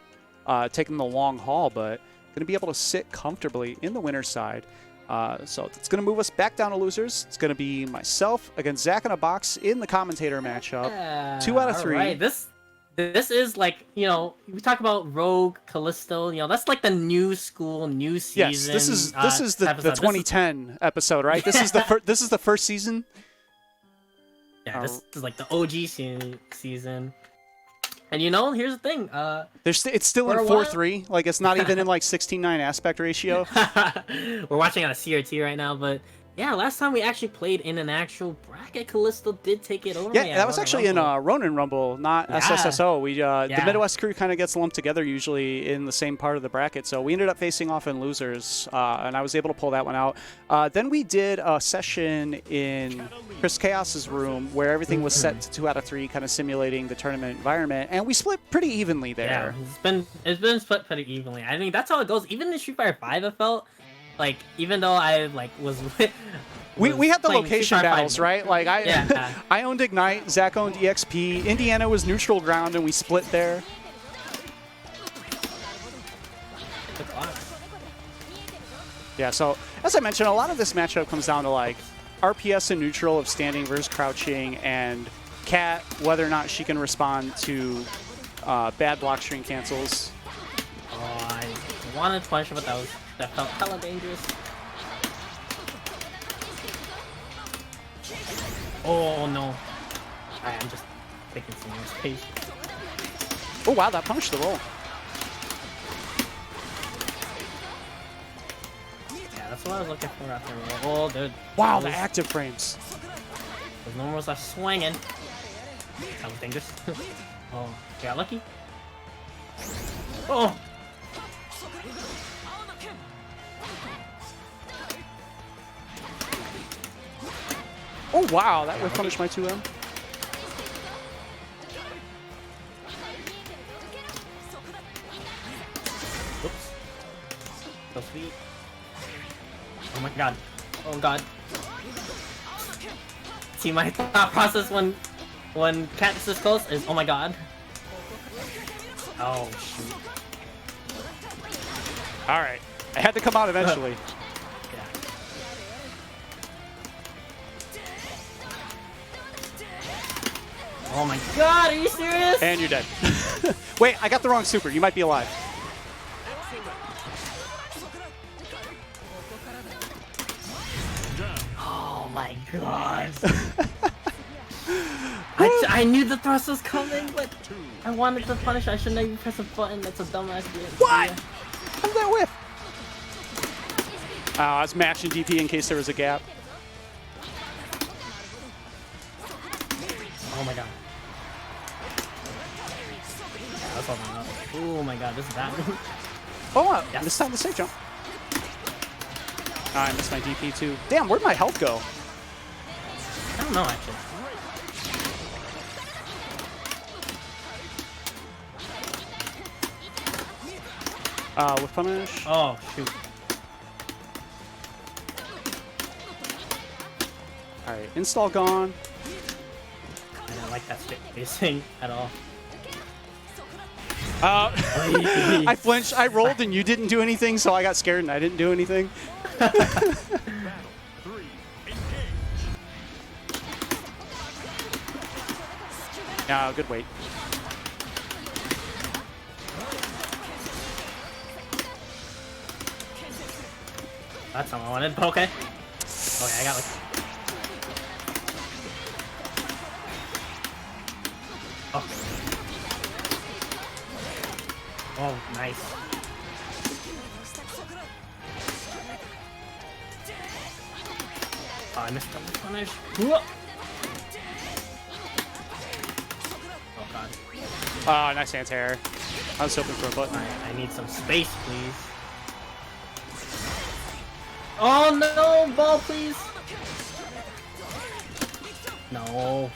taking the long haul, but going to be able to sit comfortably in the winner's side. So it's going to move us back down to losers. It's going to be myself against Zach in a box in the commentator matchup. 2 out of 3.
Right. This is like, you know, we talk about Rogue, Callisto, you know, that's like the new school, new season.
Yes, this is the 2010 episode, right? This is the first season.
Yeah, this is like the OG season. And you know, here's the thing.
It's still in 4:3. Like, it's not even in like 16:9 aspect ratio.
We're watching on a CRT right now, but yeah, last time we actually played in an actual bracket, Callisto did take it over.
Yeah, that was actually in Ronin Rumble, not SSSO. We the Midwest crew kind of gets lumped together usually in the same part of the bracket, so we ended up facing off in losers, and I was able to pull that one out. Then we did a session in Chris Chaos's room where everything was set to 2 out of 3, kind of simulating the tournament environment, and we split pretty evenly there.
Yeah, it's been split pretty evenly. I think that's how it goes. Even in Street Fighter 5, I felt like, even though I was
we had the location battles, right? Like I owned Ignite, Zach owned EXP, Indiana was neutral ground, and we split there. Yeah, so as I mentioned, a lot of this matchup comes down to like RPS and neutral of standing versus crouching, and Cat, whether or not she can respond to bad block string cancels.
Oh, I wanted to punish her, but that felt hella dangerous. Oh no. I'm just taking some more space.
Oh wow, that punished the roll.
Yeah, that's what I was looking for after a roll. Oh, dude.
Wow, the active frames.
Those normals are swinging. That was dangerous. Oh, got lucky. Oh!
Oh wow, that would punish my 2M.
Oops. So sweet. Oh my god. Oh god. See my thought process when when Cat's this close is, oh my god. Oh, shoot.
All right. I had to come out eventually.
Yeah. Oh my god, are you serious?
And you're dead. Wait, I got the wrong super. You might be alive.
Oh my god. I knew the thrust was coming, but I wanted to punish. I shouldn't have even pressed a button. That's a dumbass idea.
What? How's that whip? Oh, I was mashing DP in case there was a gap.
Oh my god. Yeah, that's all I know. Oh my god, this is bad.
Oh,
Yes.
this time the safe jump. Oh, I missed my DP too. Damn, where'd my health go?
I don't know actually.
With punish.
Oh shoot.
All right, install gone.
I don't like that spacing at all.
I flinched, I rolled, and you didn't do anything, so I got scared and I didn't do anything. Yeah, good wait.
That's not what I wanted, but okay. Okay, I got like. Oh. Oh, nice. Oh, I missed the punish. Oh god.
Oh, nice anti-air. I was hoping for a button.
I need some space, please. Oh no, ball, please. No.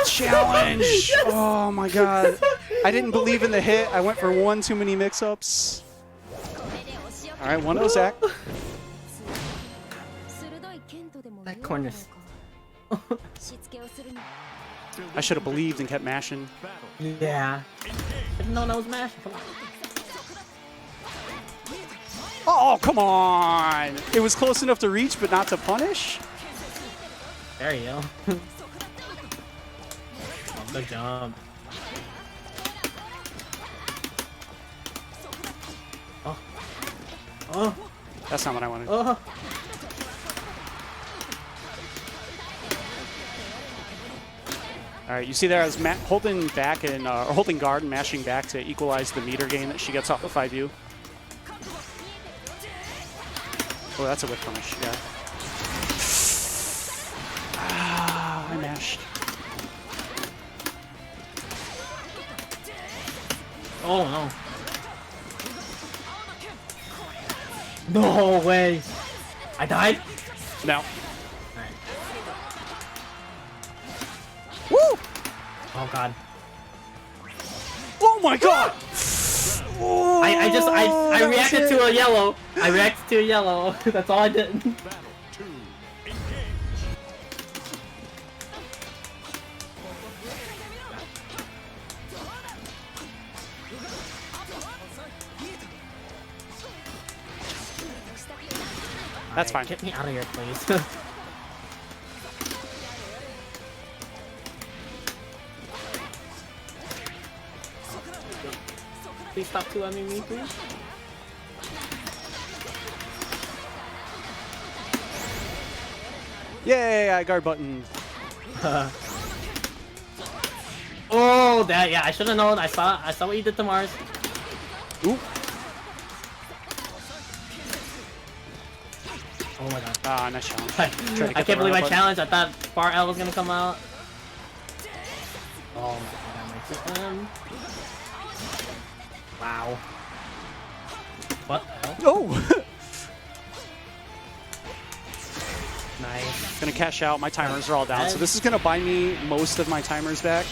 Challenge! Oh my god. I didn't believe in the hit. I went for one too many mix-ups. Alright, 1-0 Zach.
That corner's.
I should have believed and kept mashing.
Yeah. I didn't know that was mashing. Come on.
Oh, come on! It was close enough to reach, but not to punish?
There you go. Oh, good jump. Oh. Oh.
That's not what I wanted.
Oh.
Alright, you see there I was holding back and or holding guard and mashing back to equalize the meter gain that she gets off of 5U. Oh, that's a whip punish, yeah. Ah, I mashed.
Oh no. No way. I died?
No.
Alright.
Woo!
Oh god.
Oh my god! Oh,
I reacted to a yellow. I reacted to a yellow. That's all I did.
That's fine.
Get me out of here, please. Please stop 2-Ming me, please.
Yay, I guard button.
Oh, that yeah, I should have known. I saw what you did to Mars.
Ooh.
Oh my god.
Ah, nice challenge.
I can't believe I challenged. I thought bar L was gonna come out. Oh my god, wow. What the hell?
Oh!
Nice.
Gonna cash out. My timers are all down, so this is gonna buy me most of my timers back.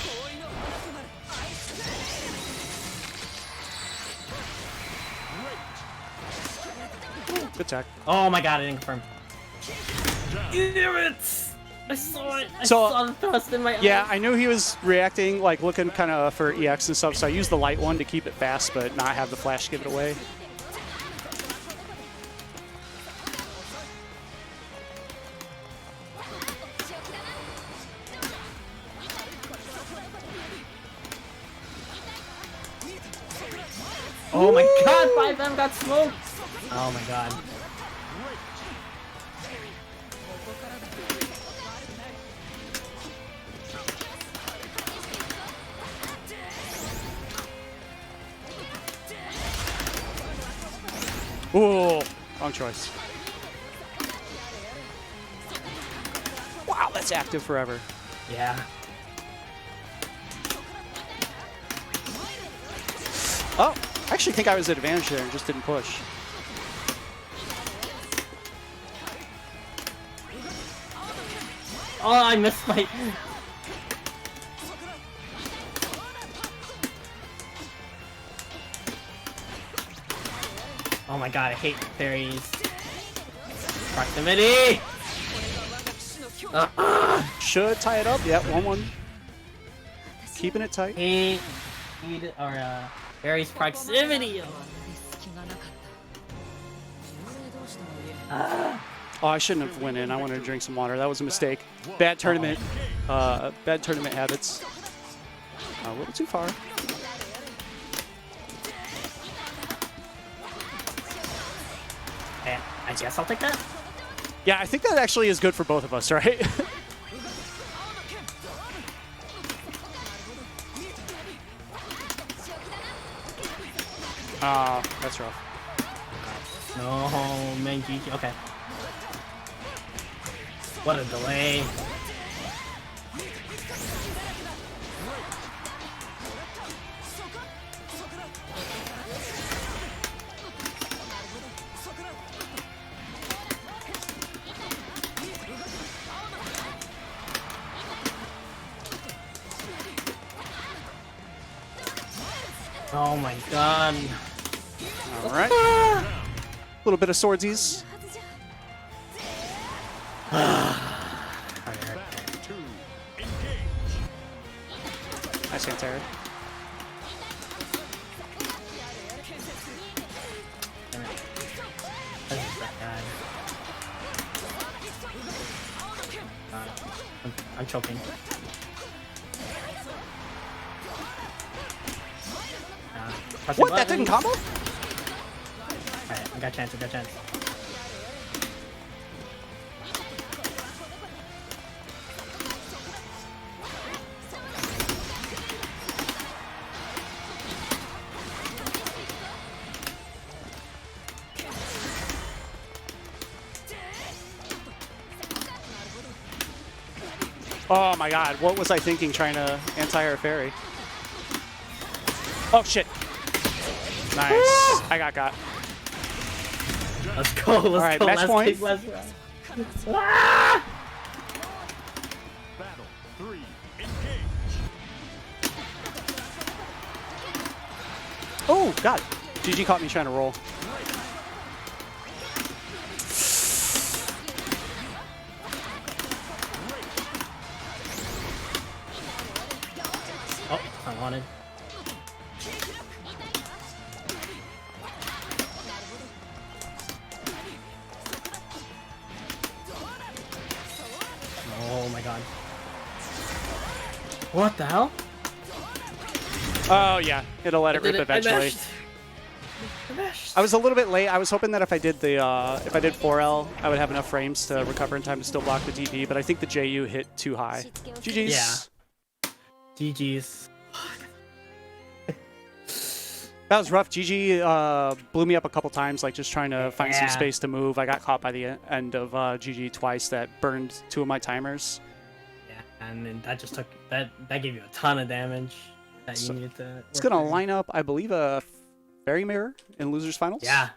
Good tech.
Oh my god, I didn't confirm. Damn it! I saw it. I
So-
saw the thrust in my
Yeah,
eye.
I knew he was reacting, like looking kind of for EX and stuff, so I used the light one to keep it fast, but not have the flash give it away.
Oh my god, 5M got smoked! Oh my god.
Ooh, wrong choice. Wow, that's active forever.
Yeah.
Oh, I actually think I was at advantage there and just didn't push.
Oh, I missed my... Oh my god, I hate fairies. Proximity!
Should tie it up. Yep, 1-1. Keeping it tight.
Hate... Fairies proximity!
Oh, I shouldn't have went in. I wanted to drink some water. That was a mistake. Bad tournament. Bad tournament habits. A little too far.
I guess I'll take that.
Yeah, I think that actually is good for both of us, right? That's rough.
No, man, GG. Okay. What a delay. Oh my god.
All right. A little bit of swordsies. Nice anti-air.
I'm choking.
What? That didn't combo?
Alright, I got a chance, I got a chance.
Oh my god, what was I thinking trying to anti-air fairy? Oh shit. Nice. I got.
Let's go, let's
Alright,
go.
match
Last
point.
kick, last round. Ah!
Battle 3, engage.
Oh god. GG caught me trying to roll.
Oh, I wanted. Oh my god. What the hell?
Oh yeah, it'll let it rip eventually. I was a little bit late. I was hoping that if I did the if I did 4L, I would have enough frames to recover in time to still block the DP, but I think the JU hit too high. GG's.
Yeah. GG's.
That was rough. GG blew me up a couple times, like just trying to find some
Yeah.
space to move. I got caught by the end of GG twice. That burned 2 of my timers.
Yeah, and then that just took that gave you a ton of damage that you
So,
needed to.
It's
work
gonna
through.
line up, I believe, a Fairy Mirror in losers finals.
Yeah.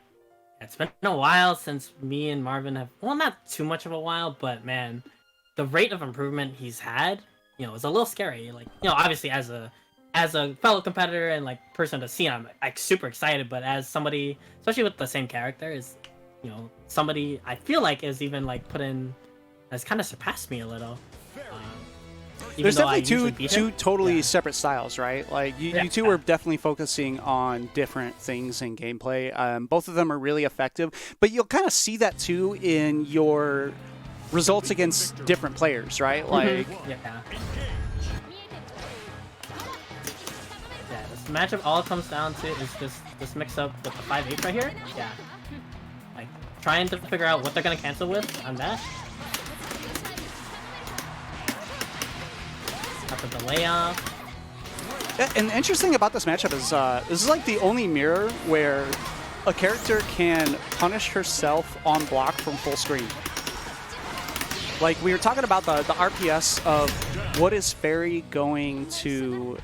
It's been a while since me and Marvin have, well, not too much of a while, but man, the rate of improvement he's had, you know, is a little scary. Like, you know, obviously as a fellow competitor and like person to see, I'm like super excited, but as somebody, especially with the same character, is, you know, somebody I feel like is even like put in has kind of surpassed me a little. Even
There's
though I
definitely
usually beat
two
him.
totally
Yeah.
separate styles, right? Like you
Yeah.
two are definitely focusing on different things in gameplay. Both of them are really effective, but you'll kind of see that too in your results against different players, right? Like
Yeah. Yeah, this matchup all it comes down to is this mix up with the 5-8 right here. Yeah. Like trying to figure out what they're gonna cancel with on that. Got the delay off.
And the interesting thing about this matchup is this is like the only mirror where a character can punish herself on block from full screen. Like we were talking about the RPS of what is Fairy going to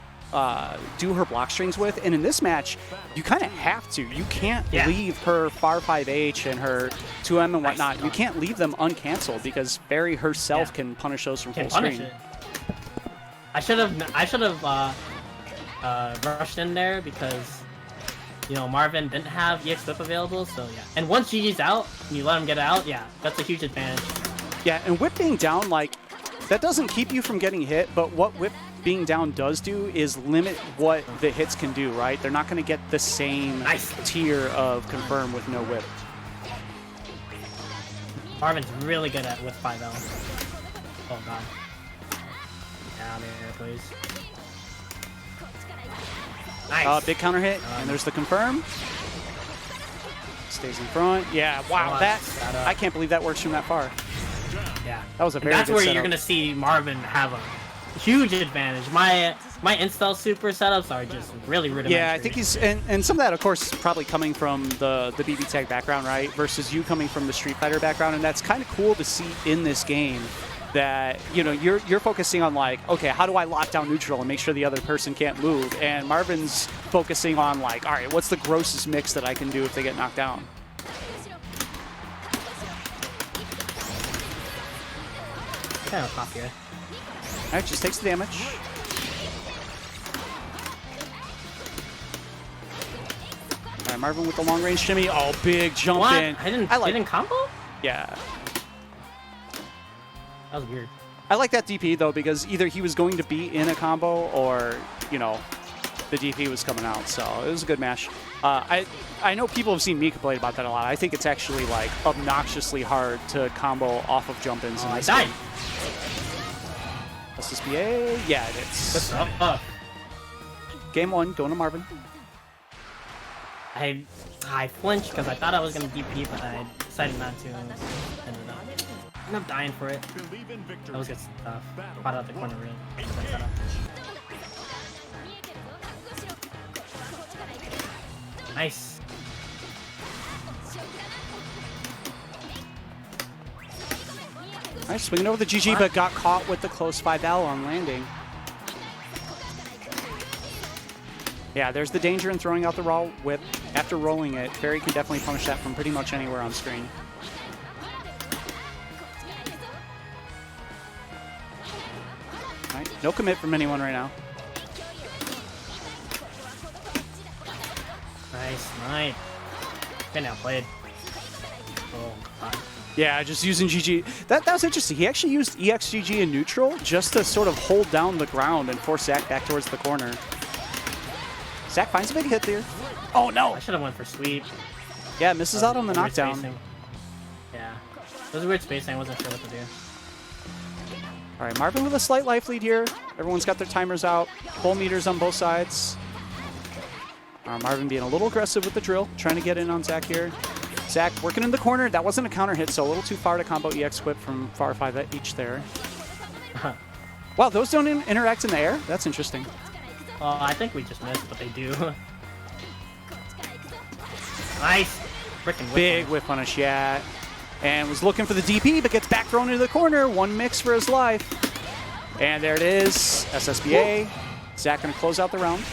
do her block strings with, and in this match, you kind of have to. You can't leave her far 5H and her 2M and whatnot. You can't leave them uncanceled because Fairy herself can punish those from full screen.
I should have rushed in there because you know Marvin didn't have EX Whip available, so yeah. And once GG's out, and you let him get out, yeah, that's a huge advantage.
Yeah, and Whip being down, like that doesn't keep you from getting hit, but what Whip being down does do is limit what the hits can do, right? They're not going to get the same tier of confirm with no Whip.
Marvin's really good at with 5L. Oh god. Get out of here, please. Nice.
Big counter hit, and there's the confirm. Stays in front. Yeah, wow, I can't believe that works from that far.
Yeah,
that was a very
that's
good
where
setup.
you're gonna see Marvin have a huge advantage. My install super setups are just really rudimentary.
Yeah, I think he's and some of that, of course, is probably coming from the BB tag background, right? Versus you coming from the Street Fighter background, and that's kind of cool to see in this game. That you know you're focusing on like, okay, how do I lock down neutral and make sure the other person can't move? And Marvin's focusing on like, all right, what's the grossest mix that I can do if they get knocked down?
Kind of pop here.
All right, just takes the damage. All right, Marvin with the long range shimmy. Oh, big jump
What?
in.
I didn't combo?
Yeah.
That was weird.
I like that DP though because either he was going to be in a combo or, you know, the DP was coming out. So it was a good match. I know people have seen me complain about that a lot. I think it's actually like obnoxiously hard to combo off of jump-ins in this game. SSBA? Yeah, it is. Game 1, going to Marvin.
I flinched because I thought I was gonna DP, but I decided not to. Ended up dying for it. That was good stuff. Caught out the corner real. Nice.
Nice, swinging over the GG, but got caught with the close 5L on landing. Yeah, there's the danger in throwing out the raw whip. After rolling it, Fairy can definitely punish that from pretty much anywhere on screen. All right, no commit from anyone right now.
Nice. Been outplayed. Oh, God.
Yeah, just using GG. That was interesting. He actually used EXGG in neutral just to sort of hold down the ground and force Zach back towards the corner. Zach finds a big hit there. Oh, no.
I should have went for sweep.
Yeah, misses out on the
Weird
knockdown.
spacing. Yeah. It was weird spacing. I wasn't sure what to do.
All right, Marvin with a slight life lead here. Everyone's got their timers out. Full meters on both sides. Marvin being a little aggressive with the drill, trying to get in on Zach here. Zach working in the corner. That wasn't a counter hit, so a little too far to combo EX whip from far 5 each there. Wow, those don't interact in the air? That's interesting.
Well, I think we just missed, but they do. Nice. Freaking whip
Big
punish.
whip punish, yeah. And was looking for the DP, but gets back thrown into the corner. One mix for his life. And there it is. SSBA. Zach going to close out the round.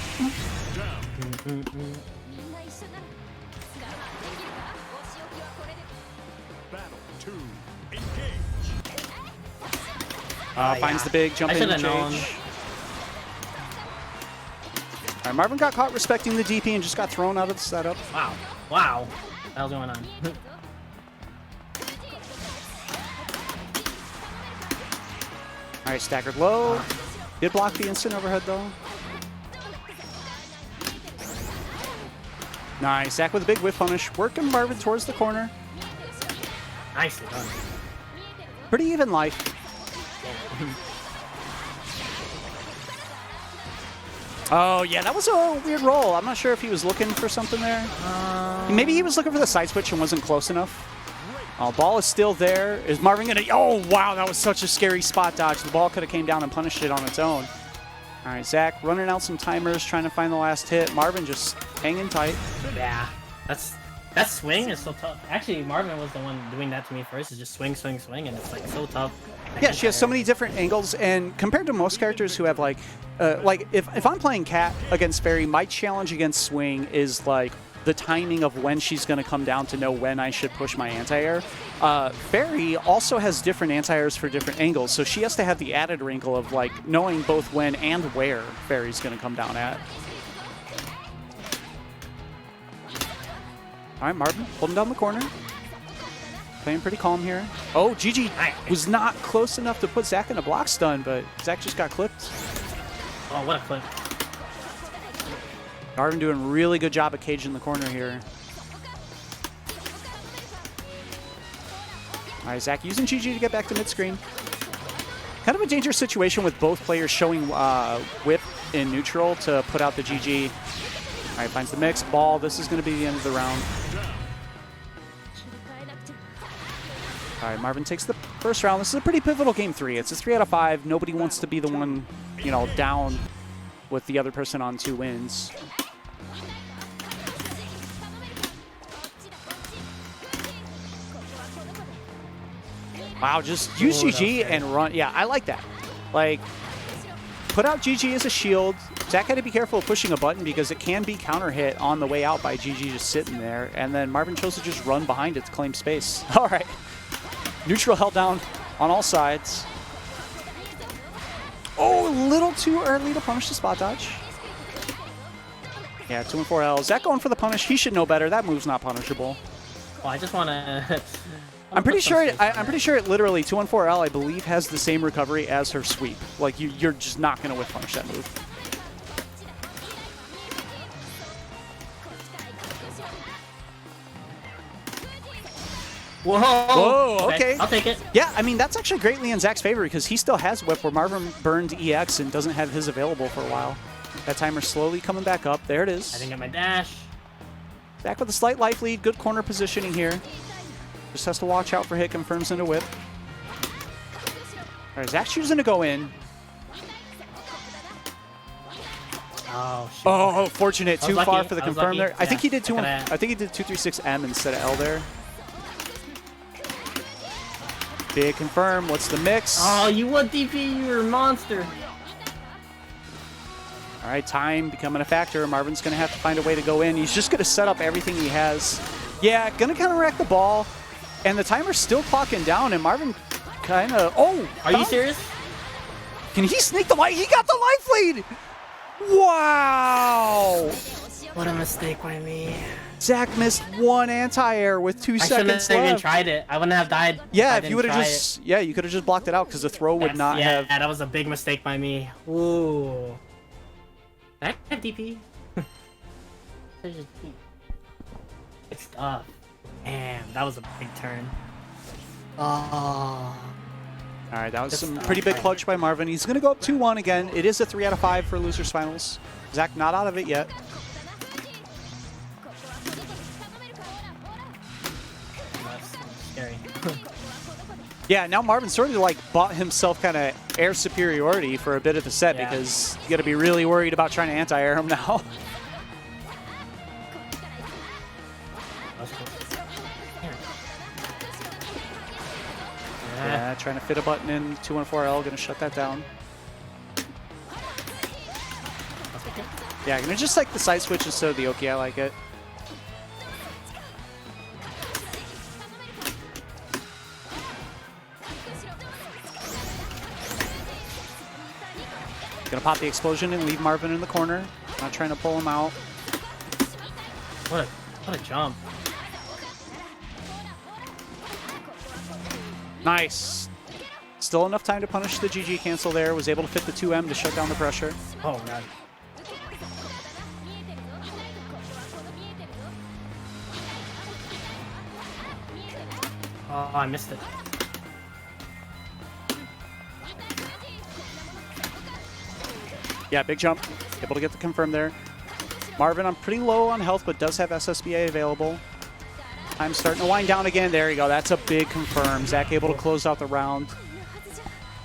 Finds the big jump in change. All right, Marvin got caught respecting the DP and just got thrown out of the setup.
Wow. Wow. What the hell's going on?
All right, staggered low. Did block the instant overhead though. Nice. Zach with a big whiff punish. Working Marvin towards the corner.
Nicely done.
Pretty even life. Oh, yeah, that was a weird roll. I'm not sure if he was looking for something there. Maybe he was looking for the side switch and wasn't close enough. Oh, ball is still there. Is Marvin going to... Oh, wow, that was such a scary spot dodge. The ball could have came down and punished it on its own. All right, Zach running out some timers, trying to find the last hit. Marvin just hanging tight.
Yeah, that swing is so tough. Actually, Marvin was the one doing that to me first. Is just swing, swing, swing, and it's like so tough.
Yeah, she has so many different angles, and compared to most characters who have like if I'm playing Cat against Fairy, my challenge against Swing is like the timing of when she's going to come down to know when I should push my anti-air. Fairy also has different anti-airs for different angles, so she has to have the added wrinkle of like knowing both when and where Fairy's going to come down at. All right, Marvin holding down the corner. Playing pretty calm here. Oh, GG was not close enough to put Zach in a block stun, but Zach just got clipped.
Oh, what a clip.
Marvin doing a really good job of caging the corner here. All right, Zach using GG to get back to mid-screen. Kind of a dangerous situation with both players showing whip in neutral to put out the GG. All right, finds the mix. Ball. This is going to be the end of the round. All right, Marvin takes the first round. This is a pretty pivotal game 3. It's a 3 out of 5. Nobody wants to be the one, you know, down with the other person on 2 wins. Wow, just use GG and run. Yeah, I like that. Like, put out GG as a shield. Zach had to be careful of pushing a button because it can be counter hit on the way out by GG just sitting there. And then Marvin chose to just run behind it to claim space. All right. Neutral held down on all sides. Oh, a little too early to punish the spot dodge. Yeah, 2 and 4L. Zach going for the punish. He should know better. That move's not punishable.
Oh, I just want to...
I'm pretty sure it literally 2 and 4L, I believe, has the same recovery as her sweep. Like, you're just not going to whiff punish that move.
Whoa!
Whoa, okay.
I'll take it.
Yeah, I mean, that's actually greatly in Zach's favor because he still has whip where Marvin burned EX and doesn't have his available for a while. That timer's slowly coming back up. There it is.
I didn't get my dash.
Zach with a slight life lead. Good corner positioning here. Just has to watch out for hit. Confirms into whip. All right, Zach's choosing to go in.
Oh, shoot.
Oh, fortunate. Too far for the confirm
lucky.
there. I think he
Yeah,
did I think he did 236M instead of L there. Big confirm. What's the mix?
Oh, you would DP. You're a monster.
All right, time becoming a factor. Marvin's going to have to find a way to go in. He's just going to set up everything he has. Yeah, going to counteract the ball. And the timer's still clocking down, and Marvin kind of... Oh!
Are you serious?
Can he sneak the light? He got the life lead! Wow!
What a mistake by me.
Zach missed 1 anti-air with 2 seconds
I
left.
shouldn't have even tried it. I wouldn't have died.
Yeah, if you would have just... Yeah, you could have just blocked it out because the throw would not have...
Yeah, that was a big mistake by me. Ooh. Did I have DP? It's tough. Damn, that was a big turn. Oh.
All right, that was some pretty big clutch by Marvin. He's going to go up 2-1 again. It is a 3 out of 5 for losers finals. Zach not out of it yet.
That's scary.
Yeah, now Marvin sort of like bought himself kind of air superiority for a bit of the set because you got to be really worried about trying to anti-air him now. Yeah, trying to fit a button in 2 and 4L, gonna shut that down. Yeah, gonna just like the side switch instead of the Oki. I like it. Gonna pop the explosion and leave Marvin in the corner. Not trying to pull him out.
What a jump.
Nice. Still enough time to punish the GG cancel there. Was able to fit the 2M to shut down the pressure.
Oh, God. Oh, I missed it.
Yeah, big jump. Able to get the confirm there. Marvin, I'm pretty low on health, but does have SSBA available. I'm starting to wind down again. There you go. That's a big confirm. Zach able to close out the round.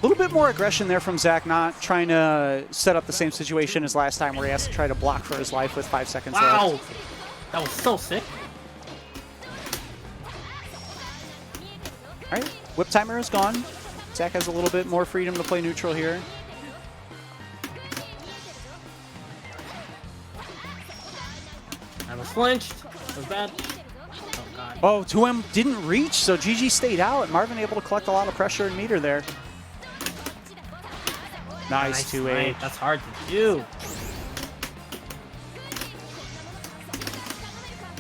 A little bit more aggression there from Zach, not trying to set up the same situation as last time where he has to try to block for his life with 5 seconds
Wow.
left.
That was so sick.
All right, whip timer is gone. Zach has a little bit more freedom to play neutral here.
I was flinched. That was bad. Oh, God.
Oh, 2M didn't reach, so GG stayed out. Marvin able to collect a lot of pressure and meter there. Nice 2H.
Right. That's hard to do.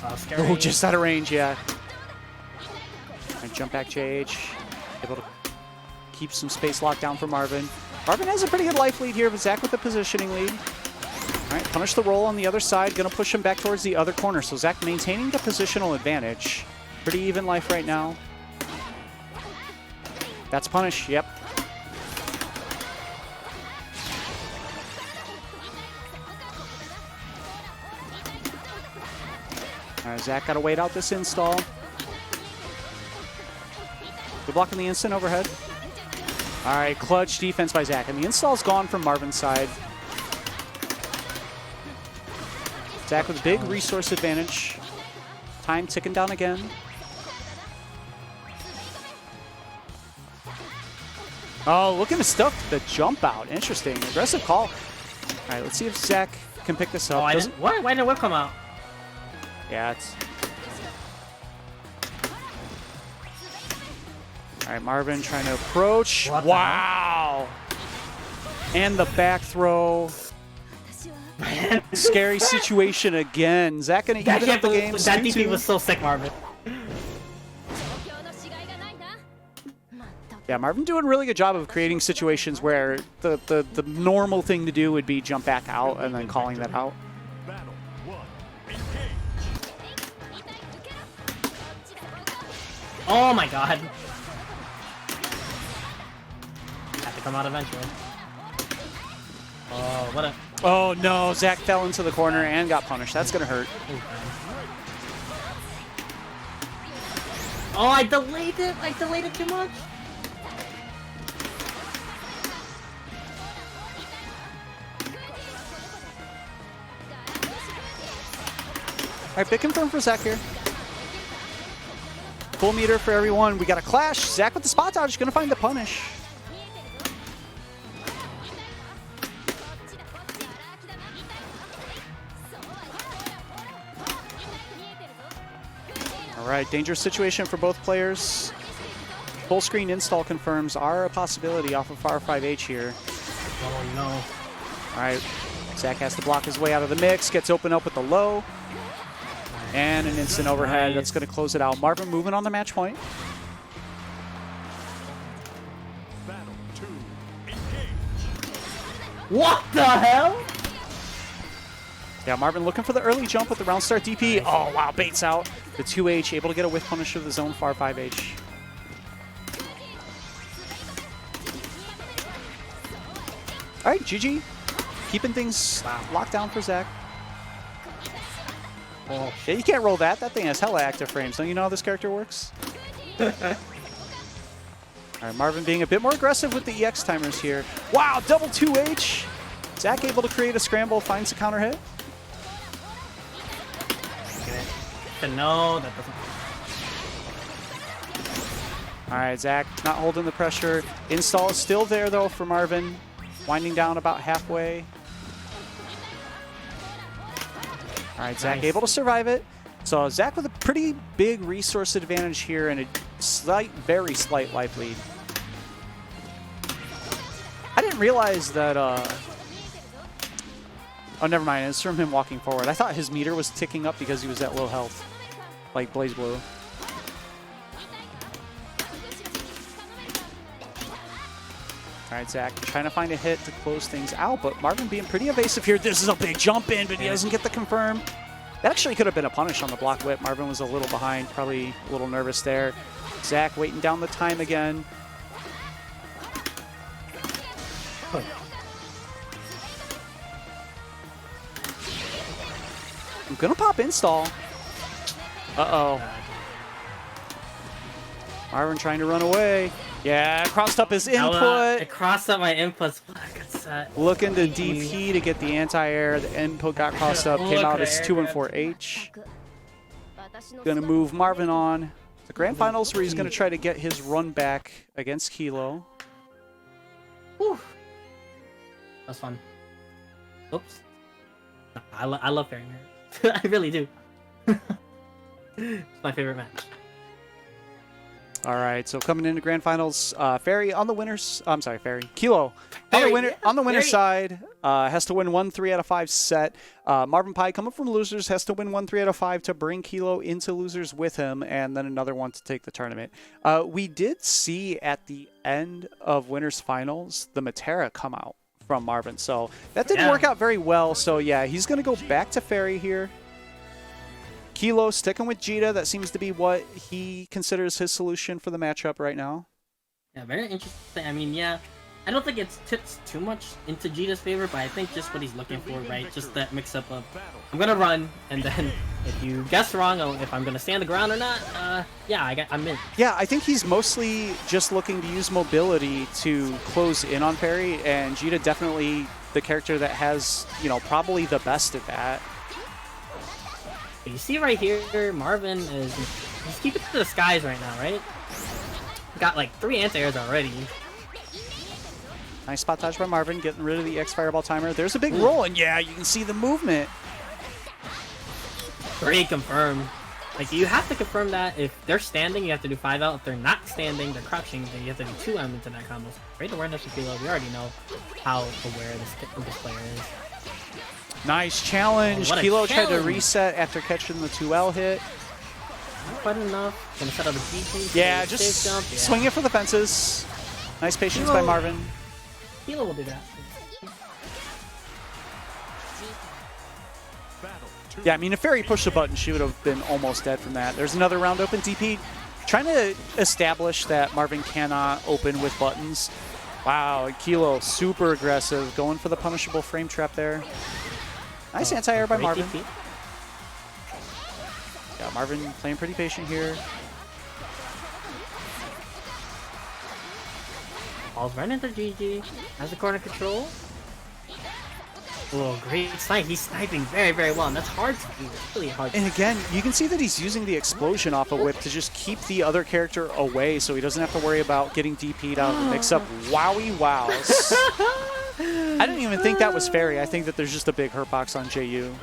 Oh, scary.
Oh, just out of range, yeah. And jump back JH. Able to keep some space locked down for Marvin. Marvin has a pretty good life lead here, but Zach with the positioning lead. All right, punish the roll on the other side. Gonna push him back towards the other corner. So Zach maintaining the positional advantage. Pretty even life right now. That's punish, yep. All right, Zach got to wait out this install. Good block in the instant overhead. All right, clutch defense by Zach. And the install's gone from Marvin's side. Zach with big resource advantage. Time ticking down again. Oh, looking to stuff the jump out. Interesting. Aggressive call. All right, let's see if Zach can pick this up.
Oh, what? Why didn't whip come out?
Yeah, it's... All right, Marvin trying to approach.
What the
Wow! And the back throw. Scary situation again. Zach gonna even up the game.
That DP was so sick, Marvin.
Yeah, Marvin doing a really good job of creating situations where the normal thing to do would be jump back out and then calling that out.
Oh my God. Have to come out eventually. Oh, what a...
Oh no, Zach fell into the corner and got punished. That's gonna hurt.
Oh, I delayed it. I delayed it too much.
All right, big confirm for Zach here. Full meter for everyone. We got a clash. Zach with the spot dodge, gonna find the punish. All right, dangerous situation for both players. Full screen install confirms are a possibility off of R5H here.
Oh no.
All right, Zach has to block his way out of the mix, gets open up with the low. And an instant overhead.
Nice.
That's going to close it out. Marvin moving on the match point.
What the hell?
Yeah, Marvin looking for the early jump with the round start DP. Oh, wow, baits out. The 2H able to get a whiff punish of the zone far 5H. All right, GG. Keeping things locked down for Zach.
Oh,
Yeah, you can't roll that. That thing has hella active frames. Don't you know how this character works? All right, Marvin being a bit more aggressive with the EX timers here. Wow, double 2H. Zach able to create a scramble, finds a counter hit.
no, that doesn't.
All right, Zach not holding the pressure. Install is still there, though, for Marvin. Winding down about halfway. All right, Zach
Nice.
able to survive it. So Zach with a pretty big resource advantage here and a slight, very slight life lead. I didn't realize that, oh, never mind. It's from him walking forward. I thought his meter was ticking up because he was at low health, like BlazBlue. All right, Zach trying to find a hit to close things out, but Marvin being pretty evasive here. This is a big jump in, but he doesn't get the confirm. That actually could have been a punish on the block whip. Marvin was a little behind, probably a little nervous there. Zach waiting down the time again. I'm gonna pop install. Uh-oh. Marvin trying to run away. Yeah, crossed up his input.
It crossed up my inputs.
Looking to DP to get the anti-air. The input got crossed up. Came out as 2 and 4H. Gonna move Marvin on the grand finals where he's gonna try to get his run back against Kilo.
Whew. That's fun. Oops. I love Fairy Mirror. I really do. It's my favorite match.
All right, so coming into grand finals, Fairy on the winners. I'm sorry, Fairy. Kilo
Fairy,
on the winner's
Fairy.
side has to win 1 3 out of 5 set. Marvin Pie coming from losers has to win 1 3 out of 5 to bring Kilo into losers with him, and then another one to take the tournament. We did see at the end of winners finals the Matera come out from Marvin, so that didn't work out very well. So yeah, he's gonna go back to Fairy here. Kilo sticking with Jita. That seems to be what he considers his solution for the matchup right now.
Yeah, very interesting. I mean, yeah, I don't think it tips too much into Jita's favor, but I think just what he's looking for, right? Just that mix-up of, I'm going to run, and then if you guess wrong if I'm going to stand the ground or not, yeah, I'm in.
Yeah, I think he's mostly just looking to use mobility to close in on Fairy, and Jita definitely the character that has, you know, probably the best at that.
You see right here, Marvin he's keeping it to the skies right now, right? Got like 3 anti-airs already.
Nice spot dodge by Marvin, getting rid of the X Fireball timer. There's a big roll, and yeah, you can see the movement.
Great confirm. Like, you have to confirm that if they're standing, you have to do 5 out. If they're not standing, they're crouching, then you have to do 2M into that combo. Great awareness of Kilo. We already know how aware this player is.
Nice challenge.
Oh,
Kilo tried to reset after catching the 2L hit.
Not quite enough. Gonna set up a DP.
Yeah, just
jump.
swing it for the fences. Nice patience by Marvin.
Kilo will do that.
Yeah, I mean, if Fairy pushed the button, she would have been almost dead from that. There's another round open DP. Trying to establish that Marvin cannot open with buttons. Wow, Kilo super aggressive, going for the punishable frame trap there. Nice anti-air by Marvin.
DP.
Yeah, Marvin playing pretty patient here.
Falls right into GG. Has the corner control. Oh, great snipe. He's sniping very, very well, and that's hard to do. It's really hard to do.
And again, you can see that he's using the explosion off a whip to just keep the other character away so he doesn't have to worry about getting DP'd out of the mix-up. Wowie wows. I didn't even think that was Fairy. I think that there's just a big hurt box on JU.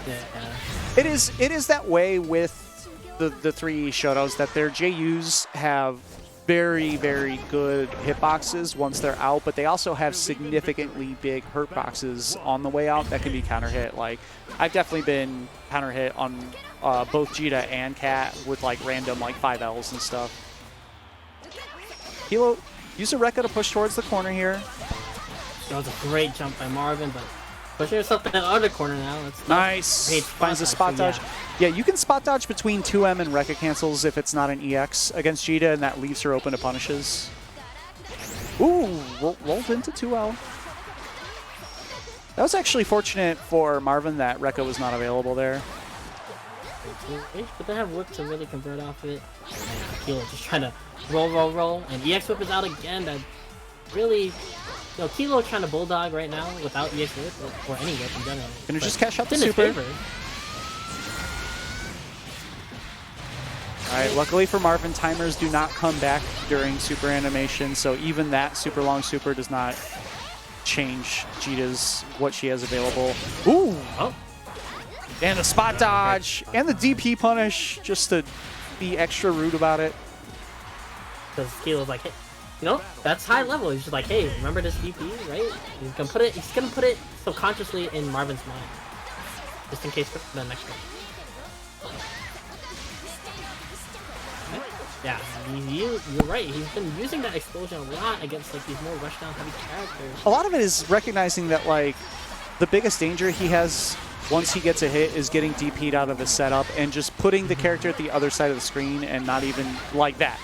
Yeah.
It is that way with the 3 shutouts that their JUs have very, very good hitboxes once they're out, but they also have significantly big hurt boxes on the way out that can be counter hit. Like, I've definitely been counter hit on both Jita and Cat with like random like 5Ls and stuff. Kilo, use a Rekka to push towards the corner here.
That was a great jump by Marvin, but pushing yourself in the other corner now. That's
nice. Finds a spot dodge. Yeah, you can spot dodge between 2M and Rekka cancels if it's not an EX against Jita, and that leaves her open to punishes. Ooh, rolled into 2L. That was actually fortunate for Marvin that Rekka was not available there.
But they have whip to really convert off it. And Kilo just trying to roll. And EX whip is out again. That really, you know, Kilo trying to bulldog right now without EX whip or any whip in general.
Gonna just cash out the
in his
super.
favor.
All right, luckily for Marvin, timers do not come back during super animation, so even that super long super does not change Jita's what she has available. Ooh!
Oh.
And the spot dodge and the DP punish just to be extra rude about it.
Because Kilo's like, hey, you know, that's high level. He's just like, hey, remember this DP, right? He's gonna put it subconsciously in Marvin's mind, just in case for the next one. Yeah, you're right. He's been using that explosion a lot against like these more rushdown heavy characters.
A lot of it is recognizing that like the biggest danger he has once he gets a hit is getting DP'd out of his setup and just putting the character at the other side of the screen and not even like that.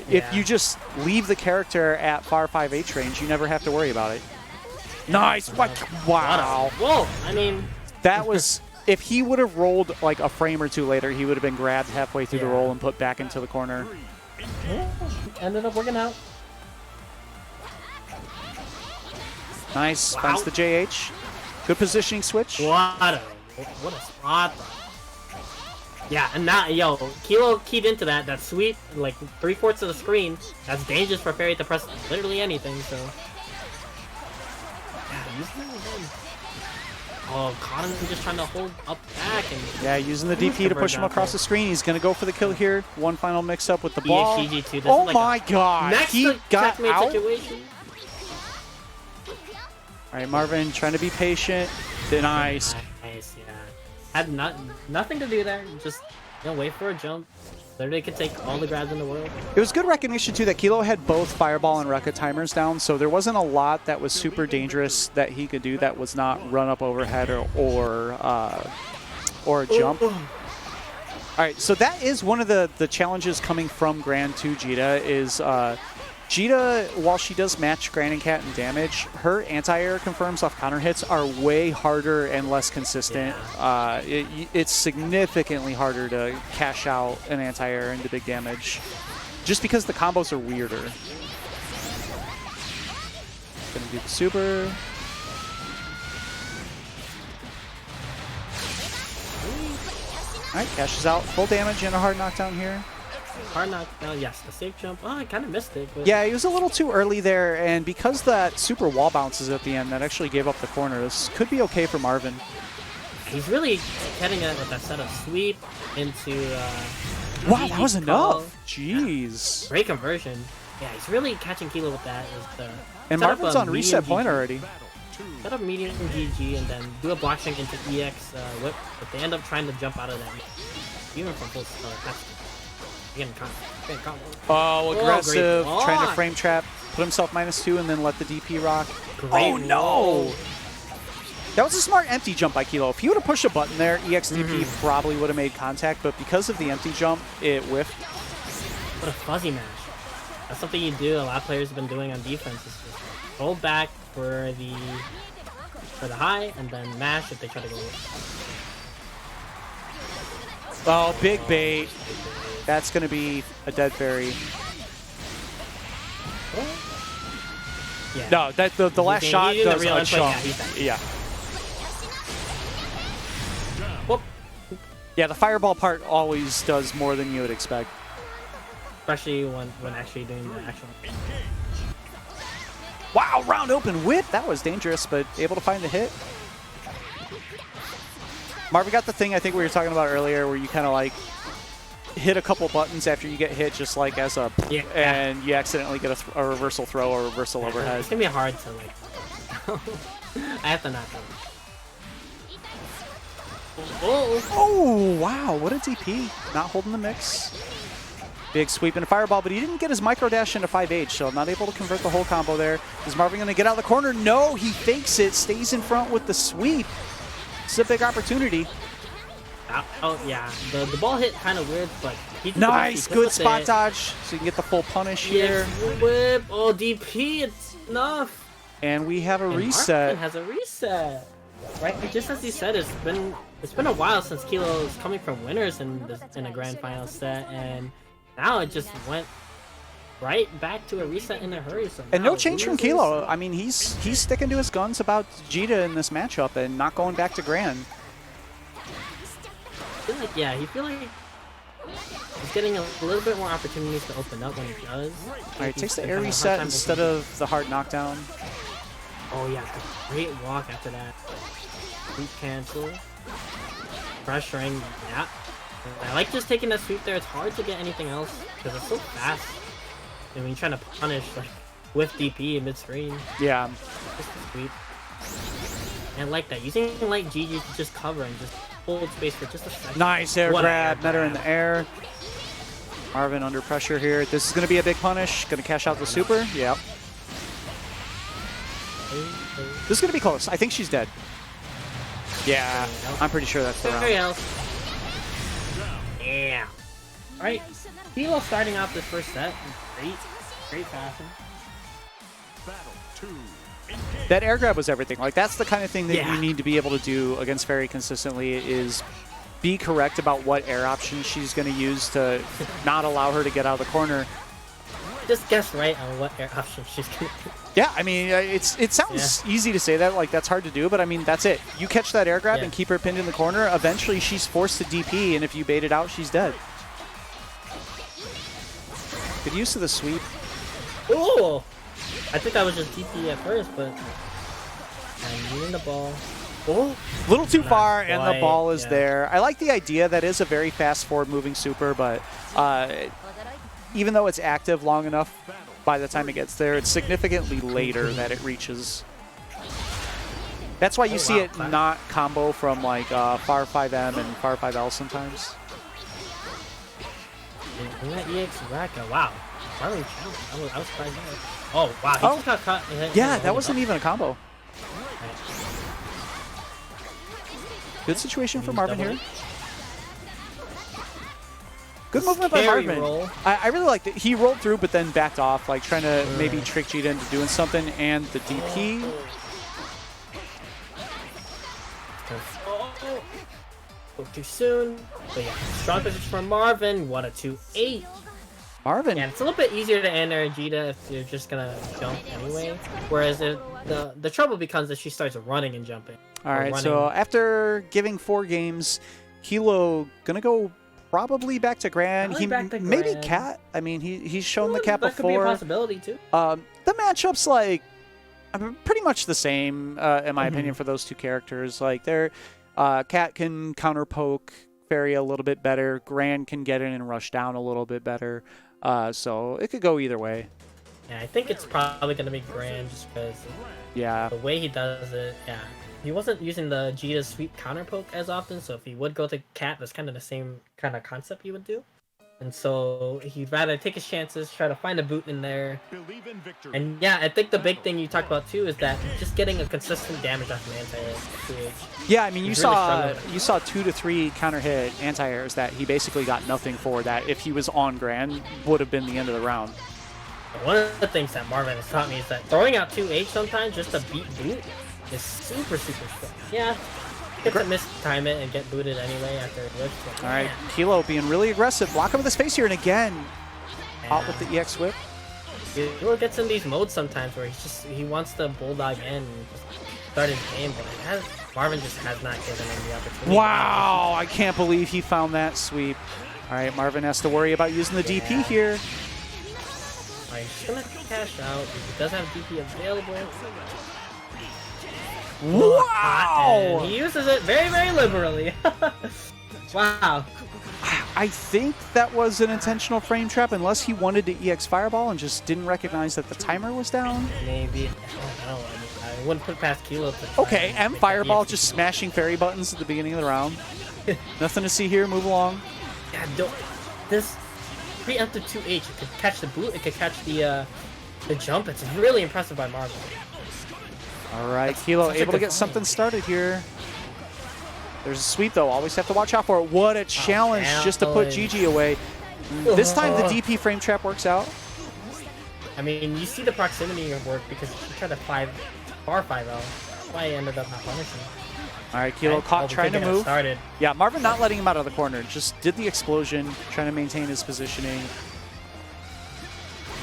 If you just leave the character at far 5H range, you never have to worry about it. Nice! Wow!
Whoa! I mean,
that was... If he would have rolled like a frame or two later, he would have been grabbed halfway through the roll and put back into the corner.
Yeah, ended up working out.
Nice. Finds the JH. Good positioning switch.
What a spot. Yeah, and now, yo, Kilo keyed into that. That sweep, like 3/4 of the screen. That's dangerous for Fairy to press literally anything, so. Yeah, use that again. Oh, Cotton just trying to hold up back. And
yeah, using the DP to push him across the screen. He's going to go for the kill here. One final mix-up with the ball.
EXGG2.
Oh like my god. He got out.
Situation.
All right, Marvin trying to be patient. Nice.
Nice, yeah. Had nothing to do there. Just wait for a jump. Literally could take all the grabs in the world.
It was good recognition too that Kilo had both Fireball and Rekka timers down, so there wasn't a lot that was super dangerous that he could do that was not run up overhead or a jump. All right, so that is one of the challenges coming from Gran to Jita is Jita, while she does match Gran and Cat in damage, her anti-air confirms off counter hits are way harder and less consistent. Yeah. It's significantly harder to cash out an anti-air into big damage, just because the combos are weirder. Gonna do the super. All right, cashes out full damage and a hard knockdown here.
Hard knockdown, yes, the safe jump. Oh, I kind of missed it. But
yeah, he was a little too early there, and because that super wall bounces at the end, that actually gave up the corner. This could be okay for Marvin.
He's really getting it with that set of sweep into.
Wow, that was enough. Jeez.
Yeah. Great conversion. Yeah, he's really catching Kilo with that.
And Marvin's on reset point already.
Set up medium GG and then do a block shrink into EX whip, but they end up trying to jump out of that. Even from full
Oh, aggressive, trying to frame trap, put himself -2 and then let the DP rock. Oh no! That was a smart empty jump by Kilo. If he would have pushed a button there, EXDP probably would have made contact, but because of the empty jump, it whiffed.
What a fuzzy mash. That's something you do, a lot of players have been doing on defense, is just hold back for the high and then mash if they try to go.
Oh, big bait. That's going to be a dead fairy.
Yeah.
No, that the last shot does a chunk. Yeah.
Whoop.
Yeah, the fireball part always does more than you would expect.
Especially when actually doing the actual.
Wow, round open whip. That was dangerous, but able to find the hit. Marvin got the thing I think we were talking about earlier where you kind of like hit a couple buttons after you get hit just like as a and you accidentally get a reversal throw or reversal overhead.
It's gonna be hard to like I have to knock him.
Oh wow, what a DP. Not holding the mix. Big sweep and a fireball, but he didn't get his micro dash into 5H, so not able to convert the whole combo there. Is Marvin gonna get out of the corner? No, he fakes it, stays in front with the sweep. It's a big opportunity.
Oh yeah, the ball hit kind of weird, but he
nice, good spot dodge, so you can get the full punish here.
Whip, oh DP, it's enough.
And we have a reset.
Marvin has a reset, right? Just as he said, it's been a while since Kilo is coming from winners in a grand final set, and now it just went right back to a reset in a hurry. So
and no change from Kilo. I mean, he's sticking to his guns about Jita in this matchup and not going back to Grand.
I feel like he's getting a little bit more opportunities to open up when he does.
Alright, takes the air reset instead of the hard knockdown.
Oh yeah, great walk after that. Sweep cancel. Pressuring, yeah. I like just taking that sweep there. It's hard to get anything else because it's so fast. And when you're trying to punish like with DP in mid-screen.
Yeah.
Just a sweep. And I like that. Using like GG to just cover and just hold space for just a second.
Nice air grab, met her in the air. Marvin under pressure here. This is going to be a big punish. Going to cash out the super. Yep. This is going to be close. I think she's dead. Yeah, I'm pretty sure that's the round.
Yeah. All right. Kilo starting off this first set. Great fashion.
That air grab was everything. Like, that's the kind of thing that
Yeah.
you need to be able to do against Fairy consistently, is be correct about what air option she's going to use to not allow her to get out of the corner.
Just guess right on what air option she's going to do.
Yeah, I mean, it sounds easy to say that, like that's hard to do, but I mean, that's it. You catch that air grab and keep her pinned in the corner, eventually she's forced to DP, and if you bait it out, she's dead. Good use of the sweep.
Ooh! I think I was just DP at first, but I'm using the ball. Oh,
A little too far, and the
quite,
ball is
yeah.
there. I like the idea. That is a very fast forward-moving super, but even though it's active long enough, by the time it gets there, it's significantly later that it reaches. That's why you see it not combo from like Far 5M and Far 5L sometimes.
And that EX Raka, wow. Finally, I was surprised there. Oh, wow. He just got caught.
Yeah, that wasn't even a combo. Good situation for Marvin here. Good movement by
Scary
Marvin.
roll.
I really liked it. He rolled through, but then backed off, like trying to maybe trick Cheetah into doing something, and the DP.
Spoke too soon. But yeah, strong position from Marvin. What a 2-8.
Marvin.
Yeah, it's a little bit easier to end Arjita if you're just gonna jump anyway. Whereas the trouble becomes that she starts running and jumping.
All right, so after giving 4 games, Hilo gonna go probably back to Gran. Maybe Cat. I mean, he's shown the Cat
that
before.
That could be a possibility too.
The matchup's like pretty much the same in my opinion for those two characters. Like they're Cat can counter poke Fairy a little bit better. Gran can get in and rush down a little bit better. So it could go either way.
Yeah, I think it's probably gonna be Gran just because the way he does it. Yeah. He wasn't using the Jita sweep counter poke as often, so if he would go to Cat, that's kind of the same kind of concept he would do. And so he'd rather take his chances, try to find a boot in there. And yeah, I think the big thing you talked about too is that just getting a consistent damage off an anti-air.
Yeah, I mean, you saw 2 to 3 counter hit anti-airs that he basically got nothing for, that if he was on Gran would have been the end of the round.
One of the things that Marvin has taught me is that throwing out 2H sometimes just to beat boot is super strong. Yeah, get to mistime it and get booted anyway after it whips.
All right, Kilo being really aggressive. Block him with his face here, and again, out with the EX whip.
Kilo gets in these modes sometimes where he wants to bulldog in and just start his game, but Marvin just has not given him the opportunity.
Wow, I can't believe he found that sweep. All right, Marvin has to worry about using the DP here.
All right, he's gonna cash out. He does have DP available.
Wow!
And he uses it very, very liberally. Wow.
I think that was an intentional frame trap, unless he wanted to EX Fireball and just didn't recognize that the timer was down.
Maybe. I don't know. I wouldn't put past Kilo.
Okay, M Fireball just smashing fairy buttons at the beginning of the round. Nothing to see here. Move along.
Yeah, this preemptive 2H, it could catch the boot, it could catch the jump. It's really impressive by Marvin.
All right, Kilo able to get something started here. There's a sweep, though. Always have to watch out for it. What a challenge just to put Gigi away. This time the DP frame trap works out.
I mean, you see the proximity of work because she tried to bar 5L. That's why I ended up not punishing.
All right, Kilo caught trying to move.
Started.
Yeah, Marvin not letting him out of the corner. Just did the explosion, trying to maintain his positioning.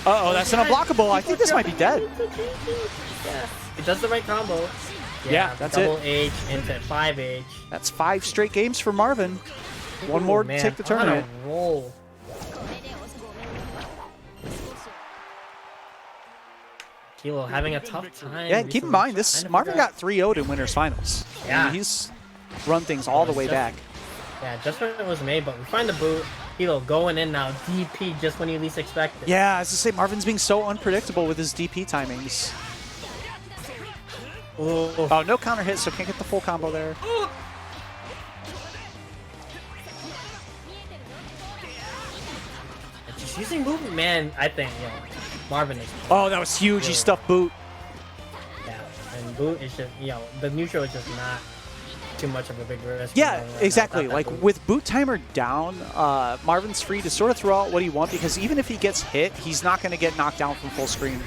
Uh-oh, that's an unblockable. I think this might be dead.
Yeah, it does the right combo.
Yeah, that's it.
Double H into 5H.
That's 5 straight games for Marvin. One more to take the tournament.
On a roll. Kilo having a tough time.
Yeah, keep in mind, this Marvin got 3-0'd in Winners Finals.
Yeah.
I mean, he's run things all the way back.
Yeah, just when it was made, but we find the boot. Kilo going in now, DP just when you least expect it.
Yeah, as I say, Marvin's being so unpredictable with his DP timings. Oh, no counter hit, so can't get the full combo there.
just using movement, man. I think Marvin is.
Oh, that was huge. He stuffed boot.
Yeah, and boot is just the neutral is just not too much of a big risk.
Yeah, exactly. Like with boot timer down, Marvin's free to sort of throw out what he wants because even if he gets hit, he's not going to get knocked down from full screen.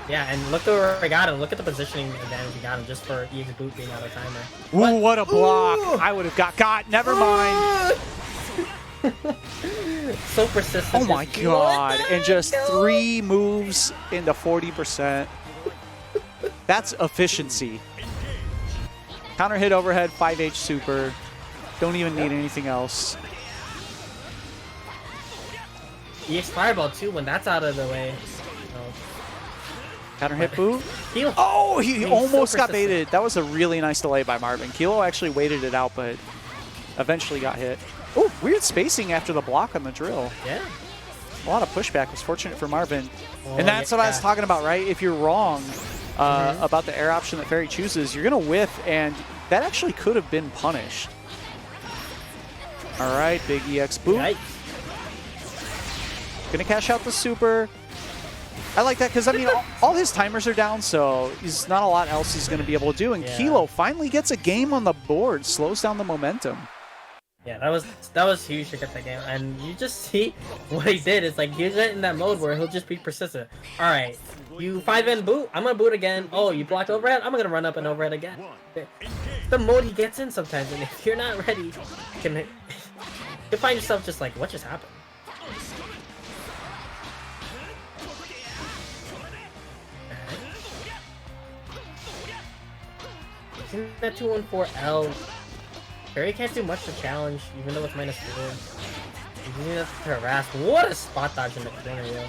Yeah, and look at where I got him. Look at the positioning advantage he got him just for EX boot being out of timer.
Ooh, what a block! Ooh. I would have got. Never mind.
So persistent.
Oh my god! And just 3 moves into 40%. That's efficiency. Counter hit overhead, 5H super. Don't even need anything else.
EX fireball too when that's out of the way.
Counter hit boot. Oh, he almost got baited. That was a really nice delay by Marvin. Kilo actually waited it out, but eventually got hit. Oh, weird spacing after the block on the drill.
Yeah.
A lot of pushback. Was fortunate for Marvin. And that's what I was talking about, right? If you're wrong about the air option that Fairy chooses, you're going to whiff, and that actually could have been punished. All right, big EX boot.
Yikes.
Going to cash out the super. I like that because, I mean, all his timers are down, so he's not a lot else he's going to be able to do. And Kilo finally gets a game on the board, slows down the momentum.
Yeah, that was huge to get that game. And you just see what he did. It's like he's in that mode where he'll just be persistent. All right, you 5N boot, I'm going to boot again. Oh, you blocked overhead, I'm going to run up and overhead again. The mode he gets in sometimes, and if you're not ready, you find yourself just like, what just happened? That 214L. Fairy can't do much to challenge, even though it's -4. He's using that to harass. What a spot dodge in the corner, yo.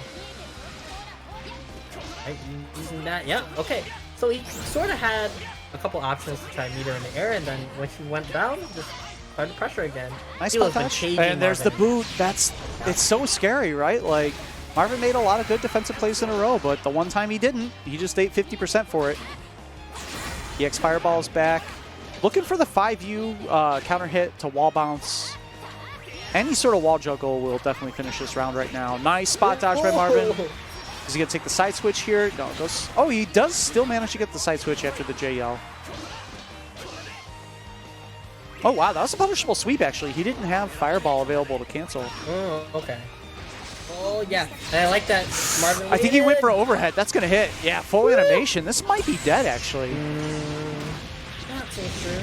Right, using that. Yeah, okay. So he sort of had a couple options to try and meet her in the air, and then when she went down, just started pressure again.
Nice spot dodge. And there's the boot. It's so scary, right? Like, Marvin made a lot of good defensive plays in a row, but the one time he didn't, he just ate 50% for it. EX Fireball's back. Looking for the 5U counter hit to wall bounce. Any sort of wall juggle will definitely finish this round right now. Nice spot dodge by Marvin. Is he going to take the side switch here? No, it goes. Oh, he does still manage to get the side switch after the JL. Oh, wow. That was a punishable sweep, actually. He didn't have Fireball available to cancel.
Oh, okay. Oh, yeah. And I like that Marvin.
I think he went for overhead. That's going to hit. Yeah, full animation. This might be dead, actually.
Not so sure.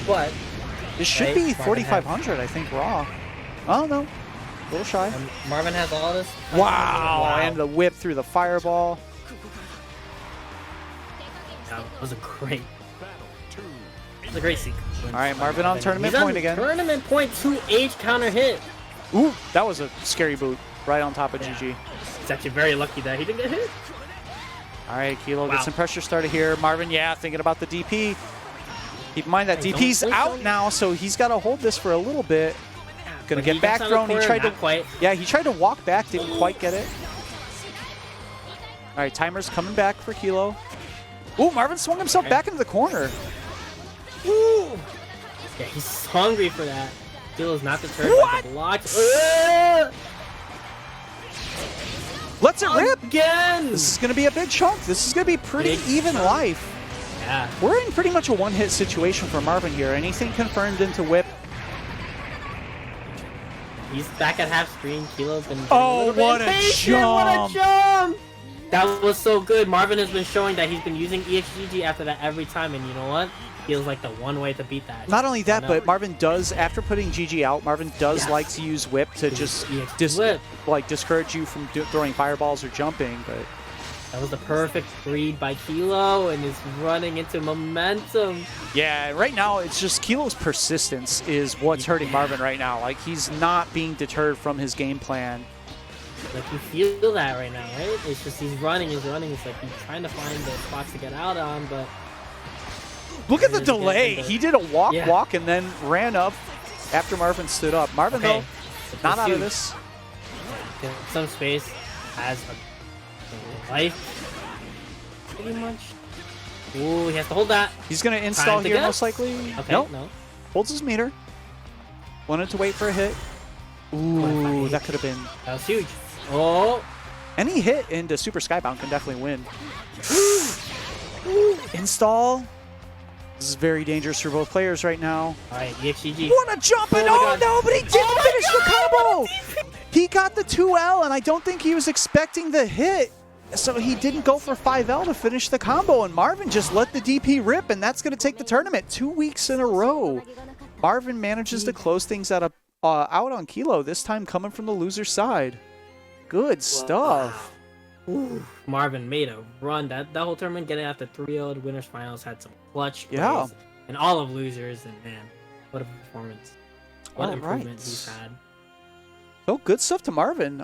But
this should be 4,500, I think, raw. Oh, no. A little shy.
Marvin has all this.
Wow. And the whip through the fireball.
That was a great. It was a great sequence.
All right, Marvin on tournament point again.
Tournament point 2H counter hit.
Ooh, that was a scary boot right on top of GG.
He's actually very lucky that he didn't get hit.
All right, Kilo gets some pressure started here. Marvin, thinking about the DP. Keep in mind that DP's out now, so he's got to hold this for a little bit. Gonna get back thrown. He tried to, he tried to walk back, didn't quite get it. All right, timer's coming back for Kilo. Ooh, Marvin swung himself back into the corner.
Ooh. Yeah, he's hungry for that. Kilo's not deterred by the block.
Let's it rip!
Again!
This is going to be a big chunk. This is going to be pretty even life.
Yeah.
We're in pretty much a one-hit situation for Marvin here. Anything confirmed into whip.
He's back at half screen. Kilo's been
what a jump!
What a jump! That was so good. Marvin has been showing that he's been using EXGG after that every time, and you know what? Feels like the one way to beat that.
Not only that, but Marvin does, after putting GG out, Marvin does like to use whip to just discourage you from throwing fireballs or jumping. But
that was the perfect read by Kilo, and is running into momentum.
Yeah, right now it's just Kilo's persistence is what's hurting Marvin right now. Like, he's not being deterred from his game plan.
Like, you feel that right now, right? It's just he's running. It's like he's trying to find the spots to get out on, but
look at the delay. He did a walk, and then ran up after Marvin stood up. Marvin, though, not out of this.
Some space has a life, pretty much. Ooh, he has to hold that.
He's going to install here, most likely.
Okay,
nope.
No.
Holds his meter. Wanted to wait for a hit. Ooh, that could have been.
That was huge. Oh.
Any hit into Super Skybound can definitely win. Install. This is very dangerous for both players right now.
All right, EXGG.
What a jump! And no, but he didn't finish the combo! He got the 2L, and I don't think he was expecting the hit. So he didn't go for 5L to finish the combo, and Marvin just let the DP rip, and that's going to take the tournament 2 weeks in a row. Marvin manages to close things out on Kilo, this time coming from the loser side. Good stuff.
Ooh, Marvin made a run. That whole tournament, getting out the 3-0 winners finals, had some clutch plays, and all of losers, and man, what a performance. What improvement he's had.
So good stuff to Marvin.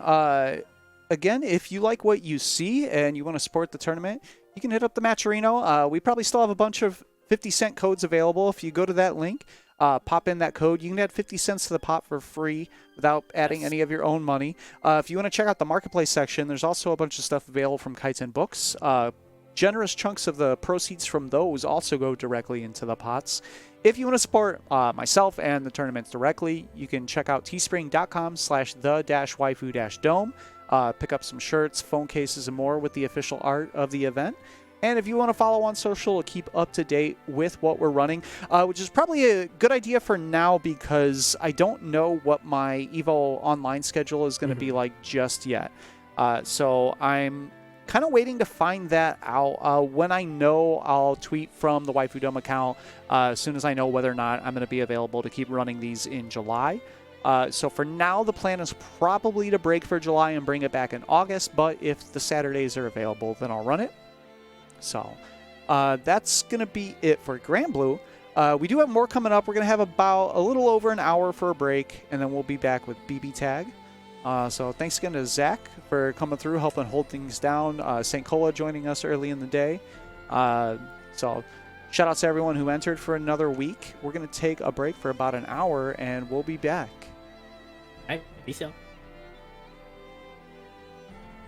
Again, if you like what you see and you want to support the tournament, you can hit up the Matcherino. We probably still have a bunch of 50-cent codes available. If you go to that link, pop in that code. You can add 50 cents to the pot for free without adding any of your own money. If you want to check out the marketplace section, there's also a bunch of stuff available from Kites and Books. Generous chunks of the proceeds from those also go directly into the pots. If you want to support myself and the tournaments directly, you can check out teespring.com/the-waifu-dome. Pick up some shirts, phone cases, and more with the official art of the event. And if you want to follow on social to keep up to date with what we're running, which is probably a good idea for now because I don't know what my EVO online schedule is going to be like just yet. So I'm kind of waiting to find that out. When I know, I'll tweet from the Waifu Dome account as soon as I know whether or not I'm going to be available to keep running these in July. So for now, the plan is probably to break for July and bring it back in August, but if the Saturdays are available, then I'll run it. So that's going to be it for Granblue. We do have more coming up. We're going to have about a little over an hour for a break, and then we'll be back with BB Tag. So thanks again to Zach for coming through, helping hold things down. St. Cola joining us early in the day. So shout out to everyone who entered for another week. We're going to take a break for about an hour, and we'll be back.
All right, peace out.